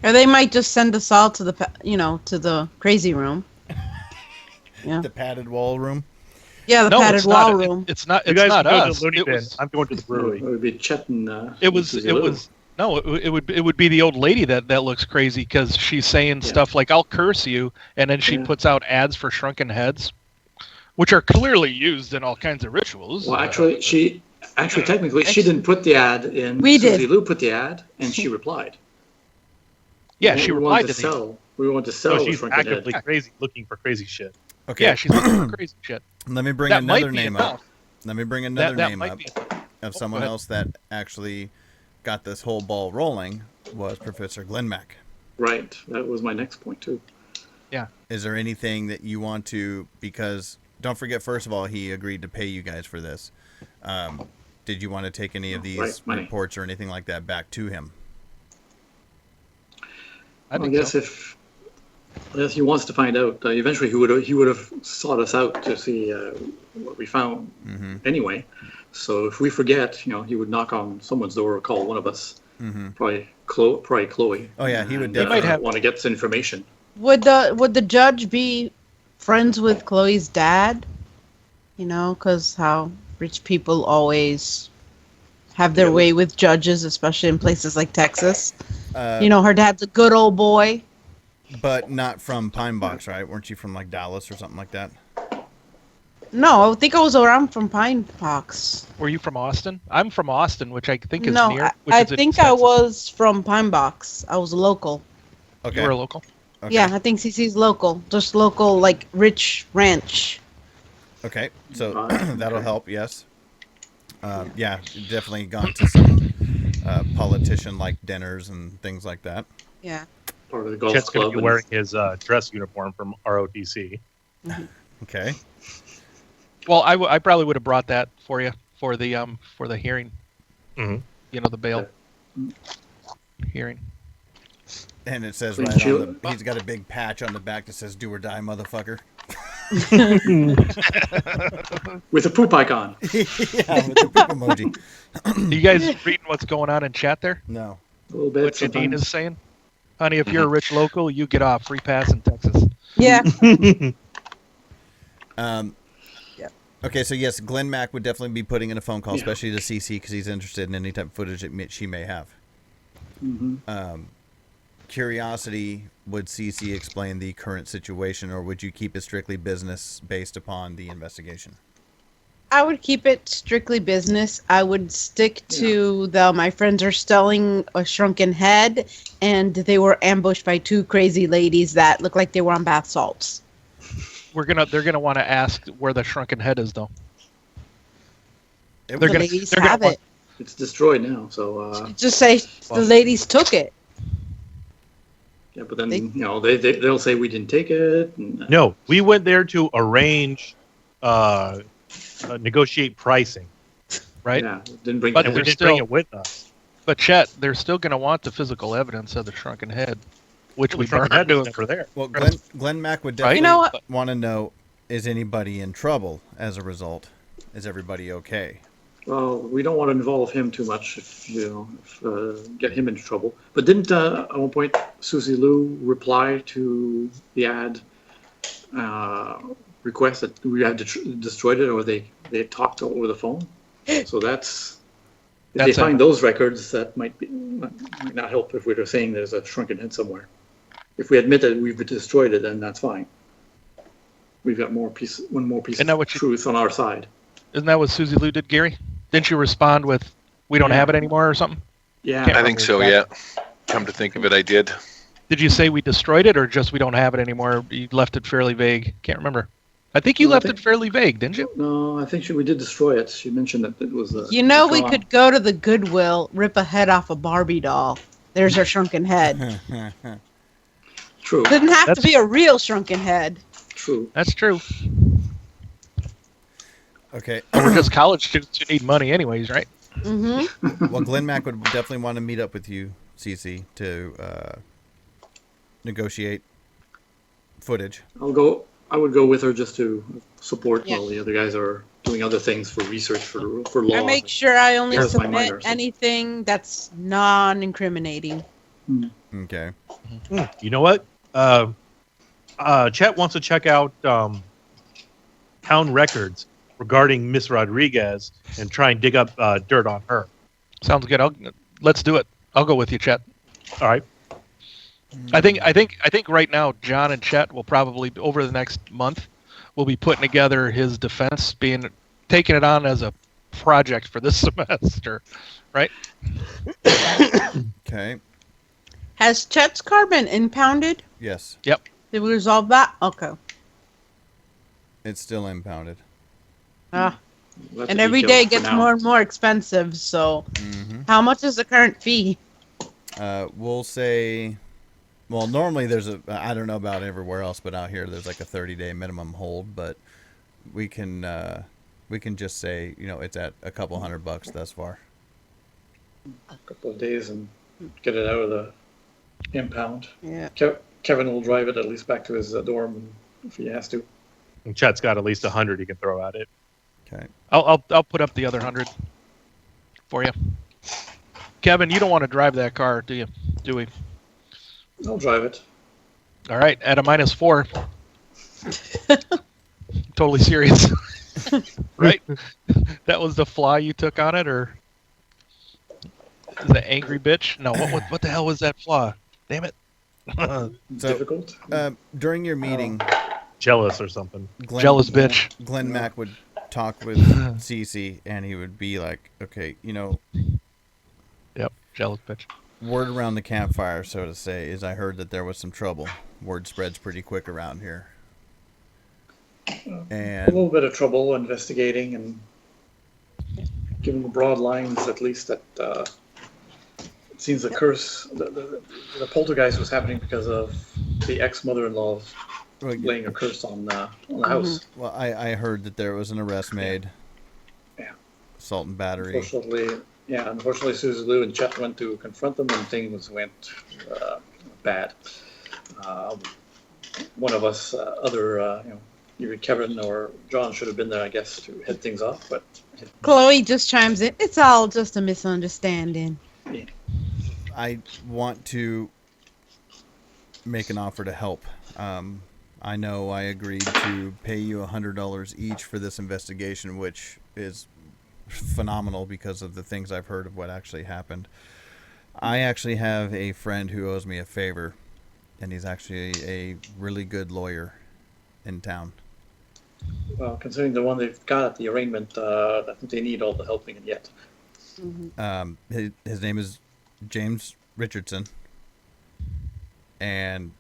Or they might just send us all to the crazy room. Yeah. The padded wall room. Yeah, the padded wall room. It's not. You It's guys not can go us. to the Looney Bin. I'm going to the brewery. It would be Chet and. It was. No, it would be the old lady that looks crazy because she's saying stuff like "I'll curse you," and then she puts out ads for shrunken heads, which are clearly used in all kinds of rituals. Well, actually, technically, she didn't put the ad in. We did. Suzy-Lou put the ad, and she replied. Yeah, she replied to sell. We want to sell. So she's shrunken actively head. crazy, looking for crazy shit. Okay. Yeah, she's looking for crazy shit. Let me bring That another might be name enough. up. Let me bring another That name might up be of someone else that actually got this whole ball rolling was Professor Glenmack. Right. That was my next point too. Yeah. Is there anything that you want to? Because don't forget, first of all, he agreed to pay you guys for this. Did you want to take any of these reports or anything like that back to him? I guess if he wants to find out, eventually he would have sought us out to see what we found anyway. So if we forget, he would knock on someone's door or call one of us. Probably Chloe. Oh yeah, he would definitely want to get this information. Would the judge be friends with Chloe's dad? Because how rich people always have their way with judges, especially in places like Texas. Her dad's a good old boy. But not from Pine Box, right? Weren't you from like Dallas or something like that? No, I think I was around from Pine Box. Were you from Austin? I'm from Austin, which I think is no, near. I think I was from Pine Box. I was local. Okay. You were a local? Okay. Yeah, I think CC's local. Just local, like, rich ranch. Okay, so that'll help, yes. Yeah, definitely gone to some politician-like dinners and things like that. Yeah. Part of the golf Chet's going club. to be wearing his dress uniform from ROTC. Okay. Well, I probably would have brought that for you for the hearing. Mm-hmm. The bail hearing. And it says right on he's got a big patch on the back that says "Do or Die, motherfucker." With a poop icon. Yeah, with the poop emoji. You guys reading what's going on in chat there? No. A little bit. What Jadine is saying? Honey, if you're a rich local, you get off. Free pass in Texas. Yeah. Okay, so yes, Glenn Mack would definitely be putting in a phone call, especially to CC, because he's interested in any type of footage that she may have. curiosity, would CC explain the current situation, or would you keep it strictly business based upon the investigation? I would keep it strictly business. I would stick to my friends are stealing a shrunken head, and they were ambushed by two crazy ladies that looked like they were on bath salts. They're gonna want to ask where the shrunken head is, though. The ladies have it. It's destroyed now, so Just say the ladies took it. yeah. But then they'll say we didn't take it. And, No, we went there to arrange, negotiate pricing, right? Yeah, didn't bring. But and we they're didn't still bring it with us. But Chet, they're still going to want the physical evidence of the shrunken head, which we burned Head was to never there. Well, Glenn Mack would Right? definitely You know what? want to know, is anybody in trouble as a result? Is everybody okay? Well, we don't want to involve him too much, get him into trouble. But didn't at one point Suzy-Lou reply to the ad request that we had destroyed it, or they talked over the phone? So if they find those records, that might not help if we're saying there's a shrunken head somewhere. If we admit that we've destroyed it, then that's fine. We've got one more piece of truth on our side. Isn't that what Suzy-Lou did, Gary? Didn't you respond with, "We don't have it anymore" or something? Yeah, I think so. Yeah. Come to think of it, I did. Did you say we destroyed it, or just we don't have it anymore? You left it fairly vague. Can't remember. I think you left it fairly vague, didn't you? No, I think we did destroy it. She mentioned that it was. We could go to the Goodwill, rip a head off a Barbie doll. There's our shrunken head. True. Didn't have to be a real shrunken head. True. That's true. Okay. We're just college students who need money anyways, right? Mm-hmm. Well, Glenn Mack would definitely want to meet up with you, CC, to negotiate footage. I would go with her just to support while the other guys are doing other things for research for law. I make sure I only Verify submit minors. anything that's non-incriminating. Okay. You know what? Chet wants to check out town records regarding Miss Rodriguez and try and dig up dirt on her. Sounds good. Let's do it. I'll go with you, Chet. All right. I think right now John and Chet will probably over the next month will be putting together his defense, taking it on as a project for this semester, right? Okay. Has Chet's car been impounded? Yes. Yep. Did we resolve that? Okay. It's still impounded. And every day gets more and more expensive, so how much is the current fee? We'll say, well, normally there's I don't know about everywhere else, but out here there's like a 30-day minimum hold, but we can just say, it's at a couple $100 thus far. A couple of days and get it out of the impound. Yeah. Kevin will drive it at least back to his dorm if he has to. And Chet's got at least 100 he can throw at it. Okay. I'll put up the other 100 for you. Kevin, you don't want to drive that car, do you? Do we? I'll drive it. All right, at a -4. Totally serious. Right? That was the fly you took on it, or is that angry bitch? No, what the hell was that flaw? Damn it. Difficult? During your meeting, Jealous or something. Jealous bitch. Glenn Mack would talk with CC, and he would be like, okay, Yep, jealous bitch. word around the campfire, so to say, is I heard that there was some trouble. Word spreads pretty quick around here. A And little bit of trouble investigating and giving the broad lines, at least, that it seems the curse, the poltergeist was happening because of the ex-mother-in-law laying a curse on the house. well, I heard that there was an arrest made. Yeah. Assault and battery. Unfortunately, Suzy-Lou and Chet went to confront them, and things went bad. One of us, either Kevin or John should have been there, I guess, to head things off. But Chloe just chimes in. It's all just a misunderstanding. yeah. I want to make an offer to help. I know I agreed to pay you $100 each for this investigation, which is phenomenal because of the things I've heard of what actually happened. I actually have a friend who owes me a favor, and he's actually a really good lawyer in town. Well, considering the one they've got at the arraignment, I think they need all the help they can get. His name is James Richardson, and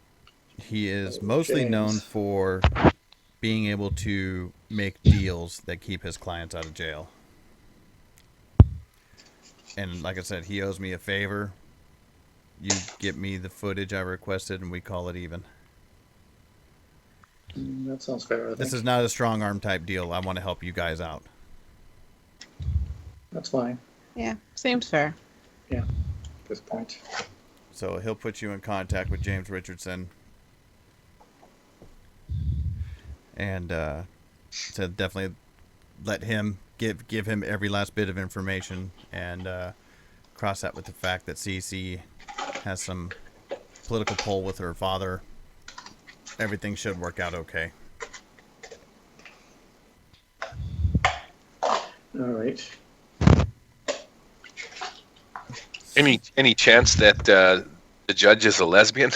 he is mostly known for being able to make deals that keep his clients out of jail. And like I said, he owes me a favor. You get me the footage I requested, and we call it even. That sounds fair, I think. This is not a strong arm type deal. I want to help you guys out. That's fine. Yeah, seems fair. Yeah, at this point. So he'll put you in contact with James Richardson. And so definitely let him give him every last bit of information, and cross that with the fact that Cece has some political pull with her father. Everything should work out okay. All right. Any chance that the judge is a lesbian?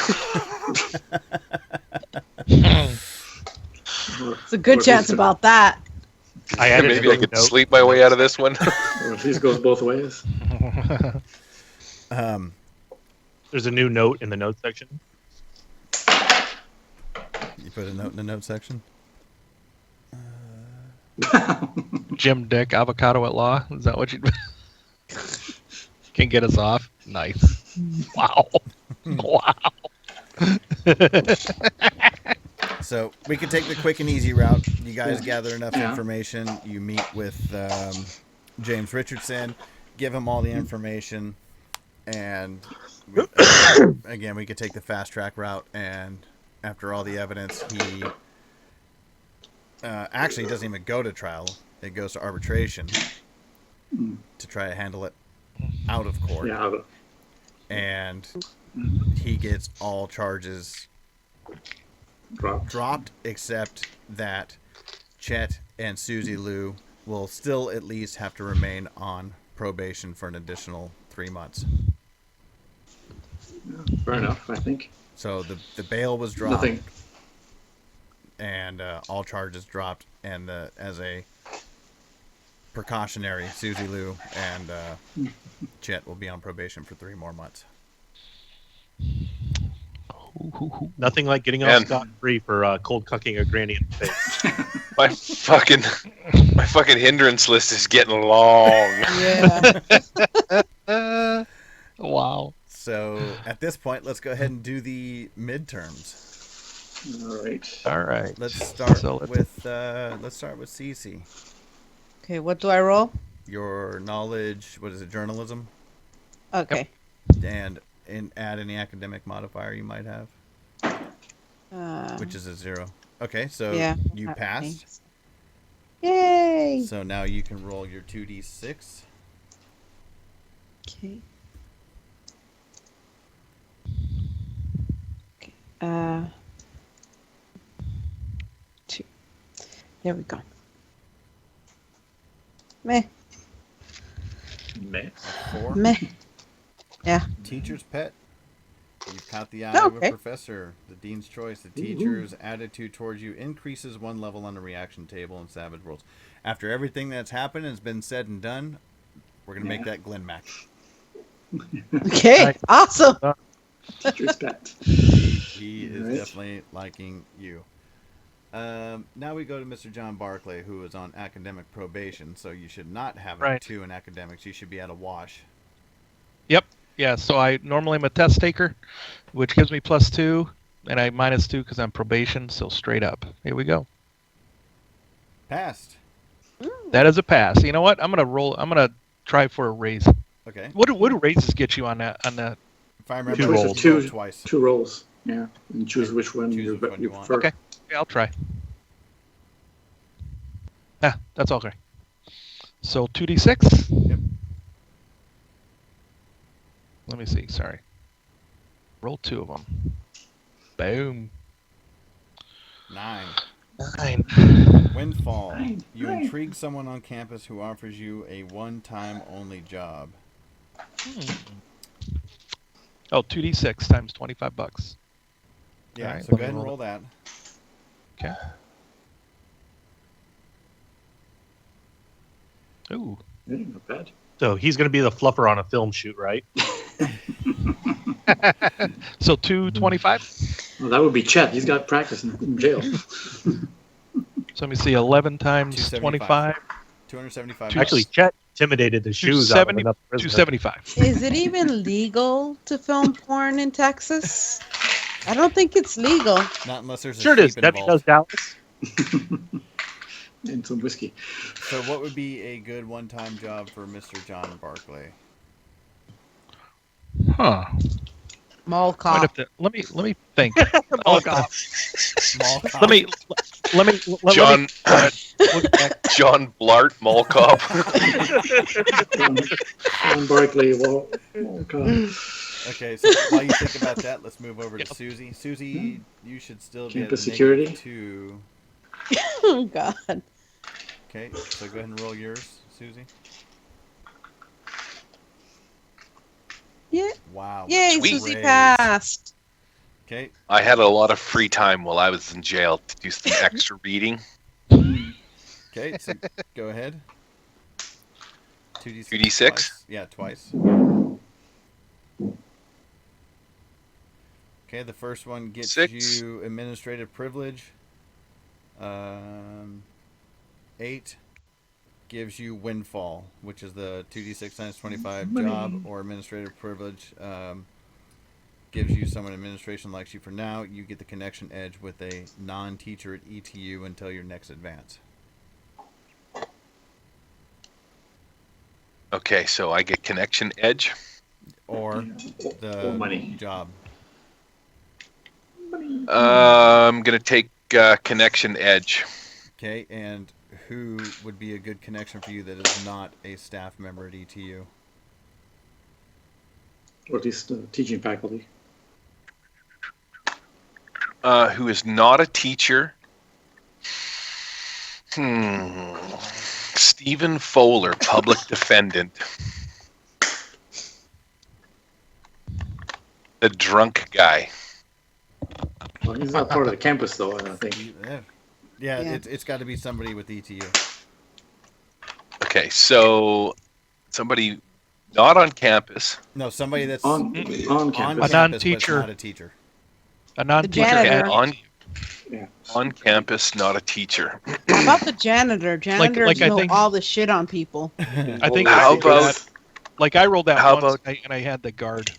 It's a good chance about that. Maybe I could sleep my way out of this one. Or at least goes both ways. There's a new note in the note section. You put a note in the note section? Jim Dick, avocado at law. Is that what you can get us off? Nice. Wow. Wow. So we can take the quick and easy route. You guys gather enough information. You meet with James Richardson, give him all the information, and again, we could take the fast track route. And after all the evidence, he actually doesn't even go to trial. It goes to arbitration to try to handle it out of court. Yeah. And he gets all charges dropped, except that Chet and Suzy-Lou will still at least have to remain on probation for an additional 3 months. Fair enough, I think. So the bail was dropped. Nothing. And all charges dropped, and as a precautionary, Suzy-Lou and Chet will be on probation for 3 more months. Nothing like getting off scot-free for cold cucking a granny in the face. my fucking hindrance list is getting long. Yeah. Wow. So at this point, let's go ahead and do the midterms. All right. Let's start with Cece. Okay, what do I roll? Your knowledge, what is it, journalism? Okay. And add any academic modifier you might have, which is a 0. Okay, so you passed. Thanks. Yay! So now you can roll your 2d6. Okay. Okay. 2. There we go. Meh. 4. Meh. Yeah. Teacher's pet. You've caught the eye of a professor. The dean's choice. The teacher's attitude towards you increases 1 level on the reaction table in Savage Worlds. After everything that's happened and has been said and done, we're going to make that Glenn Mac. Okay, awesome. Teacher's pet. He is definitely liking you. Now we go to Mr. John Barclay, who is on academic probation, so you should not have a 2 in academics. You should be at a wash. Yep. Yeah, so I normally am a test taker, which gives me +2, and I -2 because I'm probation, so straight up. Here we go. Passed. That is a pass. You know what? I'm gonna try for a raise. Okay. What do raises get you on that? If I remember, 2 rolls. Twice. 2 rolls. Yeah, and choose which one you prefer. Okay, I'll try. Yeah, that's all right. So 2d6. Yep. Let me see. Sorry. Roll 2 of them. Boom. 9. 9. Windfall. 9. You intrigue someone on campus who offers you a one-time only job. Oh, 2d6 times $25. Yeah, All right, so let go me ahead and roll roll that. Okay. Ooh. Yeah, not bad. So he's going to be the fluffer on a film shoot, right? So 225. Well, that would be Chet. He's got practice in jail. So let me see. 11 times 25. 275. Actually, Chet intimidated the shoes out of 270. another prisoner. 275. Is it even legal to film porn in Texas? I don't think it's legal. Not unless there's a Sure it is. sheep Debbie does involved. Dallas. And some whiskey. So what would be a good one-time job for Mr. John Barclay? Huh. Mall Might cop. have to, let me think. Mall cop. Mall cop. Let me John look back. John Blart, mall cop. John Barkley. Well, oh, God. Okay, so while you think about that, let's move over to Yep. Susie. Susie, you should still be Campus at security? -2. Oh God. Okay, so go ahead and roll yours, Susie. Yeah. Wow. Yay, Sweet. Susie Raise. passed. Okay, I had a lot of free time while I was in jail to do some extra reading. okay, so go ahead. 2d6. 2d6? Twice. Yeah, twice. Okay, the first one gets 6. you administrative privilege. 8 gives you windfall, which is the 2d6 times 25 job, or administrative privilege gives you someone administration likes you for now. You get the connection edge with a non-teacher at ETU until your next advance. Okay, so I get connection edge. Or the Or money. job. I'm gonna take connection edge. Okay, and who would be a good connection for you that is not a staff member at ETU? Or at least teaching faculty. Who is not a teacher? Stephen Fowler, public defendant. The drunk guy. Well, he's not part of the campus, though, I don't think. Yeah, Yeah. it's got to be somebody with ETU. Okay, so somebody not on campus. No, somebody that's On on campus. A campus, non-teacher. but not a teacher. A non-teacher. janitor. On Yeah. on campus, not a teacher. How about the janitor? Janitors I know think- all the shit on people. I think How I rolled about- that. Like I rolled that How once, about- and I had the guard,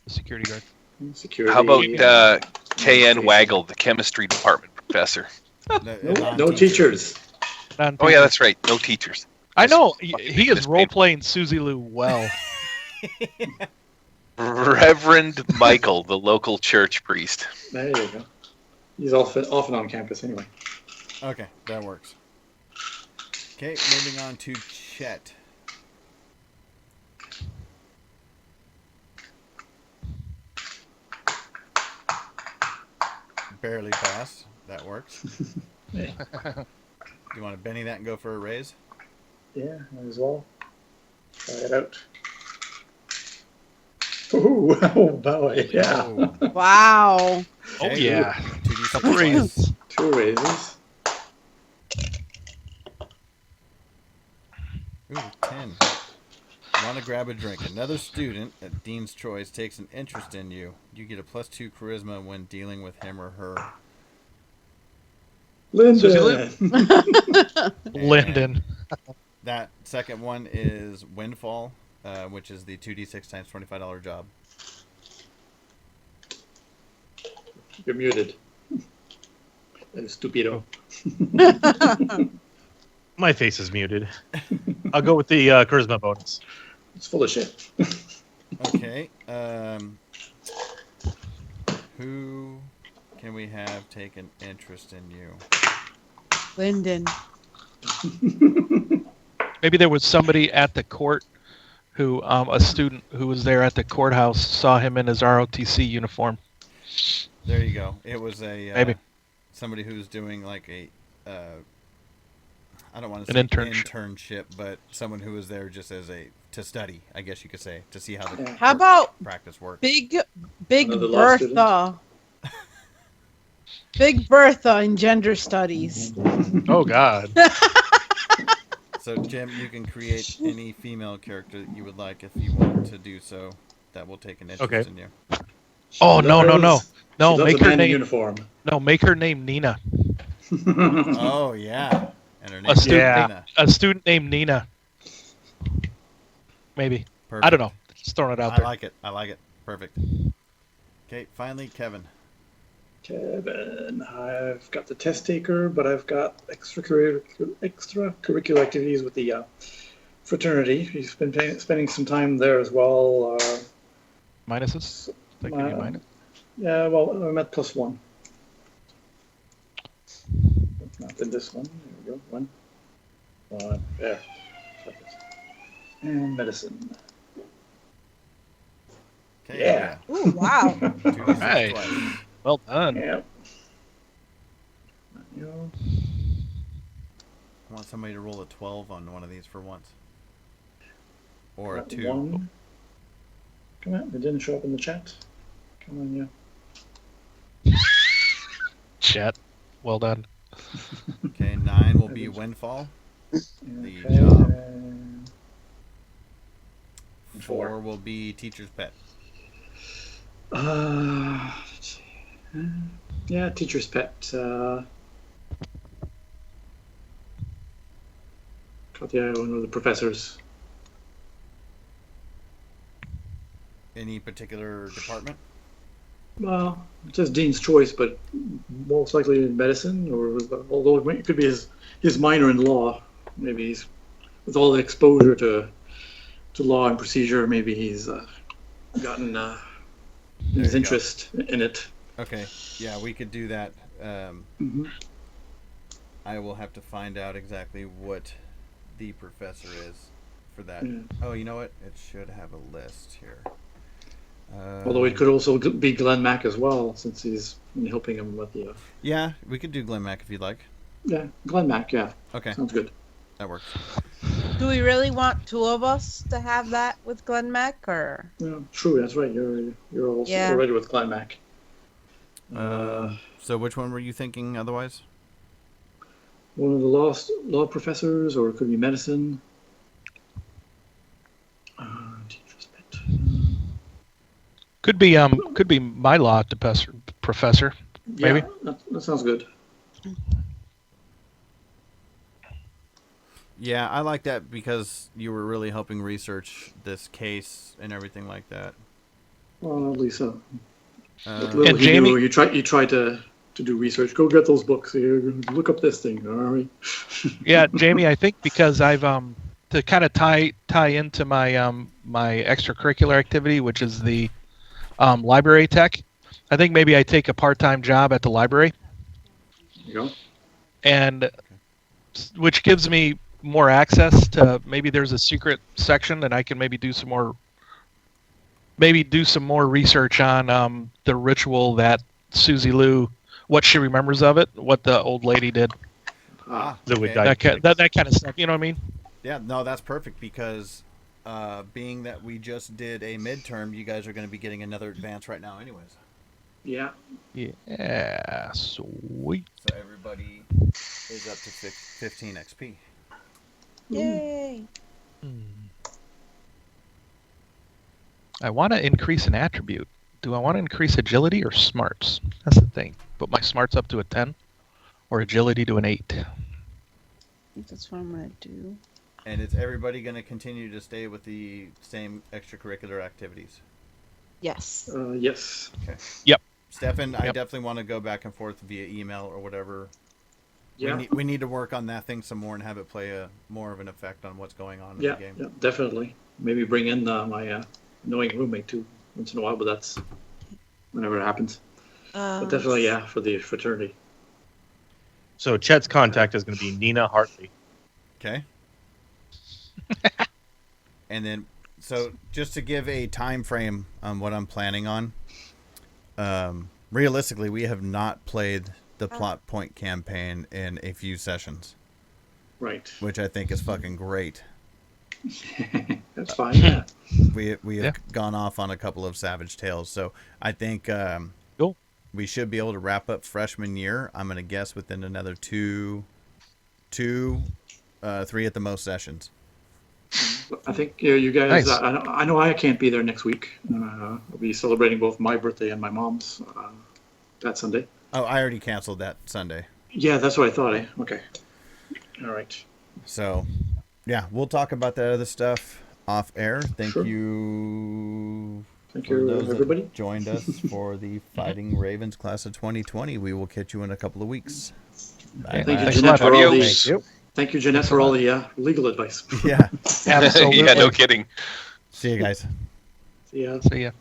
the security guard. Security? How about KN Waggle, the chemistry department professor? No teachers. Oh yeah, that's right. No teachers. I know Fucking he is Miss role playing Suzy-Lou well. Reverend Michael, the local church priest. There you go. He's often on campus anyway. Okay, that works. Okay, moving on to Chet. Barely passed. That works. Yeah. You want to Benny that and go for a raise? Yeah, might as well. Try it out. Ooh, oh boy, yeah. Oh, Wow. Oh okay. yeah, 2d6 couple twice. raises. 2 raises. Ooh, 10. Want to grab a drink. Another student at Dean's Choice takes an interest in you. You get a +2 charisma when dealing with him or her. Linda. Lyndon. That second one is Windfall, which is the 2d6 times $25 job. You're muted. Stupido. My face is muted. I'll go with the charisma bonus. It's full of shit. Okay. Who can we have take an interest in you? Lyndon. Maybe there was somebody at the court who, a student who was there at the courthouse, saw him in his ROTC uniform. There you go. It was a Maybe. somebody who's doing like a I don't want to An say internship. internship, but someone who was there just as a to study, I guess you could say, to see how the How about practice works. Big Another law student. Bertha? Big Bertha in gender studies. Oh God. So, Jim, you can create any female character that you would like if you want to do so. That will take an interest Okay. in you. Oh no. She loves Make a her man in name. uniform. No, make her name Nina. Oh yeah, and her name A student. Yeah. Named, a student named Nina. Maybe. Perfect. I don't know. Just throwing it out I there. like it. I like it. Perfect. Okay, finally, Kevin. Kevin, I've got the test taker, but I've got extracurricular activities with the fraternity. He's been spending some time there as well. Minuses. That could be minus. Yeah, well, I'm at +1. Not in this one. There we go. One. There. And medicine. Okay, Yeah. Ooh, wow. 2d6 Right. twice. Well done. Yeah. You I want somebody to roll a 12 on one of these for once. Or a got 2. one. Come on, it didn't show up in the chat. Come on, yeah. Chet. Well done. Okay, 9 will be Windfall. The Okay. job. 4 4. will be Teacher's Pet. Let's see. Yeah, teacher's pet. Yeah, one of the professors. Any particular department? Well, it says Dean's choice, but most likely in medicine, or although it could be his minor in law. Maybe he's with all the exposure to law and procedure. Maybe he's gotten his interest in it. Okay, yeah, we could do that. Mm-hmm. I will have to find out exactly what the professor is for that. Yeah. Oh, you know what? It should have a list here. Although it could also be Glenn Mack as well, since he's been helping him with the. Yeah, we could do Glenn Mack if you'd like. Yeah, Glenn Mack. Yeah. Okay, Sounds good. that works. Do we really want 2 of us to have that with Glenn Mack, or? Yeah, true. That's right. You're also already with Glenn Mack. So which one were you thinking otherwise? One of the law professors, or it could be medicine. Teacher's pet. Could be my law professor. Maybe. Yeah, that sounds good. Yeah, I like that because you were really helping research this case and everything like that. Well, at least so. And Little he Jamie- knew, you try to do research. Go get those books. Look up this thing. All right. Yeah, Jamie. I think because I've to kind of tie into my my extracurricular activity, which is the library tech. I think maybe I take a part-time job at the library, There you go. and which gives me more access to, maybe there's a secret section and I can maybe do some more research on the ritual that Suzy-Lou, what she remembers of it, what the old lady did, That we okay. died. that kind of stuff. You know what I mean? Yeah, no, that's perfect because being that we just did a midterm, you guys are going to be getting another advance right now anyways. Yeah. Yeah, sweet. So everybody is up to 15 XP. Yay! I want to increase an attribute. Do I want to increase agility or smarts? That's the thing. Put my smarts up to a 10 or agility to an 8. I think that's what I'm gonna do. And is everybody going to continue to stay with the same extracurricular activities? Yes. Yes. Okay. Yep. Stefan, I Yep. definitely want to go back and forth via email or whatever. Yeah. We need to work on that thing some more and have it play more of an effect on what's going on in Yeah. the game. Yeah. Definitely. Maybe bring in my annoying roommate too once in a while, but that's whenever it happens. But definitely, yeah, for the fraternity. So Chet's contact is going to be Nina Hartley. Okay. And then, so just to give a time frame on what I'm planning on, realistically, we have not played the plot point campaign in a few sessions, Right. which I think is fucking great. That's fine. Yeah. We have Yeah. gone off on a couple of Savage Tales, so I think Cool. we should be able to wrap up freshman year. I'm gonna guess within another two, 3 at the most sessions. I think you guys. Nice. I know I can't be there next week. I'll be celebrating both my birthday and my mom's that Sunday. Oh, I already canceled that Sunday. Yeah, that's what I thought. Okay. All right. So, yeah, we'll talk about that other stuff off air. Thank Sure. you. Thank for you, those everybody. that joined us for the Fighting Ravens class of 2020. We will catch you in a couple of weeks. Bye. Thank you, Thanks a Jeanette, lot. for all Adios. the. Thank you, Jeanette, for all the legal advice. Yeah. Absolutely. Yeah, no kidding. See you guys. See ya. See ya.